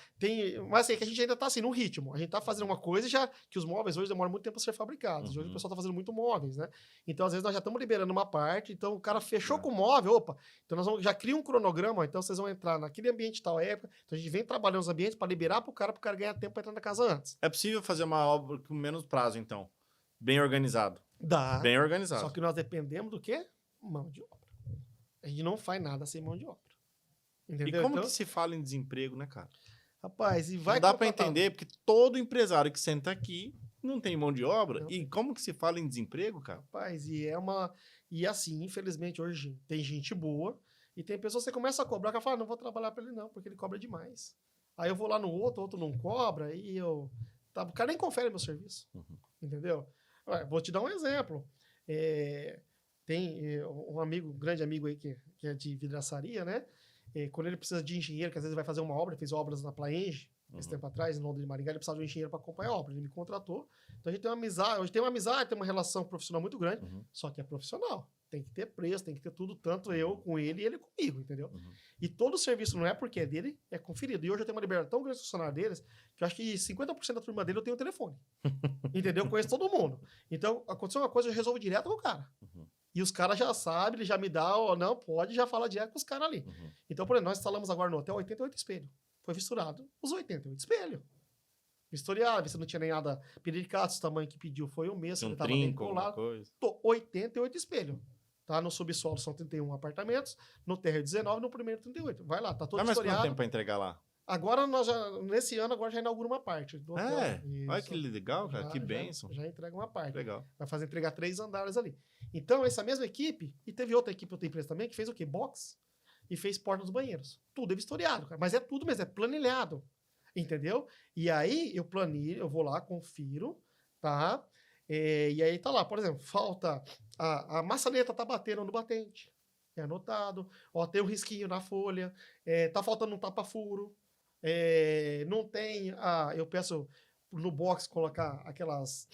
S2: Mas assim, que a gente ainda tá assim, no ritmo. A gente tá fazendo uma coisa já que os móveis hoje demoram muito tempo a ser fabricados.
S1: Uhum.
S2: Hoje o pessoal tá fazendo muito móveis, né? Então, às vezes, nós já estamos liberando uma parte, então o cara fechou com o móvel, opa, então nós vamos, já cria um cronograma, então vocês vão entrar naquele ambiente tal época, então a gente vem trabalhando os ambientes para liberar pro cara ganhar tempo para entrar na casa antes.
S1: É possível fazer uma obra com menos prazo, então? Bem organizado.
S2: Dá.
S1: Bem organizado.
S2: Só que nós dependemos do quê? Mão de obra. A gente não faz nada sem mão de obra. Entendeu?
S1: E como que se fala em desemprego, né, cara?
S2: Rapaz, e vai...
S1: Não dá para entender, porque todo empresário que senta aqui não tem mão de obra. Não. E como que se fala em desemprego, cara?
S2: Rapaz, E assim, infelizmente, hoje tem gente boa e tem pessoas que você começa a cobrar, que fala, não vou trabalhar para ele não, porque ele cobra demais. Aí eu vou lá no outro não cobra, e o cara nem confere meu serviço.
S1: Uhum.
S2: Entendeu? Vou te dar um exemplo. Tem um amigo, um grande amigo aí que é de vidraçaria, né? Quando ele precisa de engenheiro, que às vezes vai fazer uma obra, fez obras na Plaenge, esse tempo atrás, em Londres de Maringá, ele precisava de um engenheiro para acompanhar a obra. Ele me contratou. Então a gente tem uma amizade, hoje tem uma amizade, tem uma relação profissional muito grande, só que é profissional. Tem que ter preço, tem que ter tudo, tanto eu com ele e ele comigo, entendeu? E todo o serviço não é porque é dele, é conferido. E hoje eu tenho uma liberdade tão grande de funcionário deles, que eu acho que 50% da turma dele eu tenho o telefone. Entendeu? Eu conheço todo mundo. Então, aconteceu uma coisa, eu resolvo direto com o cara. E os caras já sabem, ele já me dá, ou não, pode, já fala direto com os caras ali. Então, por exemplo, nós instalamos agora no hotel 88 espelhos. Foi visturado os 88 espelhos. Vistoriado, se não tinha nem nada peridicato, o tamanho que pediu foi o mesmo.
S1: Ele tava bem colado.
S2: 88 espelhos. Tá? No subsolo são 31 apartamentos, no térreo 19, no primeiro 38. Vai lá, tá todo
S1: vistoriado. Mas quanto tempo
S2: para
S1: entregar lá?
S2: Agora, nesse ano, já inaugura uma parte do hotel.
S1: Olha que legal, cara, que bênção.
S2: Já entrega uma parte.
S1: Legal.
S2: Vai fazer entregar 3 andares ali. Então, essa mesma equipe, e teve outra equipe, outra empresa também, que fez o quê? Box e fez porta dos banheiros. Tudo é vistoriado, cara. Mas é tudo mesmo, é planilhado. Entendeu? E aí, eu planilho, eu vou lá, confiro, tá? E aí tá lá, por exemplo, falta... A maçaneta tá batendo no batente. É anotado. Ó, tem um risquinho na folha. Tá faltando um tapa-furo. Não tem... eu peço no box colocar aquelas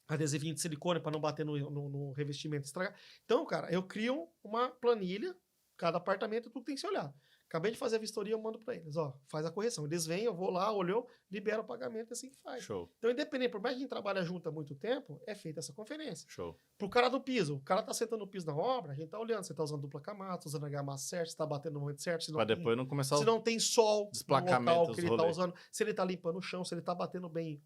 S2: adesivinhos de silicone para não bater no revestimento e estragar. Então, cara, eu crio uma planilha, cada apartamento tudo tem que se olhar. acabei de fazer a vistoria, eu mando para eles, ó, faz a correção. Eles vêm, eu vou lá, olhou, libera o pagamento, assim que faz.
S1: Show,
S2: Então, independente, por mais que a gente trabalha junto há muito tempo, é feita essa conferência.
S1: show.
S2: Pro cara do piso, o cara tá sentando o piso na obra, a gente tá olhando, você tá usando dupla camada, tá usando argamassa certo, você tá batendo no momento certo, se
S1: Pra depois não começar
S2: se
S1: o
S2: não tem sol no
S1: desplacamento,
S2: local que
S1: os
S2: ele tá
S1: rolês.
S2: usando, se ele tá limpando o chão, se ele tá batendo bem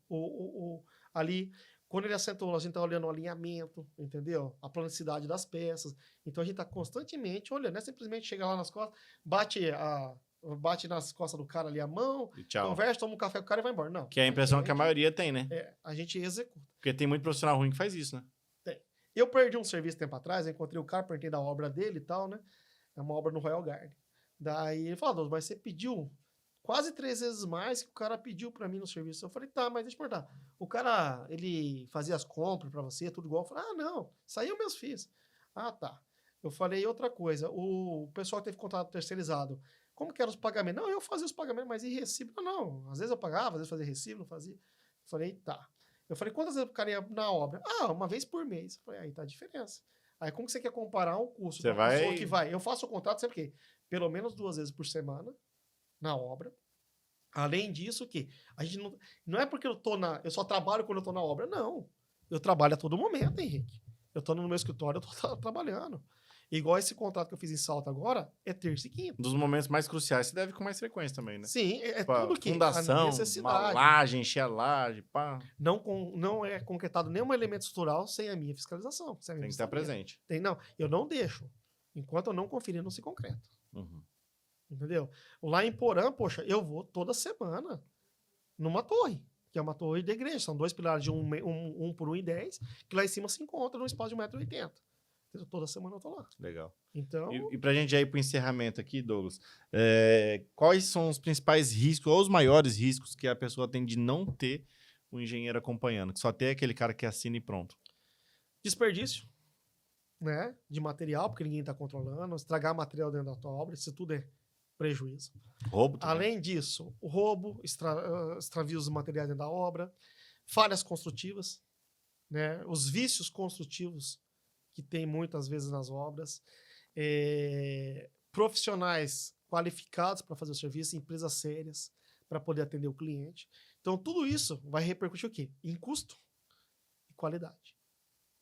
S2: ali. Quando ele assentou, a gente tá olhando o alinhamento, entendeu? A planicidade das peças. Então a gente tá constantemente olhando, não é simplesmente chegar lá nas costas, bate nas costas do cara ali a mão,
S1: E tchau.
S2: conversa, toma um café com o cara e vai embora. Não.
S1: Que é a impressão que a maioria tem, né?
S2: A gente executa.
S1: Porque tem muito profissional ruim que faz isso, né?
S2: Eu perdi um serviço tempo atrás, eu encontrei o cara, perguntei da obra dele e tal, né? É uma obra no Royal Garden. Daí ele falou, mas você pediu quase 3 vezes mais que o cara pediu pra mim no serviço. Eu falei, tá, mas deixa eu perguntar. O cara, ele fazia as compras pra você, tudo igual? Eu falei, ah, não, isso aí eu mesmo fiz. Ah, tá. Eu falei outra coisa, o pessoal que teve contrato terceirizado, como que eram os pagamentos? Não, eu fazia os pagamentos, mas em recibo, não. Às vezes eu pagava, às vezes fazia recibo, não fazia. Eu falei, tá. Eu falei, quantas vezes o cara ia na obra? Ah, uma vez por mês. Eu falei, aí tá a diferença. Aí como que você quer comparar um custo
S1: Você
S2: da pessoa
S1: vai-
S2: que vai? Eu faço o contrato sempre que pelo menos 2 vezes por semana na obra. Além disso, que a gente não é porque eu só trabalho quando eu tô na obra, não. Eu trabalho a todo momento, Henrique. Eu tô no meu escritório, eu tô trabalhando. Igual esse contrato que eu fiz em Salto agora, é terça e quinta.
S1: Um dos momentos mais cruciais você deve com mais frequência também, né?
S2: Sim, é
S1: Pra
S2: tudo que a
S1: fundação, uma
S2: necessidade.
S1: laje, encher a laje, pá.
S2: Não é concretado nenhum elemento estrutural sem a minha fiscalização. Sem a minha
S1: Tem que estar
S2: vistoria.
S1: presente.
S2: Não, eu não deixo. Enquanto eu não conferir, não se concreta.
S1: Uhum.
S2: Entendeu? Lá em Porã, poxa, eu vou toda semana numa torre, que é uma torre de igreja. São 2 pilares de 1 por 1,10, que lá em cima se encontra num espaço de 1,80 m. Toda semana eu tô lá.
S1: Legal.
S2: Então,
S1: E pra gente já ir pro encerramento aqui, Douglas, quais são os principais riscos, ou os maiores riscos que a pessoa tem de não ter o engenheiro acompanhando? Que só tem aquele cara que assina e pronto.
S2: desperdício, né, de material, porque ninguém está controlando, estragar material dentro da tua obra, isso tudo é prejuízo.
S1: Roubo também.
S2: Além disso, o roubo, extravios de materiais dentro da obra, falhas construtivas, né, os vícios construtivos que tem muitas vezes nas obras, profissionais qualificados para fazer o serviço, empresas sérias para poder atender o cliente. Então, tudo isso vai repercutir o quê? Em custo e qualidade.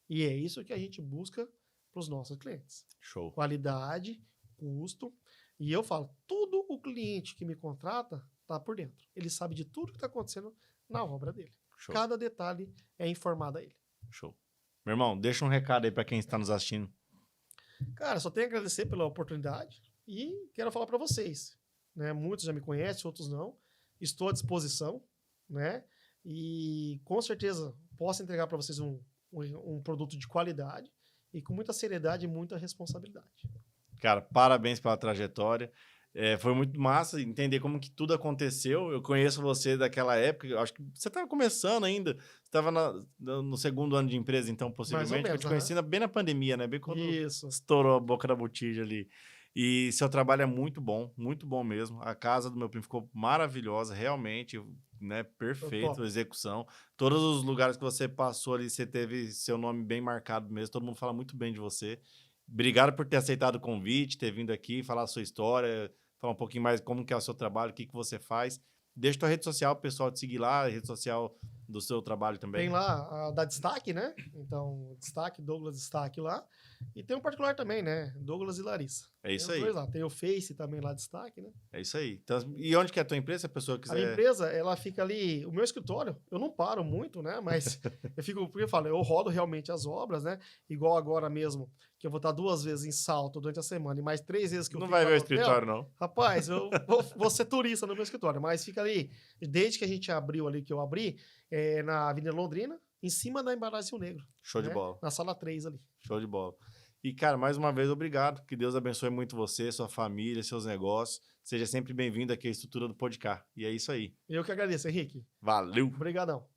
S2: E é isso que a gente busca para os nossos clientes.
S1: Show.
S2: Qualidade, custo. E eu falo, tudo o cliente que me contrata está por dentro. Ele sabe de tudo que está acontecendo na obra dele.
S1: Show.
S2: Cada detalhe é informado a ele.
S1: Show. Meu irmão, deixa um recado aí para quem está nos assistindo.
S2: Cara, só tenho a agradecer pela oportunidade e quero falar para vocês, né? Muitos já me conhecem, outros não. Estou à disposição, né? E com certeza posso entregar para vocês um produto de qualidade e com muita seriedade e muita responsabilidade.
S1: Cara, parabéns pela trajetória. Foi muito massa entender como que tudo aconteceu. Eu conheço você daquela época, eu acho que você estava começando ainda, você estava no 2º ano de empresa, então possivelmente.
S2: menos,
S1: Eu te conheci bem na pandemia, né? Bem quando
S2: Isso.
S1: estourou a boca da botija ali. E seu trabalho é muito bom mesmo. A casa do meu primo ficou maravilhosa, realmente, né? Perfeito, execução. Todos os lugares que você passou ali, você teve seu nome bem marcado mesmo. Todo mundo fala muito bem de você. Obrigado por ter aceitado o convite, ter vindo aqui, falar a sua história, falar um pouquinho mais como que é o seu trabalho, o que você faz. Deixa tua rede social, o pessoal te seguir lá, a rede social do seu trabalho também.
S2: Tem lá a da Destaque, né? Então, Destaque, Douglas Destaque lá. E tem um particular também, né? Douglas e Larissa.
S1: É isso
S2: tem
S1: aí.
S2: Dois lá. Tem o Face também lá, Destaque, né?
S1: É isso aí. Então, e onde que é a tua empresa, se a pessoa quiser...
S2: A minha empresa, ela fica ali... O meu escritório, eu não paro muito, né? Mas porque eu falo, eu rodo realmente as obras, né? Igual agora mesmo, que eu vou estar 2 vezes em Salto durante a semana e mais 3 vezes que eu
S1: Não
S2: fico
S1: vai
S2: lá
S1: ver o
S2: no hotel.
S1: escritório, não.
S2: Rapaz, eu vou ser turista no meu escritório, mas fica ali, desde que a gente abriu ali, que eu abri, na Avenida Londrina, em cima da Embarcação Negro.
S1: Show de
S2: né?
S1: bola.
S2: Na sala 3 ali.
S1: Show de bola. E, cara, mais uma vez, obrigado. Que Deus abençoe muito você, sua família, seus negócios. Seja sempre bem-vindo aqui à estrutura do Podcast. E é isso aí.
S2: Eu que agradeço, Henrique.
S1: Valeu!
S2: Obrigadão.